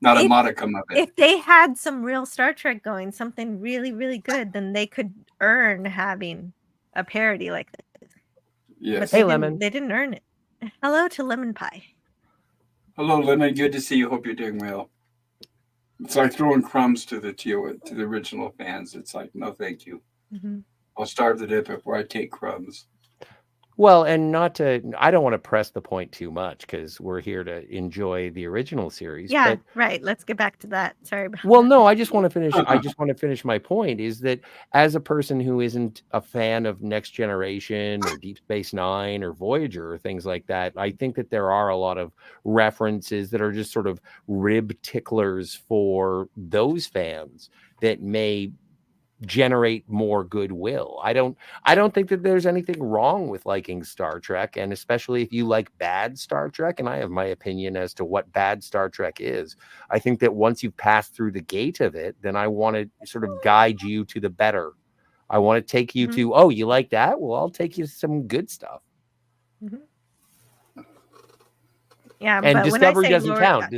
Not a modicum of it. If they had some real Star Trek going, something really, really good, then they could earn having a parody like this. Yes. But Hey, Lemon. They didn't earn it. Hello to Lemon Pie. Hello, Lemon. Good to see you. Hope you're doing well. It's like throwing crumbs to the original fans. It's like, no, thank you. I'll starve to death before I take crumbs. Well, and I don't want to press the point too much because we're here to enjoy the original series. Yeah, but, right. Let's get back to that. Sorry about well, that. no, I just want to finish. I just want to finish my point is that as a person who isn't a fan of Next Generation or Deep Space Nine or Voyager or things like that, I think that there are a lot of references that are just sort of rib ticklers for those fans that may generate more goodwill. I don't think that there's anything wrong with liking Star Trek, and especially if you like bad Star Trek, and I have my opinion as to what bad Star Trek is. I think that once you've passed through the gate of it, then I want to sort of guide you to the better. I want to take you to, oh, you like that? Well, I'll take you to some good stuff. Yeah, and but Discovery when I say doesn't count.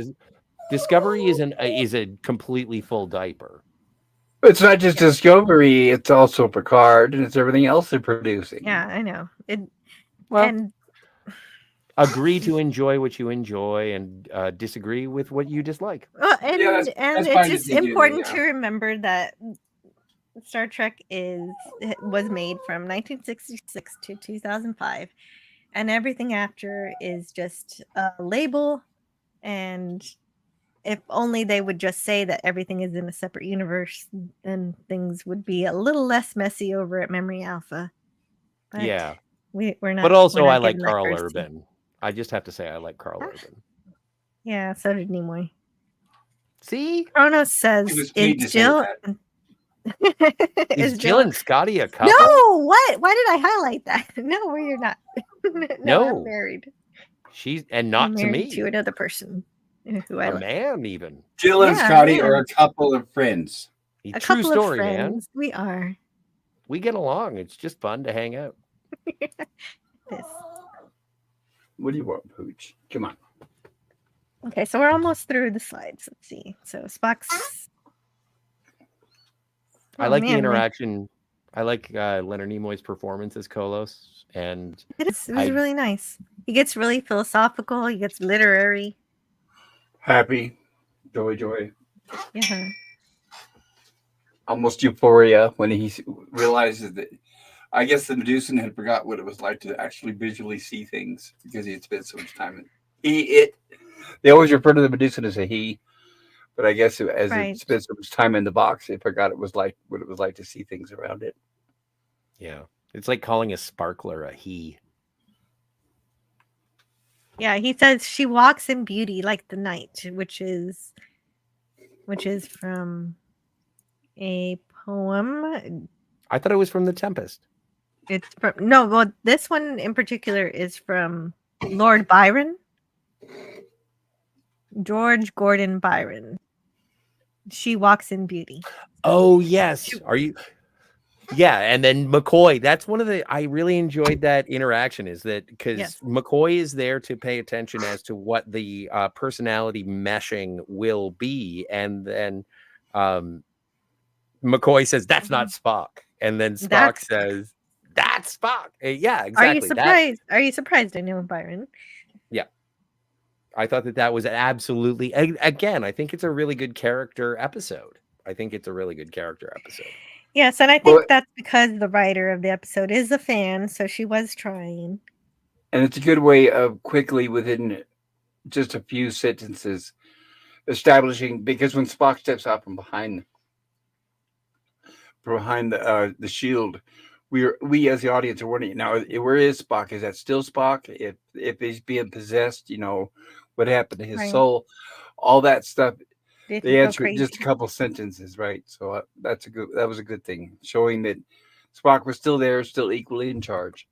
Discovery is a completely full diaper. It's not just Discovery; it's also Picard, and it's everything else they're producing. Yeah, I know. And agree to enjoy what you enjoy, and disagree with what you dislike. Well, that's it's just important to remember that Star Trek was made from 1966 to 2005, and everything after is just a label. And if only they would just say that everything is in a separate universe, then things would be a little less messy over at Memory Alpha. But yeah, we're not. But also, not I like getting that Carl thirsty. Urban. I just have to say, I like Carl Urban. Yeah, so did Nimoy. See, Kronos says, "Is Jill?" Is Jill and Scotty a couple? No, what? Why did I highlight that? No, you're not. No. I'm married. She's and not I'm to married me. to another person who I A like. man, even. Jill and Yeah, Scotty man. are a couple of friends. A True couple story, of man. friends. We are. We get along. It's just fun to hang out. This. What do you want, Pooch? Come on. Okay, so we're almost through the slides. Let's see. So Spock's. I like the interaction. I like Leonard Nimoy's performance as Kolos, and It was really nice. He gets really philosophical. He gets literary. Happy, joy. Yeah. Almost euphoria when he realizes that. I guess the Medusan had forgot what it was like to actually visually see things because he had spent so much time in They always refer to the Medusan as a he, but I guess as it spent so much time in the box, it forgot what it was like to see things around it. Yeah, it's like calling a sparkler a he. Yeah, he says she walks in beauty like the night, which is from a poem. I thought it was from The Tempest. It's from well, this one in particular is from Lord Byron. George Gordon Byron. She walks in beauty. Oh yes. Are you? Yeah, and then McCoy. That's one of the. I really enjoyed that interaction. Is that because McCoy is there to pay attention as to what the personality meshing will be, and then McCoy says that's not Spock, and then Spock says that's Spock. Yeah, exactly. Are you surprised? Are you surprised? I know, Byron. Yeah. I thought that was absolutely, again, I think it's a really good character episode. Yes, and I think that's because the writer of the episode is a fan, so she was trying. And it's a good way of quickly, within just a few sentences, establishing, because when Spock steps out from behind the shield, we as the audience are wondering, now, where is Spock? Is that still Spock? If he's being possessed, what happened to his soul? All that stuff. They answer it just a couple sentences, right? So that was a good thing, showing that Spock was still there, still equally in charge.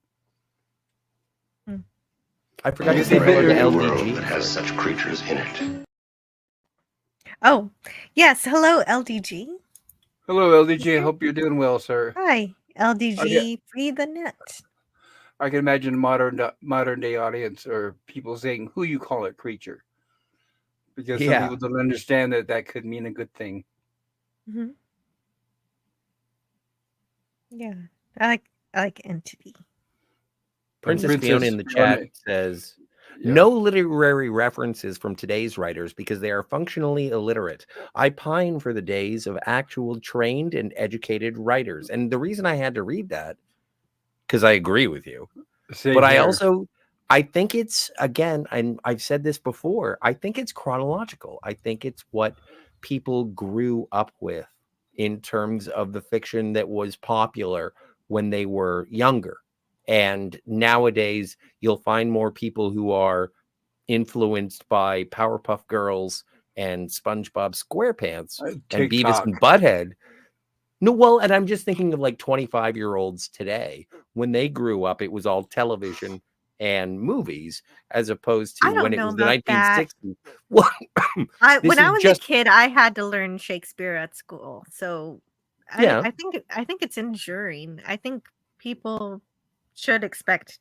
I forgot to say hello to LDG. That has such creatures in it. Oh, yes. Hello, LDG. Hello, LDG. I hope you're doing well, sir. Hi, LDG. Free the net. I can imagine a modern day audience or people saying, "Who you call it, creature?" Because some people don't understand that could mean a good thing. Mm-hmm. Yeah, I like entity. Princess Fiona in the chat says, no literary references from today's writers because they are functionally illiterate. I pine for the days of actual trained and educated writers. And the reason I had to read that, because I agree with you. But I think it's, again, and I've said this before, I think it's chronological. I think it's what people grew up with in terms of the fiction that was popular when they were younger. And nowadays, you'll find more people who are influenced by Powerpuff Girls and SpongeBob SquarePants and Beavis and Butthead. No, well, and I'm just thinking of like 25-year-olds today. When they grew up, it was all television and movies, as opposed to when it was the 1960s. Well, when I was a kid, I had to learn Shakespeare at school, so I think it's enduring. I think people should expect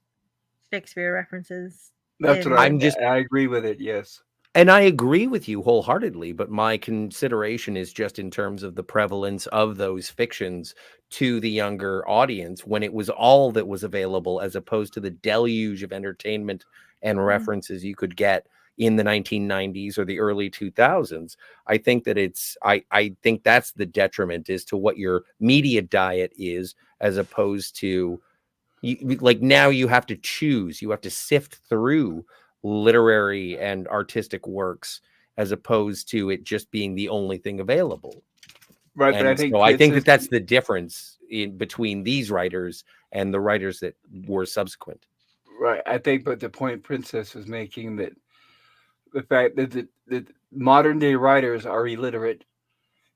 Shakespeare references. That's what I agree with it. Yes. And I agree with you wholeheartedly, but my consideration is just in terms of the prevalence of those fictions to the younger audience when it was all that was available, as opposed to the deluge of entertainment and references you could get in the 1990s or the early 2000s. I think that I think that's the detriment, as to what your media diet is, as opposed to like now you have to choose, you have to sift through literary and artistic works as opposed to it just being the only thing available. Right. And but I think that's the difference in between these writers and the writers that were subsequent. Right. I think, but the point Princess was making, that the fact that the modern day writers are illiterate,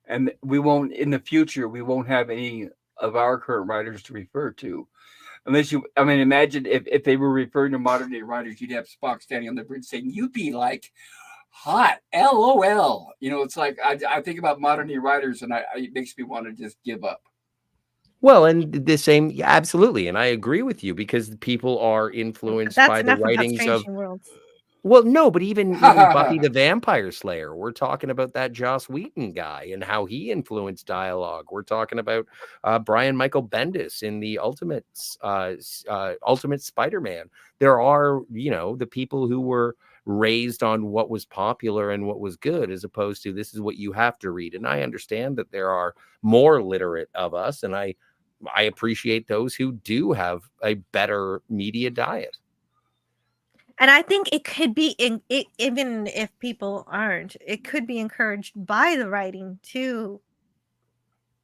and in the future, we won't have any of our current writers to refer to. Unless imagine if they were referring to modern day writers, you'd have Spock standing on the bridge saying, "You be like hot, LOL." It's like I think about modern day writers, and it makes me want to just give up. Well, and the same, absolutely, and I agree with you, because people are influenced by the writings of. Well, no, but even Buffy the Vampire Slayer, we're talking about that Joss Whedon guy and how he influenced dialogue. We're talking about Brian Michael Bendis in the Ultimate Spider-Man. There are, the people who were raised on what was popular and what was good, as opposed to this is what you have to read. And I understand that there are more literate of us, and I appreciate those who do have a better media diet. And I think it could be even if people aren't, it could be encouraged by the writing to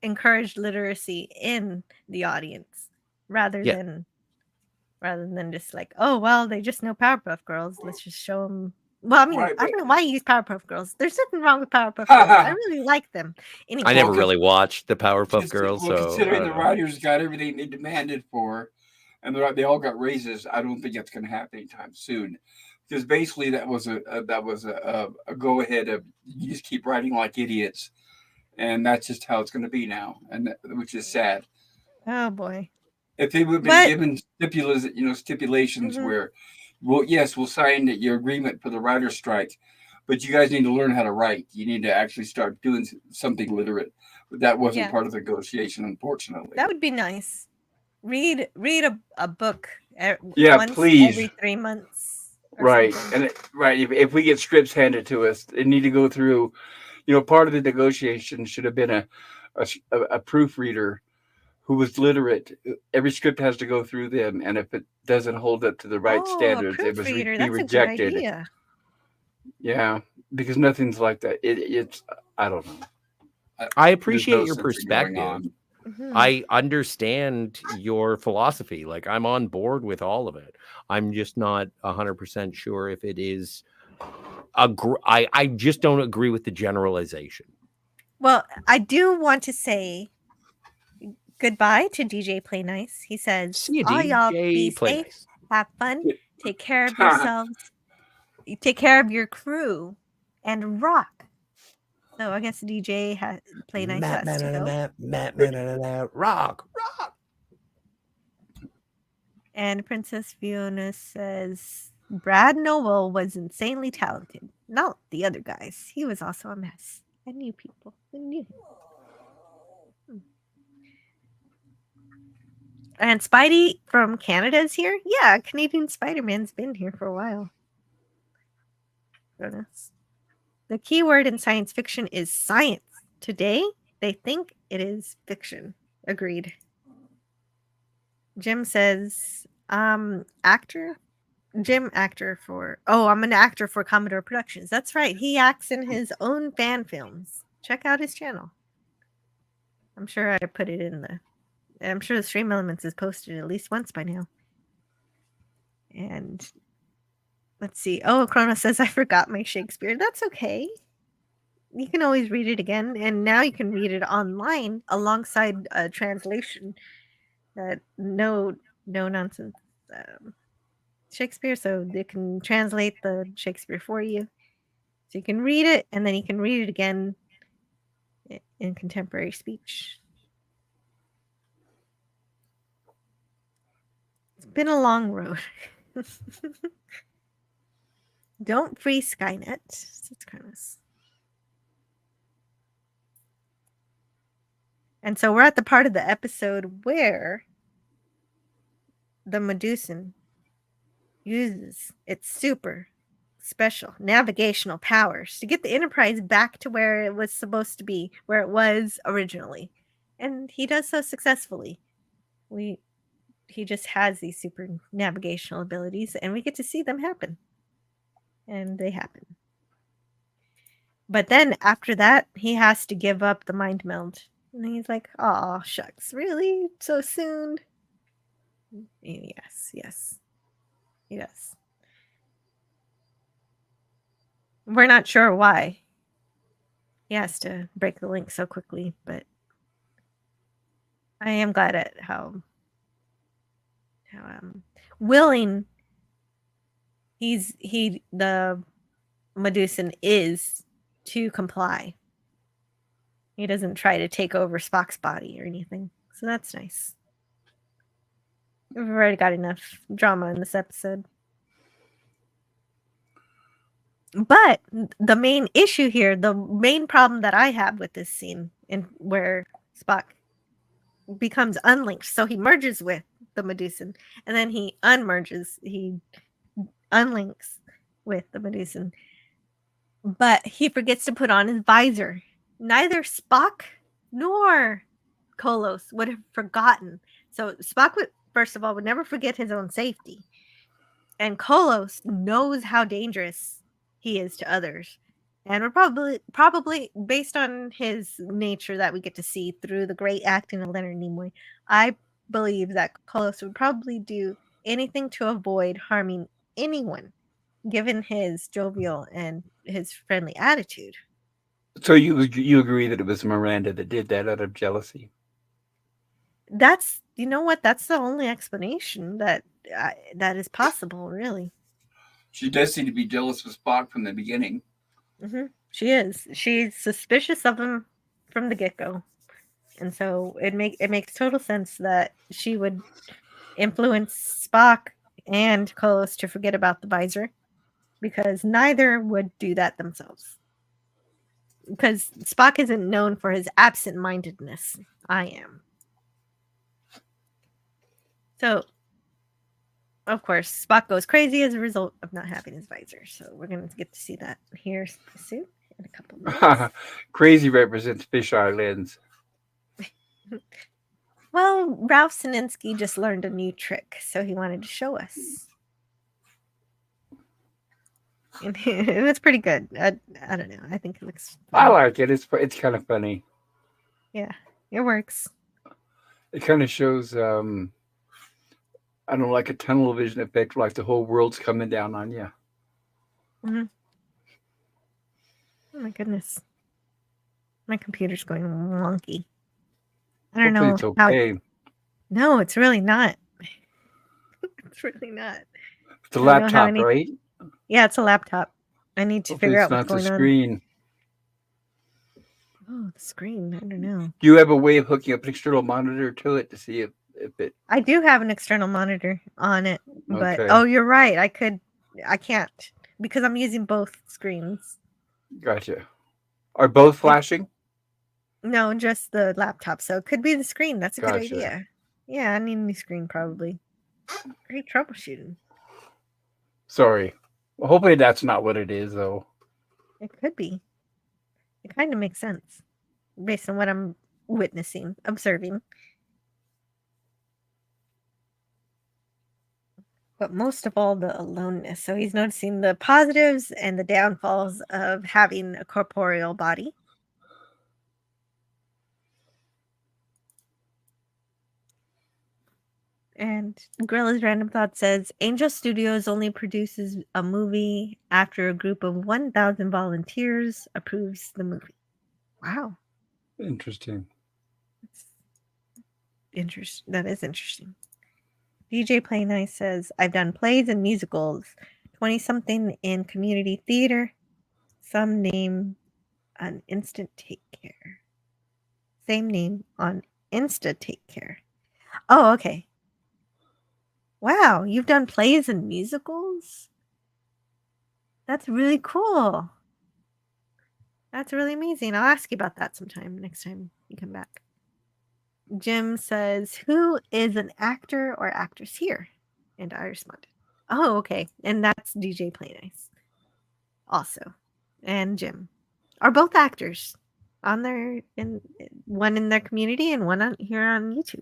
encourage literacy in the audience, rather than just like, oh well, they just know Powerpuff Girls, let's just show them. Well, I mean, I don't know why you use Powerpuff Girls. There's nothing wrong with Powerpuff Girls. I really like them. Anyway, I never really watched the Powerpuff Girls. So considering the writers got everything they demanded for, and they all got raises, I don't think that's going to happen anytime soon. Because basically that was a go ahead of, you just keep writing like idiots, and that's just how it's going to be now, which is sad. Oh boy! If they would have been given stipulations where, well, yes, we'll sign your agreement for the writer's strike, but you guys need to learn how to write. You need to actually start doing something literate. But that wasn't part of the negotiation, unfortunately. That would be nice. Read a book. Once please. Every 3 months. Right, if we get scripts handed to us, they need to go through. Part of the negotiation should have been a proofreader who was literate. Every script has to go through them, and if it doesn't hold up to the right standards, it was be rejected. A good idea. Yeah, because nothing's like that. It's I don't know. I appreciate your perspective. I understand your philosophy. Like, I'm on board with all of it. I'm just not 100% sure if it is. I just don't agree with the generalization. Well, I do want to say goodbye to DJ Play Nice. He says, "See you, all y'all be safe, nice. Have fun, take care of yourselves, take care of your crew, and rock." So I guess DJ Play Nice has to go. Rock. And Princess Fiona says, Brad Noel was insanely talented. Not the other guys. He was also a mess. I knew people. I knew him. And Spidey from Canada is here? Yeah, Canadian Spider-Man's been here for a while. Goodness. The key word in science fiction is science. Today, they think it is fiction. Agreed. Jim says, actor? Jim, actor for... Oh, I'm an actor for Commodore Productions. That's right. He acts in his own fan films. Check out his channel. I'm sure I put it in the... I'm sure the Stream Elements is posted at least once by now. And... let's see. Oh, Chrono says, I forgot my Shakespeare. That's okay. You can always read it again. And now you can read it online alongside a translation that no nonsense Shakespeare. So they can translate the Shakespeare for you. So you can read it and then you can read it again in contemporary speech. It's been a long road. Don't free Skynet. It's Chronos. And so we're at the part of the episode where the Medusan uses its super special navigational powers to get the Enterprise back to where it was supposed to be, where it was originally. And he does so successfully. He just has these super navigational abilities, and we get to see them happen. And they happen. But then after that, he has to give up the mind meld. And he's like, "Oh, shucks, really? So soon?" Yes. He does. We're not sure why he has to break the link so quickly, but I am glad at how willing the Medusan is to comply. He doesn't try to take over Spock's body or anything. So that's nice. We've already got enough drama in this episode. But the main issue here, the main problem that I have with this scene, and where Spock becomes unlinked, so he merges with the Medusan, and then he unlinks with the Medusan, but he forgets to put on his visor. Neither Spock nor Kolos would have forgotten. So Spock would, first of all, would never forget his own safety, and Kolos knows how dangerous he is to others, and we're probably based on his nature that we get to see through the great acting of Leonard Nimoy, I believe that Kolos would probably do anything to avoid harming anyone, given his jovial and his friendly attitude. So you agree that it was Miranda that did that out of jealousy? That's, you know what? That's the only explanation that is possible, really. She does seem to be jealous of Spock from the beginning. Mm-hmm. She is. She's suspicious of him from the get-go. And so it makes total sense that she would influence Spock and Kolos to forget about the visor, because neither would do that themselves. Because Spock isn't known for his absent-mindedness. I am. So, of course, Spock goes crazy as a result of not having his visor. So we're going to get to see that here soon in a couple minutes. Crazy represents fisheye lens. Well, Ralph Sininsky just learned a new trick, so he wanted to show us. And it's pretty good. I don't know. I think it looks fun. I like it. It's kind of funny. Yeah, it works. It kind of shows, I don't know, like a tunnel vision effect, like the whole world's coming down on you. Mm-hmm. Oh my goodness. My computer's going wonky. I don't know. It's okay. No, it's really not. It's really not. It's a laptop, right? Yeah, it's a laptop. I need to figure out what's going on. It's not the screen. Oh, the screen. I don't know. Do you have a way of hooking up an external monitor to it to see if it... I do have an external monitor on it, but Okay. oh, you're right. I can't because I'm using both screens. Gotcha. Are both flashing? No, just the laptop. So it could be the screen. That's a good Gotcha. idea. Yeah, I need a new screen probably. Great troubleshooting. Sorry. Well, hopefully that's not what it is, though. It could be. It kind of makes sense based on what I'm witnessing, observing. But most of all, the aloneness. So he's noticing the positives and the downfalls of having a corporeal body. And Gorilla's Random Thought says, Angel Studios only produces a movie after a group of 1,000 volunteers approves the movie. Wow. Interesting. That is interesting. DJ Play Nice says, I've done plays and musicals, 20-something in community theater. Some name on Instant Take Care. Same name on Insta Take Care. Oh, okay. Wow, you've done plays and musicals? That's really cool. That's really amazing. I'll ask you about that sometime next time you come back. Jim says, who is an actor or actress here? And I responded, oh, okay. And that's DJ Play Nice. Also. And Jim are both actors on one in their community and one here on YouTube.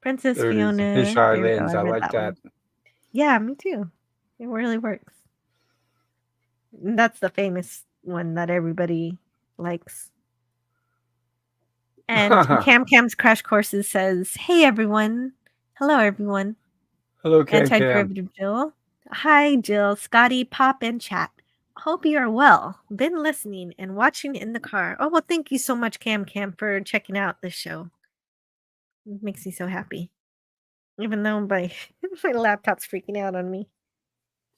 Princess There Fiona. It is. Fisheye There lens. I read like that. one. Yeah, me too. It really works. And that's the famous one that everybody likes. And Cam's Crash Courses says, hey, everyone. Hello, everyone. Hello, Cam. Anti-derivative Jill. Hi, Jill, Scotty, Pop, and Chat. Hope you are well. Been listening and watching in the car. Oh, well, thank you so much, Cam, for checking out this show. It makes me so happy. Even though my laptop's freaking out on me.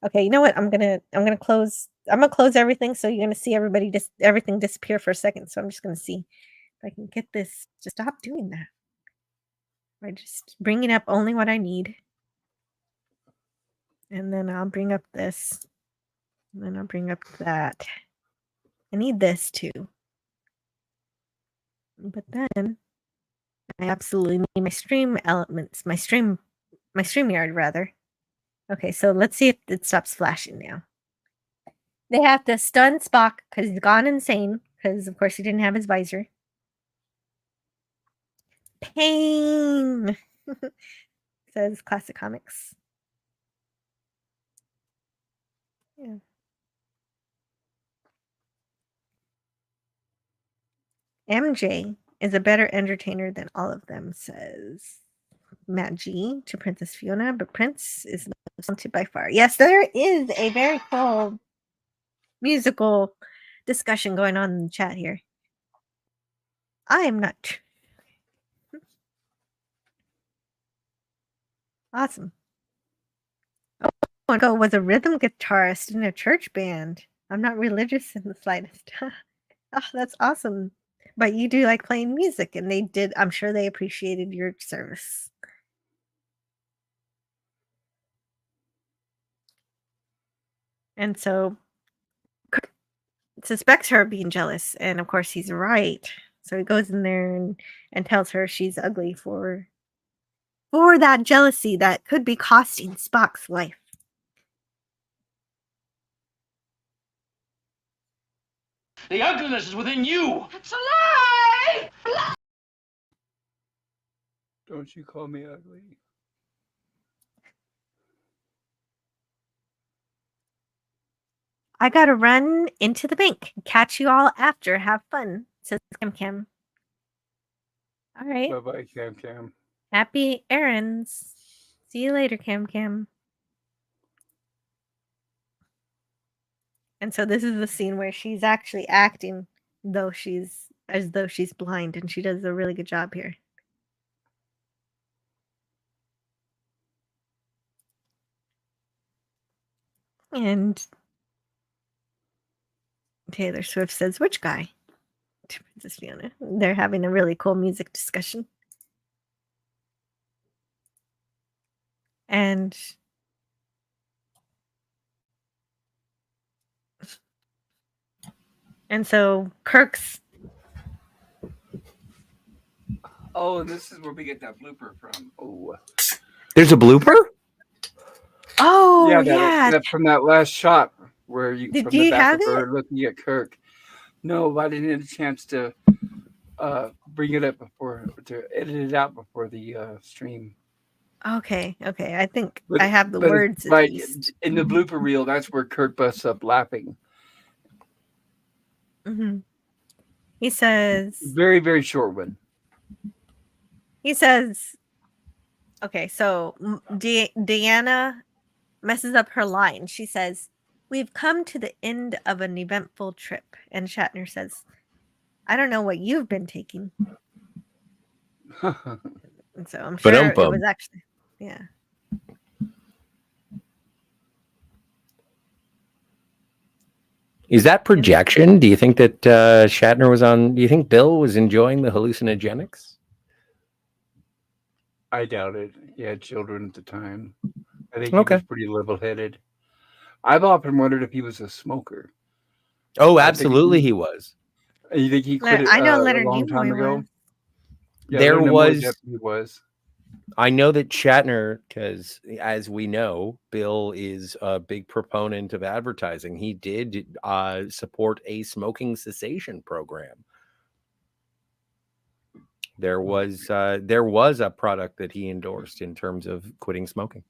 Okay, you know what? I'm gonna close everything, so you're gonna see everything disappear for a second. So I'm just gonna see if I can get this to stop doing that. By just bringing up only what I need. And then I'll bring up this. And then I'll bring up that. I need this too. But then I absolutely need my stream elements, my StreamYard rather. Okay, so let's see if it stops flashing now. They have to stun Spock because he's gone insane, because of course he didn't have his visor. Pain, says Classic Comics. Yeah. MJ is a better entertainer than all of them, says Matt G to Princess Fiona, but Prince is the most talented by far. Yes, there is a very cool musical discussion going on in the chat here. I am not. Awesome. Oh, was a rhythm guitarist in a church band. I'm not religious in the slightest. Oh, that's awesome. But you do like playing music, and they did. I'm sure they appreciated your service. And so Kirk suspects her of being jealous, and of course he's right. So he goes in there and tells her she's ugly for that jealousy that could be costing Spock's life. The ugliness is within you. It's a lie! Don't you call me ugly. I gotta run into the bank. Catch you all after. Have fun, says Kim Kim. All right. Bye-bye, Cam Cam. Happy errands. See you later, Kim Kim. And so this is the scene where she's actually acting as though she's blind, and she does a really good job here. And Taylor Swift says, "Which guy?" to Princess Fiona. They're having a really cool music discussion. And so Kirk's. Oh, and this is where we get that blooper from. Oh, There's a blooper? Oh, yeah, that from that last shot where you Did from you the back have of her it? looking at Kirk. No, I didn't get a chance to bring it up to edit it out before the stream. Okay. I think But- I have the but words at right least. in the blooper reel. That's where Kirk busts up laughing. Mm-hmm. He says, Very, very short one. okay, so Deanna messes up her line. She says, "We've come to the end of an eventful trip." And Shatner says, "I don't know what you've been taking." And so I'm sure it was actually, yeah. Is that projection? Do you think that Shatner was on? Do you think Bill was enjoying the hallucinogenics? I doubt it. He had children at the time. I think he was pretty level-headed. I've often wondered if he was a smoker. Oh, absolutely, he was. You think he quit it I know a Leonard long time Nimoy ago? was. Yeah, There Leonard Nimoy was. definitely was. I know that Shatner, because as we know, Bill is a big proponent of advertising. He did support a smoking cessation program. There was a product that he endorsed in terms of quitting smoking.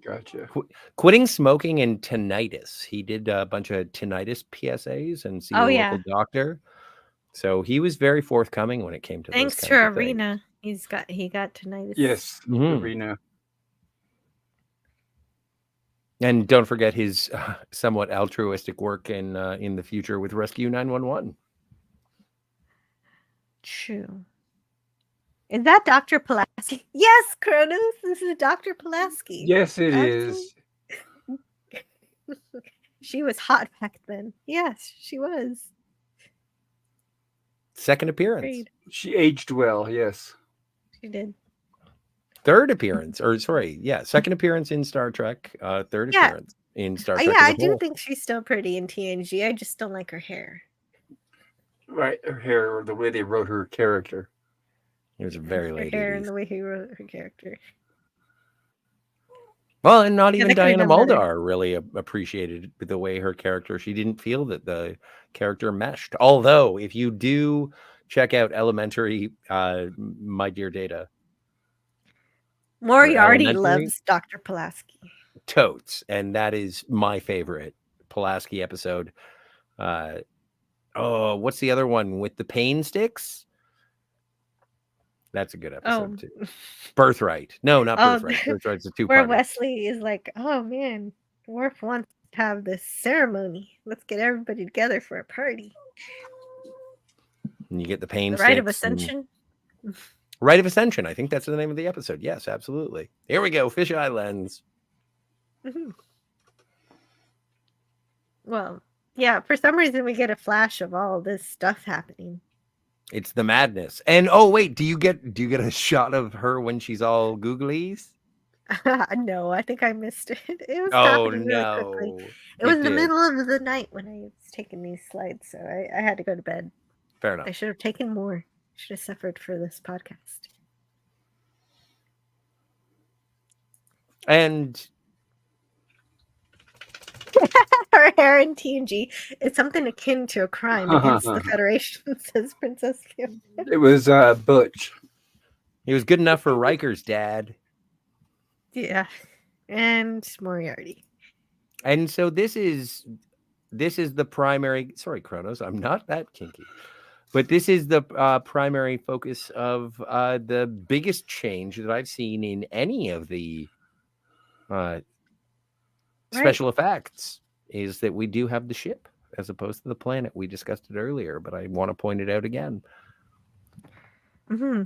Gotcha. Quitting smoking and tinnitus. He did a bunch of tinnitus PSAs and see a local doctor. So he was very forthcoming when it came to Thanks those to kinds of Arena, he got tinnitus. Yes, Arena. And don't forget his somewhat altruistic work in the future with Rescue 911. True. Is that Dr. Pulaski? Yes, Kronos, this is Dr. Pulaski. Yes, it is. She was hot back then. Yes, she was. Second appearance. Great. She aged well, yes. She did. Third appearance, second appearance in Star Trek. Third appearance in Star Trek. Yeah, I do think she's still pretty in TNG. I just don't like her hair. Right, her hair or the way they wrote her character. It was a very late hair 80s. and the way he wrote her character. Well, and not even Diana Better. Muldaur really appreciated the way her character. She didn't feel that the character meshed. Although, if you do check out Elementary, My Dear Data, Moriarty loves Dr. Pulaski. Totes, and that is my favorite Pulaski episode. What's the other one with the pain sticks? That's a good episode too. Birthright. No, not Birthright. Birthright's a two-parter. Where Wesley is like, "Oh man, Worf wants to have this ceremony. Let's get everybody together for a party." And you get the pain The sticks. Rite of Ascension. Rite of Ascension. I think that's the name of the episode. Yes, absolutely. Here we go. Fisheye lens. Mm-hmm. Well, yeah, for some reason we get a flash of all this stuff happening. It's the madness. And oh wait, do you get a shot of her when she's all googlies? No, I think I missed it. It was Oh happening really quickly. no. It was the did. middle of the night when I was taking these slides, so I had to go to bed. Fair enough. I should have taken more. Should have suffered for this podcast. And Her hair in TNG is something akin to a crime against the Federation, says Princess Kim. It was Butch. he was good enough for Riker's dad. Yeah, and Moriarty. And so this is the primary. Sorry, Kronos, I'm not that kinky, but this is the primary focus of the biggest change that I've seen in any of the special effects. Is that we do have the ship as opposed to the planet. We discussed it earlier, but I want to point it out again. Mm-hmm.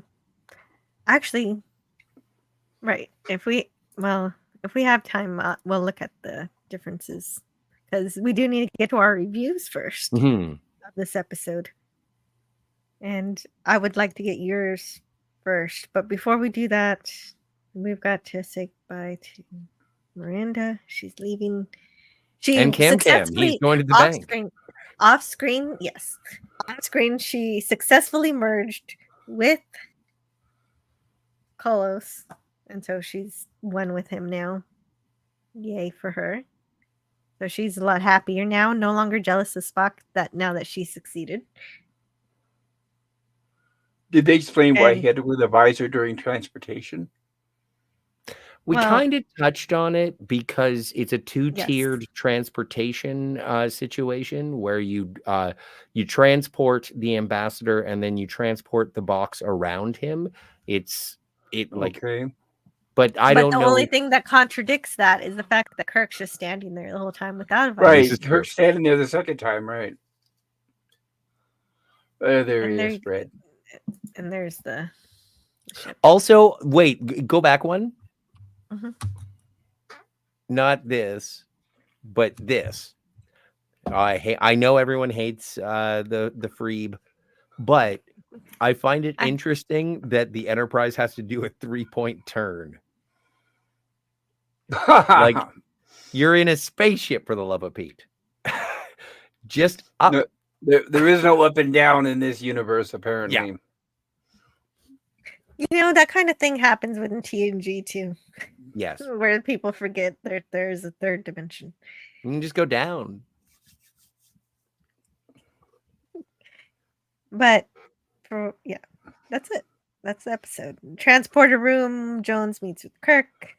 Actually, right. If we have time, we'll look at the differences because we do need to get to our reviews first of this episode. And I would like to get yours first. But before we do that, we've got to say goodbye to Miranda. She's leaving. And Cam, he's going to the bank. Off screen, yes. On screen, she successfully merged with Kolos. And so she's one with him now. Yay for her. So she's a lot happier now. No longer jealous of Spock now that she succeeded. Did they explain why he had to wear the visor during transportation? We kind of touched on it because it's a two-tiered transportation situation where you transport the ambassador and then you transport the box around him. But I don't know. The only thing that contradicts that is the fact that Kirk's just standing there the whole time without a visor. Right, Kirk's standing there the second time, right? There he is, Fred. And there's the ship. Also, wait, go back one. Mm-hmm. Not this, but this. I know everyone hates the Freeb, but I find it interesting that the Enterprise has to do a 3-point turn. Like you're in a spaceship, for the love of Pete. Just up. No, there is no up and down in this universe, apparently. Yeah. You know, that kind of thing happens within TNG too. Yes. Where people forget there's a third dimension. You can just go down. But that's it. That's the episode. Transporter room, Jones meets with Kirk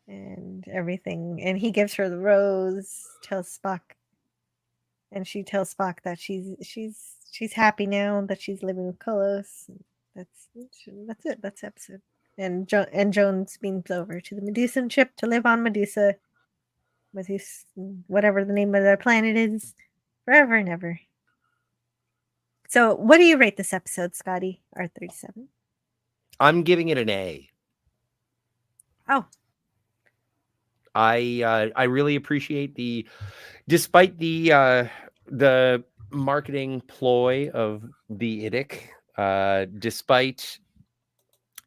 and everything. And he gives her the rose, tells Spock. And she tells Spock that she's happy now that she's living with Kolos. That's it. That's the episode. And Jones beams over to the Medusan ship to live on Medusa with his whatever the name of their planet is forever and ever. So, what do you rate this episode, Scotty? R37. I'm giving it an A. Oh. I really appreciate despite the marketing ploy of the ILIC, despite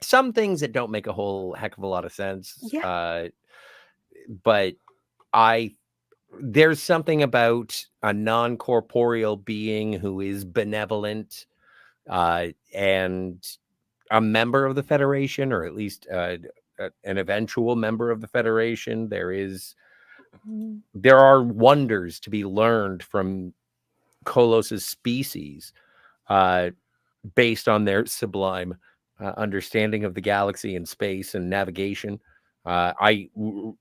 some things that don't make a whole heck of a lot of sense. Yeah. But there's something about a non-corporeal being who is benevolent and a member of the Federation, or at least an eventual member of the Federation. There are wonders to be learned from Kolos's species based on their sublime understanding of the galaxy and space and navigation. I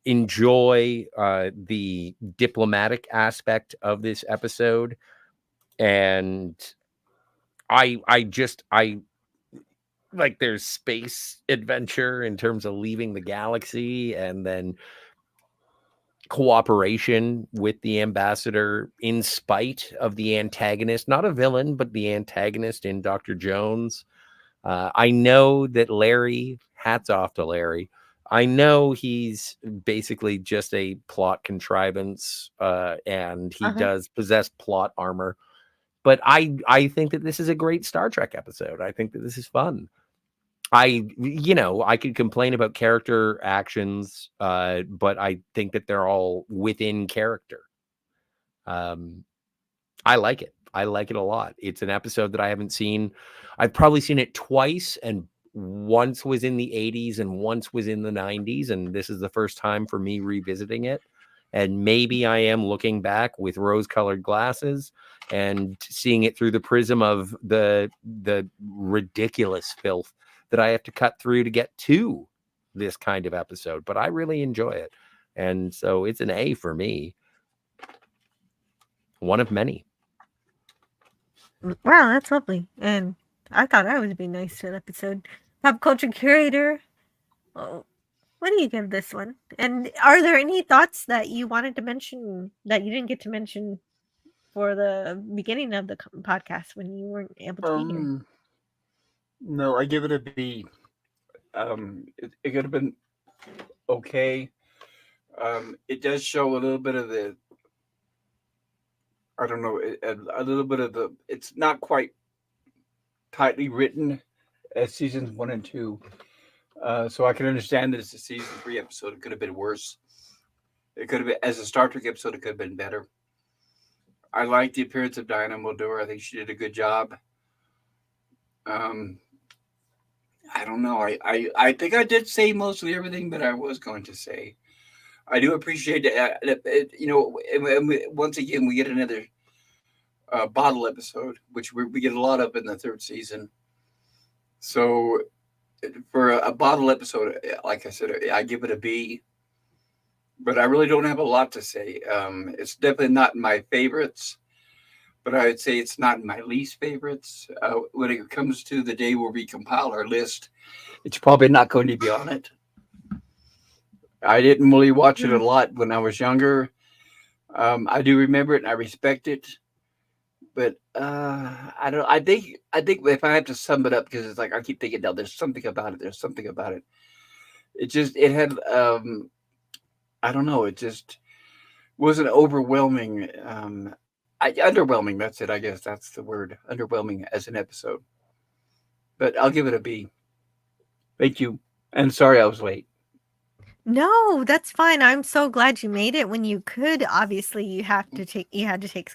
enjoy the diplomatic aspect of this episode, and I like there's space adventure in terms of leaving the galaxy, and then cooperation with the ambassador in spite of the antagonist, not a villain, but the antagonist in Dr. Jones. I know that Larry, hats off to Larry, I know he's basically just a plot contrivance, and he does possess plot armor. But I think that this is a great Star Trek episode. I think that this is fun. I could complain about character actions, but I think that they're all within character. I like it. I like it a lot. It's an episode that I haven't seen. I've probably seen it twice, and once was in the 80s and once was in the 90s. And this is the first time for me revisiting it. And maybe I am looking back with rose-colored glasses and seeing it through the prism of the ridiculous filth that I have to cut through to get to this kind of episode. But I really enjoy it. And so it's an A for me. One of many. Wow, that's lovely. And I thought I would be nice to an episode. Pop culture curator. Oh, what do you give this one? And are there any thoughts that you wanted to mention that you didn't get to mention for the beginning of the podcast when you weren't able to be here? No, I give it a B. It could have been okay. It does show a little bit of the, I don't know, a little bit of the, it's not quite tightly written as seasons 1 and 2. So I can understand that it's a season 3 episode. It could have been worse. It could have been, as a Star Trek episode, it could have been better. I like the appearance of Diana Muldaur. I think she did a good job. I don't know. I think I did say mostly everything that I was going to say. I do appreciate that. Once again, we get another bottle episode, which we get a lot of in the 3rd season. So for a bottle episode, like I said, I give it a B. But I really don't have a lot to say. It's definitely not in my favorites, but I would say it's not in my least favorites. When it comes to the day where we compile our list, it's probably not going to be on it. I didn't really watch it a lot when I was younger. I do remember it and I respect it, but I don't. I think if I have to sum it up, because it's like I keep thinking, now there's something about it. There's something about it. It had. I don't know. It just wasn't overwhelming. Underwhelming. That's it. I guess that's the word. Underwhelming as an episode. But I'll give it a B. Thank you. And sorry I was late. No, that's fine. I'm so glad you made it when you could. Obviously, you had to take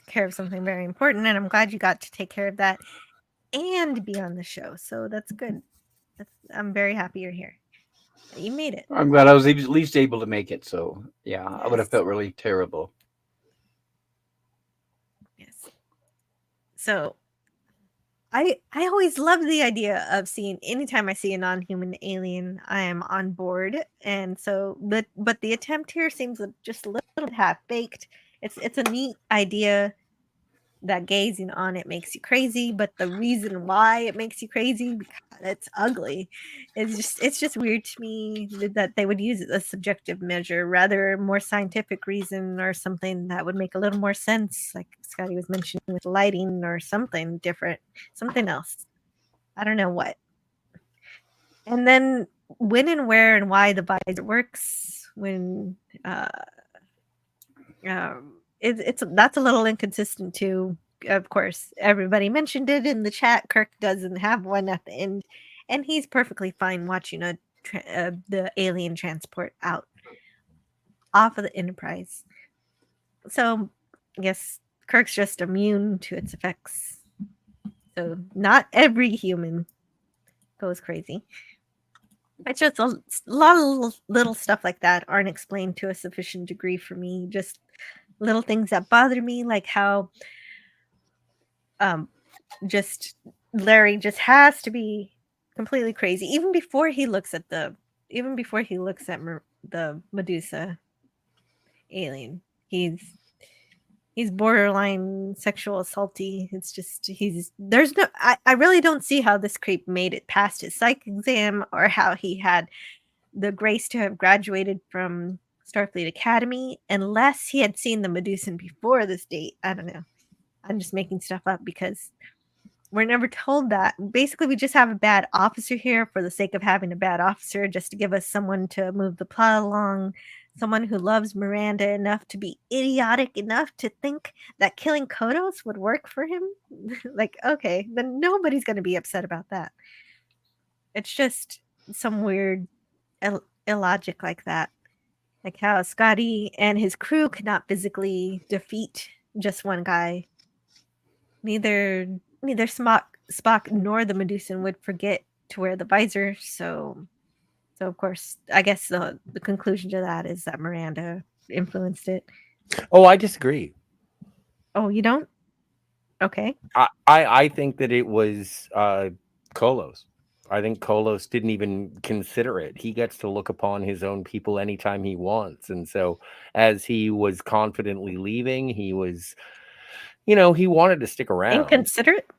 care of something very important, and I'm glad you got to take care of that and be on the show. So that's good. I'm very happy you're here. You made it. I'm glad I was at least able to make it. So yeah, yes. I would have felt really terrible. Yes. So I always love the idea of seeing, anytime I see a non-human alien, I am on board. And so, but the attempt here seems just a little bit half-baked. It's a neat idea that gazing on it makes you crazy, but the reason why it makes you crazy, because it's ugly, it's just weird to me that they would use a subjective measure rather more scientific reason or something that would make a little more sense, like Scotty was mentioning with lighting or something different, something else. I don't know what. And then when and where and why the visor works, when that's a little inconsistent too. Of course, everybody mentioned it in the chat. Kirk doesn't have one at the end, and he's perfectly fine watching the alien transport out off of the Enterprise. So I guess Kirk's just immune to its effects. So not every human goes crazy. It's just a lot of little stuff like that aren't explained to a sufficient degree for me. Just little things that bother me, like how just Larry just has to be completely crazy even before he looks at the Medusa alien. He's borderline sexual assaulty. It's just I really don't see how this creep made it past his psych exam, or how he had the grace to have graduated from Starfleet Academy, unless he had seen the Medusan before this date. I don't know. I'm just making stuff up because we're never told that. Basically, we just have a bad officer here for the sake of having a bad officer, just to give us someone to move the plot along, someone who loves Miranda enough to be idiotic enough to think that killing Kodos would work for him. Like, okay, then nobody's going to be upset about that. It's just some weird illogic like that. Like how Scotty and his crew could not physically defeat just one guy. Neither Spock nor the Medusan would forget to wear the visor. So of course, I guess the conclusion to that is that Miranda influenced it. Oh, I disagree. Oh, you don't? Okay. I think that it was Kolos. I think Kolos didn't even consider it. He gets to look upon his own people anytime he wants. And so as he was confidently leaving, he was, he wanted to stick around. Inconsiderate?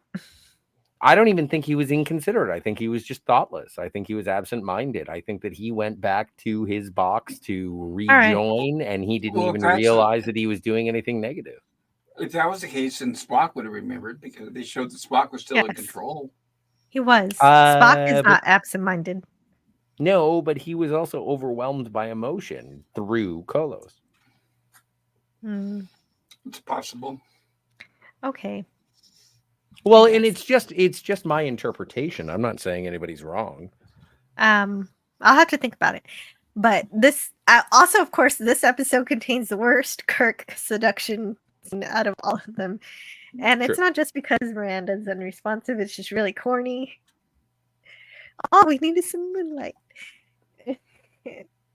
I don't even think he was inconsiderate. I think he was just thoughtless. I think he was absent-minded. I think that he went back to his box to rejoin, and he didn't even realize that he was doing anything negative. If that was the case, then Spock would have remembered, because they showed that Spock was still in control. He was. Spock is not absent-minded. No, but he was also overwhelmed by emotion through Kolos. It's possible. Okay. Well, and it's just my interpretation. I'm not saying anybody's wrong. I'll have to think about it. But this also, of course, this episode contains the worst Kirk seduction out of all of them. And it's not just because Miranda's unresponsive, it's just really corny. All we need is some moonlight.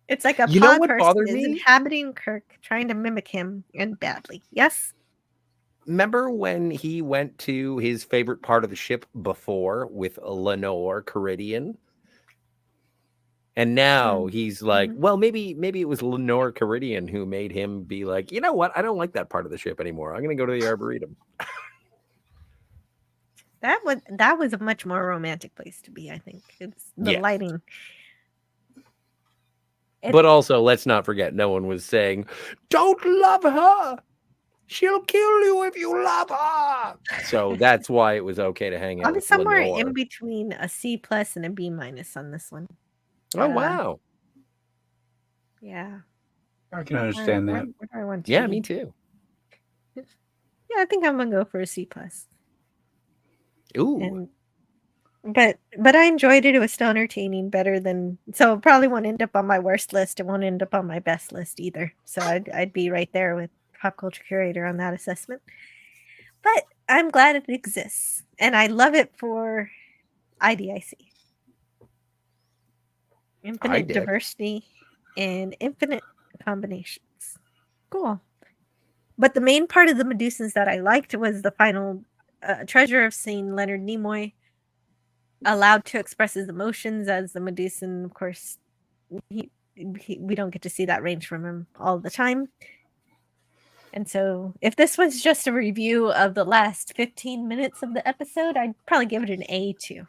It's like a pod person is inhabiting Kirk, trying to mimic him, and badly. Yes? Remember when he went to his favorite part of the ship before with Lenore Caridian? And now he's like, well, maybe it was Lenore Caridian who made him be like, you know what? I don't like that part of the ship anymore. I'm going to go to the Arboretum. That was a much more romantic place to be, I think. It's the lighting. But also, let's not forget, no one was saying, don't love her. She'll kill you if you love her. So that's why it was okay to hang out I'm with somewhere Lenore. in between a C+ and a B- on this one. Oh, wow. Yeah. I can understand that. Where do I want to Yeah, be? me too. Yeah, I think I'm going to go for a C+. Ooh. But I enjoyed it. It was still entertaining, better than... So it probably won't end up on my worst list. It won't end up on my best list either. So I'd be right there with Pop Culture Curator on that assessment. But I'm glad it exists. And I love it for IDIC. Infinite diversity and infinite combinations. Cool. But the main part of the Medusans that I liked was the final treasure of seeing Leonard Nimoy allowed to express his emotions as the Medusan. Of course, we don't get to see that range from him all the time. And so if this was just a review of the last 15 minutes of the episode, I'd probably give it an A too.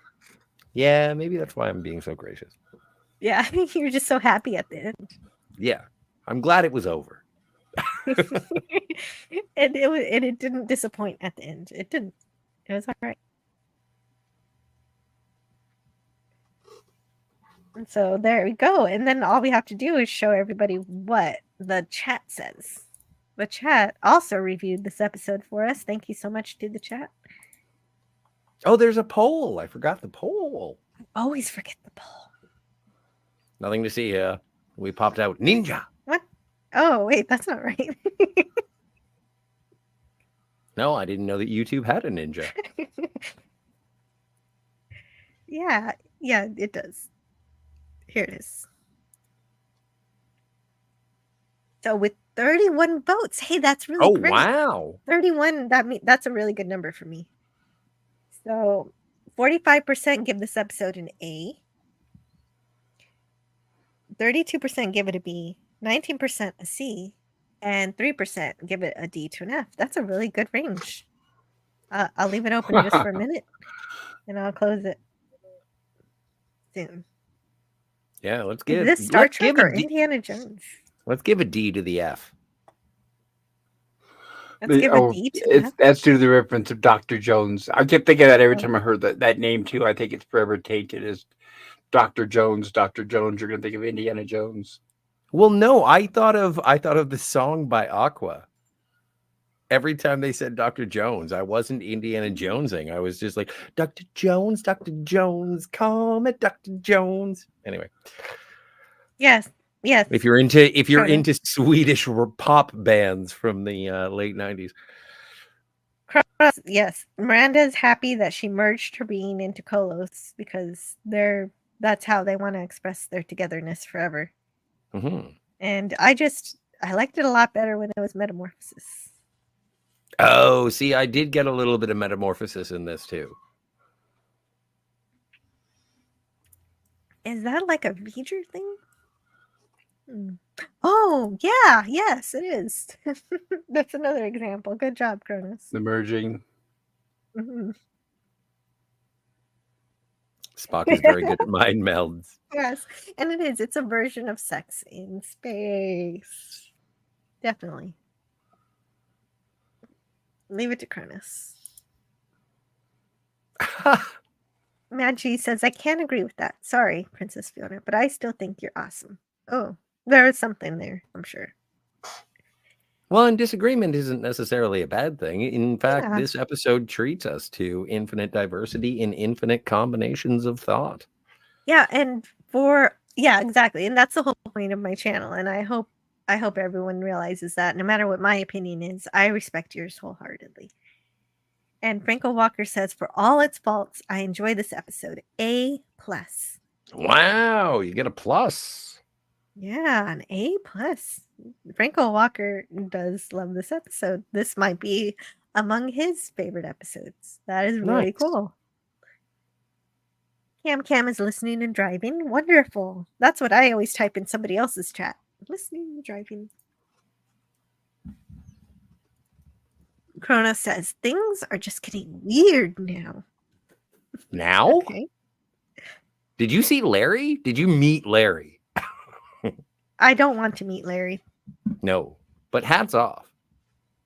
Yeah, maybe that's why I'm being so gracious. Yeah, you're just so happy at the end. Yeah, I'm glad it was over. And it didn't disappoint at the end. It didn't. It was all right. And so there we go. And then all we have to do is show everybody what the chat says. The chat also reviewed this episode for us. Thank you so much to the chat. Oh, there's a poll. I forgot the poll. I always forget the poll. Nothing to see here. We popped out ninja. What? Oh, wait, that's not right. No, I didn't know that YouTube had a ninja. Yeah, it does. Here it is. So with 31 votes, hey, that's really great. Wow. 31, that's a really good number for me. So 45% give this episode an A. 32% give it a B. 19% a C. And 3% give it a D to an F. That's a really good range. I'll leave it open just for a minute. And I'll close it soon. Yeah, let's give this Star Trek or Indiana Jones. Let's give a D to the F. Let's give a D to that. That's due to the reference of Dr. Jones. I kept thinking that every time I heard that name too. I think it's forever tainted as Dr. Jones. Dr. Jones. You're gonna think of Indiana Jones. Well, no, I thought of the song by Aqua. Every time they said Dr. Jones, I wasn't Indiana Jonesing. I was just like, Dr. Jones, call me Dr. Jones. Anyway. Yes. If you're into Swedish pop bands from the late 90s. Yes. Miranda's happy that she merged her being into Kolos because that's how they want to express their togetherness forever. Mm-hmm. And I liked it a lot better when it was Metamorphosis. Oh, see, I did get a little bit of Metamorphosis in this too. Is that like a V'ger thing? Oh, yeah. Yes, it is. That's another example. Good job, Cronus. The merging. Mm-hmm. Spock is very good at mind melds. Yes, and it is. It's a version of sex in space. Definitely. Leave it to Cronus. Maggie says, I can't agree with that. Sorry, Princess Fiona, but I still think you're awesome. Oh, there is something there, I'm sure. Well, and disagreement isn't necessarily a bad thing. In fact, this episode treats us to infinite diversity in infinite combinations of thought. Yeah, exactly. And that's the whole point of my channel. And I hope everyone realizes that no matter what my opinion is, I respect yours wholeheartedly. And Franco Walker says, for all its faults, I enjoy this episode. A+. Wow, you get a plus. Yeah, an A+. Franco Walker does love this episode. This might be among his favorite episodes. That is really cool. Cam is listening and driving. Wonderful. That's what I always type in somebody else's chat. Listening and driving. Kronos says, things are just getting weird now. Now? Okay. Did you see Larry? Did you meet Larry? I don't want to meet Larry. No, but hats off.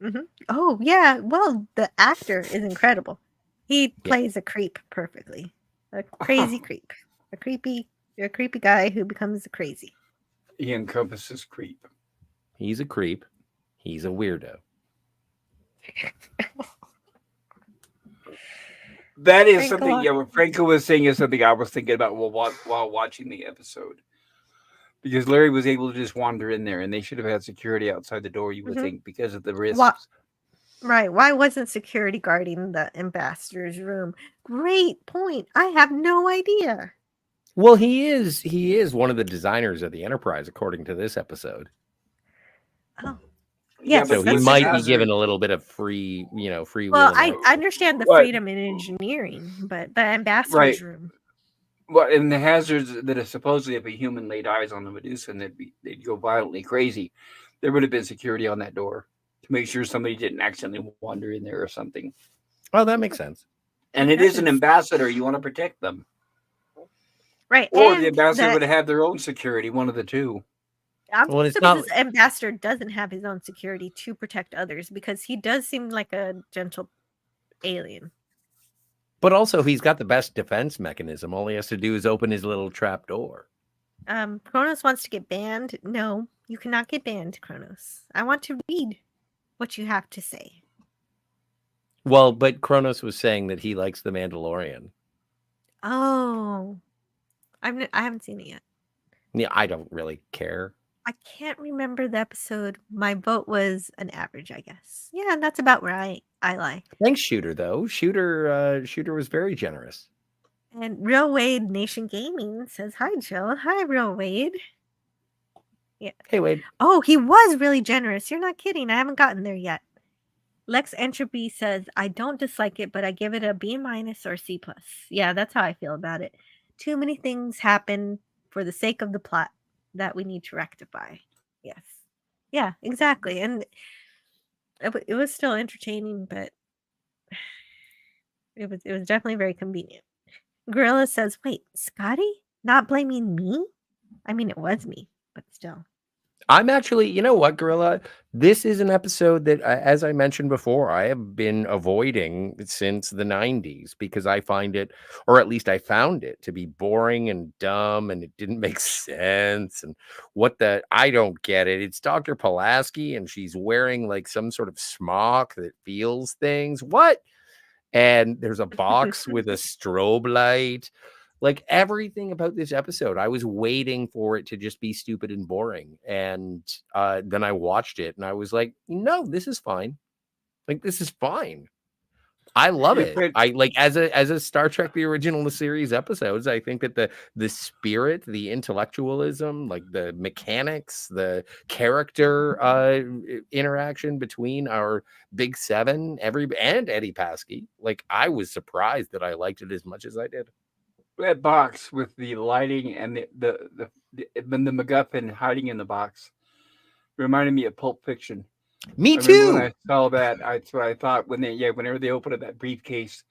Mm-hmm. Oh, yeah. Well, the actor is incredible. He plays a creep perfectly. A crazy creep. A creepy guy who becomes a crazy. He encompasses creep. He's a creep. He's a weirdo. That is something, what Franco was saying is something I was thinking about while watching the episode. Because Larry was able to just wander in there, and they should have had security outside the door, you would think, because of the risks. Right. Why wasn't security guarding the ambassador's room? Great point. I have no idea. Well, he is one of the designers of the Enterprise, according to this episode. Oh. Yes, so he might be given a little bit of free will. Well, I understand the freedom in engineering, but the ambassador's room. Well, and the hazards that are supposedly if a human laid eyes on the Medusa and they'd go violently crazy, there would have been security on that door to make sure somebody didn't accidentally wander in there or something. Oh, that makes sense. And it is an ambassador. You want to protect them. Right. Or the ambassador would have their own security, one of the two. Well, it's not. This ambassador doesn't have his own security to protect others because he does seem like a gentle alien. But also, he's got the best defense mechanism. All he has to do is open his little trap door. Kronos wants to get banned. No, you cannot get banned, Kronos. I want to read what you have to say. Well, but Kronos was saying that he likes The Mandalorian. Oh, I haven't seen it yet. Yeah, I don't really care. I can't remember the episode. My vote was an average, I guess. Yeah, and that's about where I lie. Thanks, Shooter, though. Shooter was very generous. And Real Wade Nation Gaming says, hi, Jill. Hi, Real Wade. Yeah. Hey, Wade. Oh, he was really generous. You're not kidding. I haven't gotten there yet. Lex Entropy says, I don't dislike it, but I give it a B- or C+. Yeah, that's how I feel about it. Too many things happen for the sake of the plot that we need to rectify. Yes. Yeah, exactly. And it was still entertaining, but it was definitely very convenient. Gorilla says, wait, Scotty? Not blaming me? I mean, it was me, but still. I'm actually, you know what, Gorilla? This is an episode that, as I mentioned before, I have been avoiding since the 90s because I find it, or at least I found it, to be boring and dumb, and it didn't make sense. And I don't get it. It's Dr. Pulaski, and she's wearing like some sort of smock that feels things. What? And there's a box with a strobe light. Like everything about this episode, I was waiting for it to just be stupid and boring. And then I watched it and I was like, no, this is fine. Like, this is fine. I love it. I like as a Star Trek the Original Series episodes, I think that the spirit, the intellectualism, like the mechanics, the character interaction between our big seven, and Eddie Paskey, like I was surprised that I liked it as much as I did. That box with the lighting and the MacGuffin hiding in the box reminded me of Pulp Fiction. Me too. When I saw that, that's what I thought whenever they open up that briefcase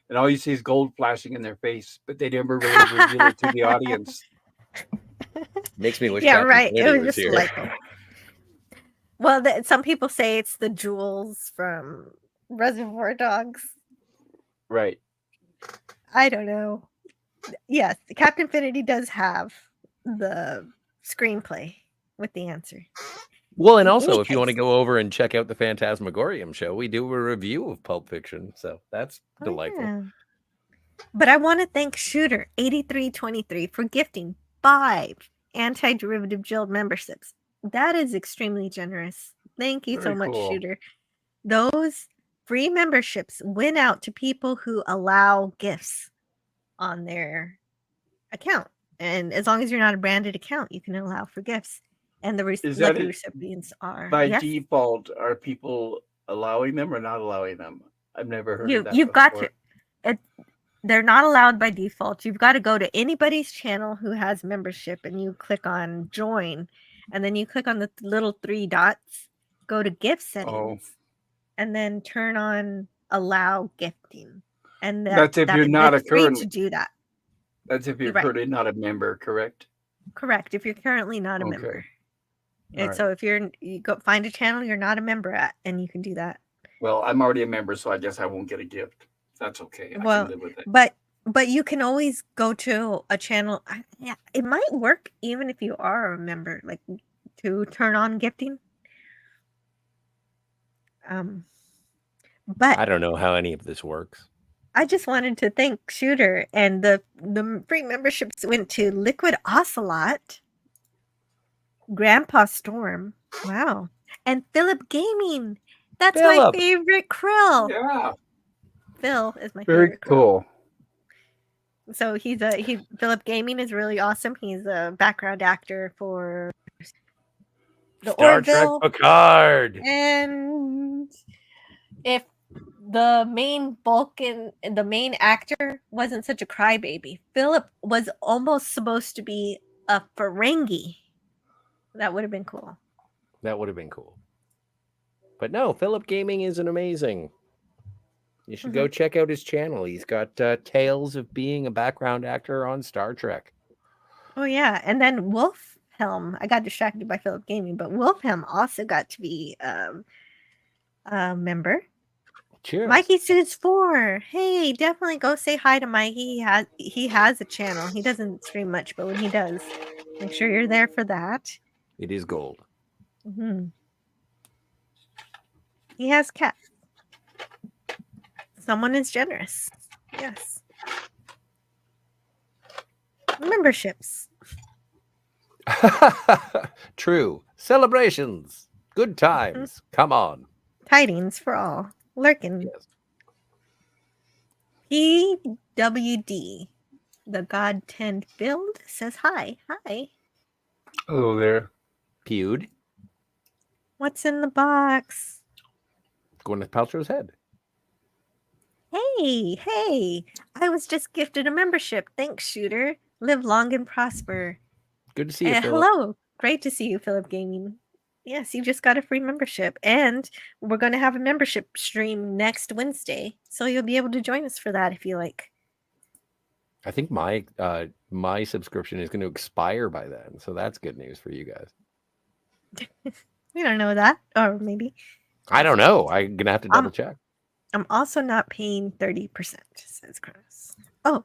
and all you see is gold flashing in their face, but they never really reveal it to the audience. Makes me wish. Yeah, Captain right. Kennedy It was just here. like, well, some people say it's the jewels from Reservoir Dogs. Right. I don't know. Yes, Captain Finity does have the screenplay with the answer. Well, and also, if you want to go over and check out the Phantasmagorium show, we do a review of Pulp Fiction, so that's delightful. Yeah. But I want to thank Shooter 8323 for gifting 5 anti-derivative guild memberships. That is extremely generous. Thank you so much, Shooter. Those free memberships went out to people who allow gifts on their account, and as long as you're not a branded account, you can allow for gifts. And the recipients are by default. Are people allowing them or not allowing them? I've never heard of that. You've got to. They're not allowed by default. You've got to go to anybody's channel who has membership, and you click on join, and then you click on the little 3 dots, go to gift settings, and then turn on allow gifting. And that's if you're not free to do that. That's if you're currently not a member, correct? Correct. If you're currently not a member. And so if you go find a channel you're not a member at, and you can do that. Well, I'm already a member, so I guess I won't get a gift. That's okay. Well, I can live with it. But you can always go to a channel. Yeah, it might work even if you are a member, like to turn on gifting. But I don't know how any of this works. I just wanted to thank Shooter, and the free memberships went to Liquid Ocelot, Grandpa Storm, wow, and Philip Gaming. That's my favorite Krill. Yeah, Phil is my very favorite Krill. Cool. So Philip Gaming is really awesome. He's a background actor for the Star Trek Picard. And if the main Vulcan, the main actor, wasn't such a crybaby, Philip was almost supposed to be a Ferengi. That would have been cool. That would have been cool. But no, Philip Gaming is an amazing. You should go check out his channel. He's got tales of being a background actor on Star Trek. Oh, yeah. And then Wolfhelm. I got distracted by Philip Gaming, but Wolfhelm also got to be a member. Cheers. Mikey Suits 4. Hey, definitely go say hi to Mikey. He has a channel. He doesn't stream much, but when he does, make sure you're there for that. It is gold. Mm-hmm. He has cats. Someone is generous. Yes. Memberships. True. Celebrations. Good times. Come on. Tidings for all. Lurkin. Yes. PWD. The God Tend Build says hi. Hi. Hello there. Pewed. What's in the box? Gwyneth Paltrow's head. Hey. I was just gifted a membership. Thanks, Shooter. Live long and prosper. Good to see you, Philip. Hello. Great to see you, Philip Gaming. Yes, you just got a free membership. And we're going to have a membership stream next Wednesday. So you'll be able to join us for that if you like. I think my subscription is going to expire by then. So that's good news for you guys. We don't know that, or maybe. I don't know. I'm gonna have to double check. I'm also not paying 30%, says Chris. Oh,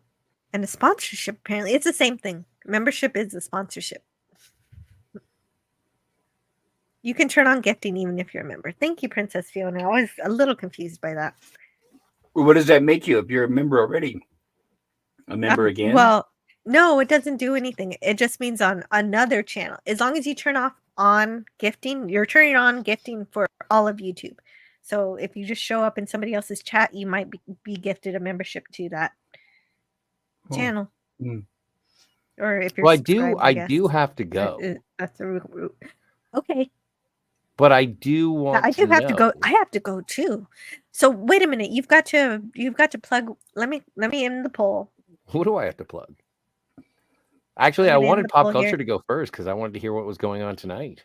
and a sponsorship, apparently. It's the same thing. Membership is a sponsorship. You can turn on gifting even if you're a member. Thank you, Princess Fiona. I was a little confused by that. What does that make you if you're a member already? A member again? Well, no, it doesn't do anything. It just means on another channel. As long as you turn off on gifting, you're turning on gifting for all of YouTube. So if you just show up in somebody else's chat, you might be gifted a membership to that channel. Or if you're I do have to go. That's a route. Okay. But I do want I do have to go. I have to go too. So wait a minute. You've got to plug. Let me end the poll. Who do I have to plug? Actually, I wanted pop culture to go first because I wanted to hear what was going on tonight.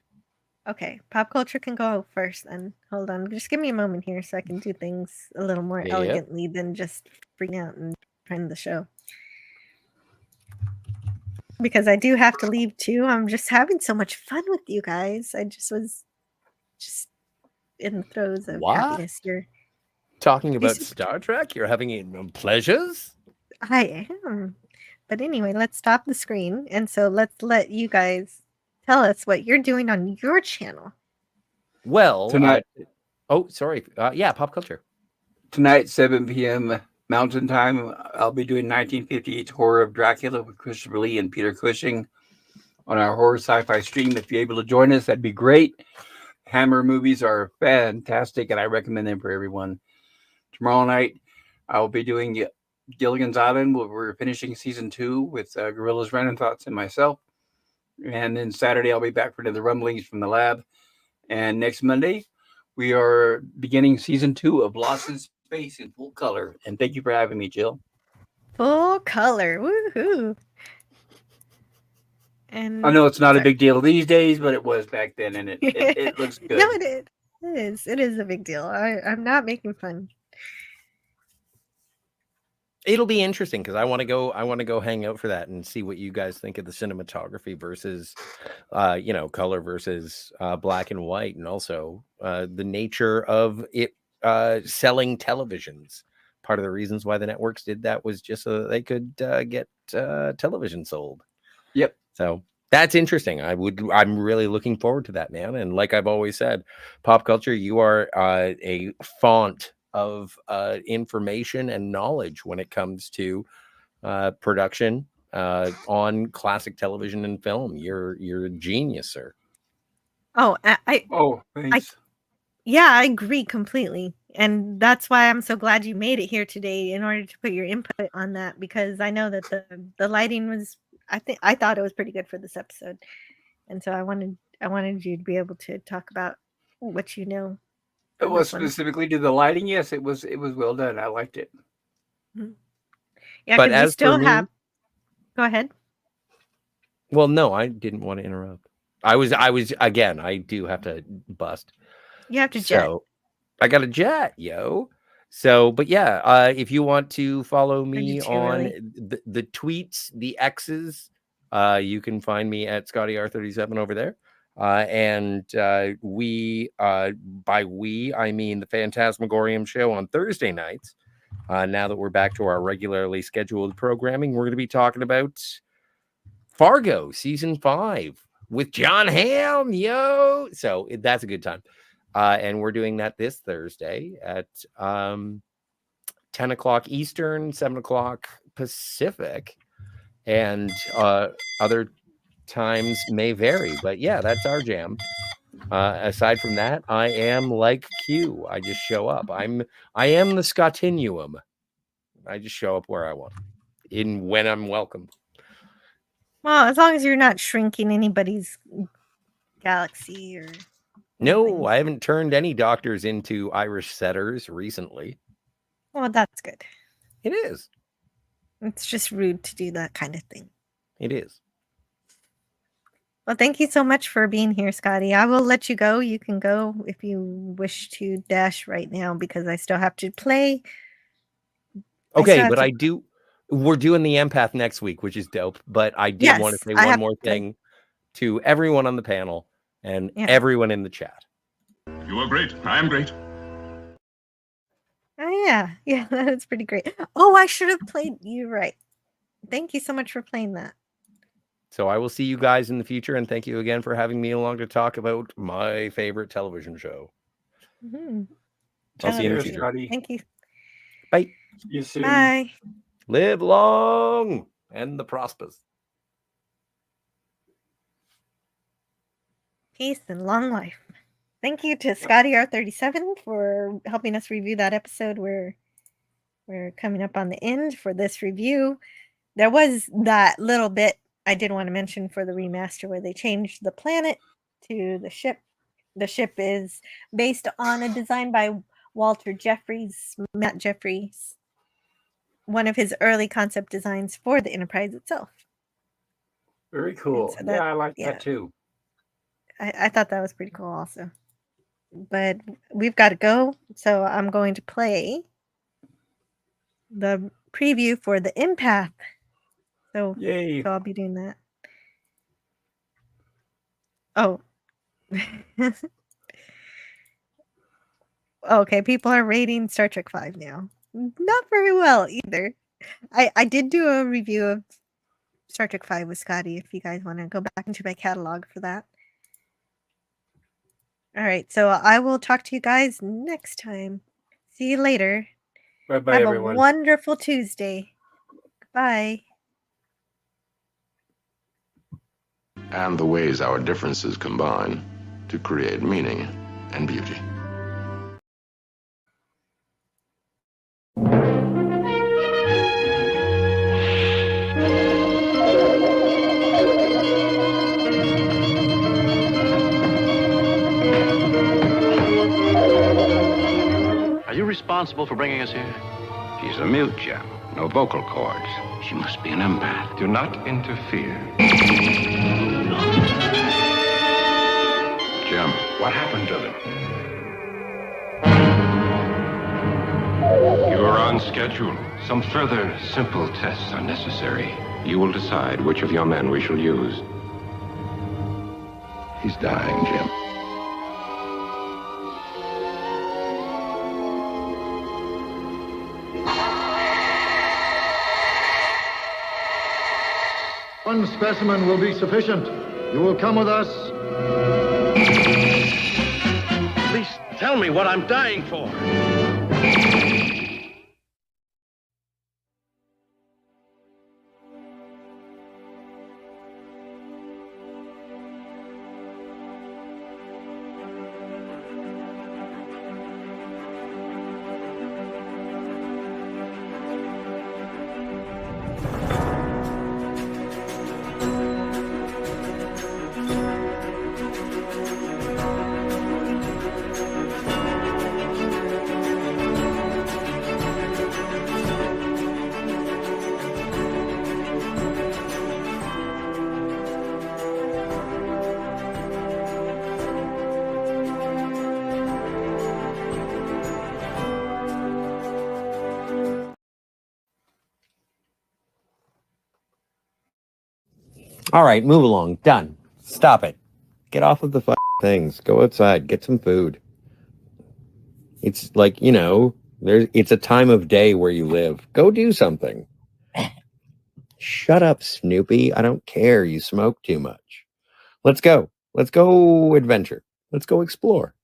Okay, pop culture can go first then. Hold on. Just give me a moment here so I can do things a little more elegantly than just freaking out and trying the show. Because I do have to leave too. I'm just having so much fun with you guys. I just was in the throes of happiness here. Talking about Star Trek? You're having pleasures? I am. But anyway, let's stop the screen. And so let's let you guys tell us what you're doing on your channel. Well, tonight. Sorry. Yeah, pop culture. Tonight, 7 p.m. Mountain Time, I'll be doing 1958's Horror of Dracula with Christopher Lee and Peter Cushing on our horror sci-fi stream. If you're able to join us, that'd be great. Hammer movies are fantastic, and I recommend them for everyone. Tomorrow night, I'll be doing Gilligan's Island, where we're finishing season 2 with Gorillas Running Thoughts and myself. And then Saturday, I'll be back for another Rumblings from the Lab. And next Monday, we are beginning season 2 of Lost in Space in full color. And thank you for having me, Jill. Full color. Woohoo. And I know it's not a big deal these days, but it was back then, and it looks good. No, it is. It is a big deal. I'm not making fun. It'll be interesting because I want to go hang out for that and see what you guys think of the cinematography versus color versus black and white, and also the nature of it selling televisions. Part of the reasons why the networks did that was just so that they could get television sold. Yep. So that's interesting. I'm really looking forward to that, man. And like I've always said, pop culture, you are a font of information and knowledge when it comes to production on classic television and film. You're a genius, sir. Oh, thanks. I agree completely. And that's why I'm so glad you made it here today in order to put your input on that, because I know that the lighting was, I thought it was pretty good for this episode. And so I wanted you to be able to talk about what you know. It was specifically to the lighting. Yes, it was well done. I liked it. Mm-hmm. Yeah, but as still have. Go ahead. Well, no, I didn't want to interrupt. I was again. I do have to bust. You have to jet. So I got a jet, yo. So, but yeah, if you want to follow me on the tweets, the X's, you can find me at ScottyR37 over there. And we, by we, I mean the Phantasmagorium show on Thursday nights. Now that we're back to our regularly scheduled programming, we're going to be talking about Fargo season 5 with John Hamm, yo. So that's a good time. And we're doing that this Thursday at 10 o'clock Eastern, 7 o'clock Pacific, and other times may vary, but yeah, that's our jam. Aside from that, I am like Q. I just show up. I am the Scottinuum. I just show up where I want, when I'm welcome. Well, as long as you're not shrinking anybody's galaxy or. No, I haven't turned any doctors into Irish setters recently. Well, that's good. It is. It's just rude to do that kind of thing. It is. Well, thank you so much for being here, Scotty. I will let you go. You can go if you wish to dash right now because I still have to play. Okay, but we're doing the empath next week, which is dope. But I did want to say one more thing to everyone on the panel and everyone in the chat. You are great. I am great. Oh, yeah. Yeah, that's pretty great. Oh, I should have played. You're right. Thank you so much for playing that. So I will see you guys in the future, and thank you again for having me along to talk about my favorite television show. Mm-hmm. I'll see you in the future. Thank you. Bye. See you soon. Bye. Live long and the prosperous. Peace and long life. Thank you to Scotty R37 for helping us review that episode. We're coming up on the end for this review. There was that little bit I did want to mention for the remaster where they changed the planet to the ship. The ship is based on a design by Matt Jeffries, one of his early concept designs for the Enterprise itself. Very cool. So I like that too. I thought that was pretty cool also. But we've got to go, so I'm going to play the preview for the Empath. So, yay. So I'll be doing that. Oh. Okay, people are rating Star Trek V now. Not very well either. I did do a review of Star Trek V with Scotty if you guys want to go back into my catalog for that. All right, so I will talk to you guys next time. See you later. Bye-bye, Have everyone. a wonderful Tuesday. Bye. And the ways our differences combine to create meaning and beauty. Are you responsible for bringing us here? She's a mute, Jim. No vocal cords. She must be an empath. Do not interfere. Jim, what happened to them? You are on schedule. Some further simple tests are necessary. You will decide which of your men we shall use. He's dying, Jim. One specimen will be sufficient. You will come with us. Please tell me what I'm dying for. All right, move along. Done. Stop it. Get off of the things. Go outside. Get some food. It's like, you know, it's a time of day where you live. Go do something. Shut up, Snoopy. I don't care. You smoke too much. Let's go. Let's go adventure. Let's go explore.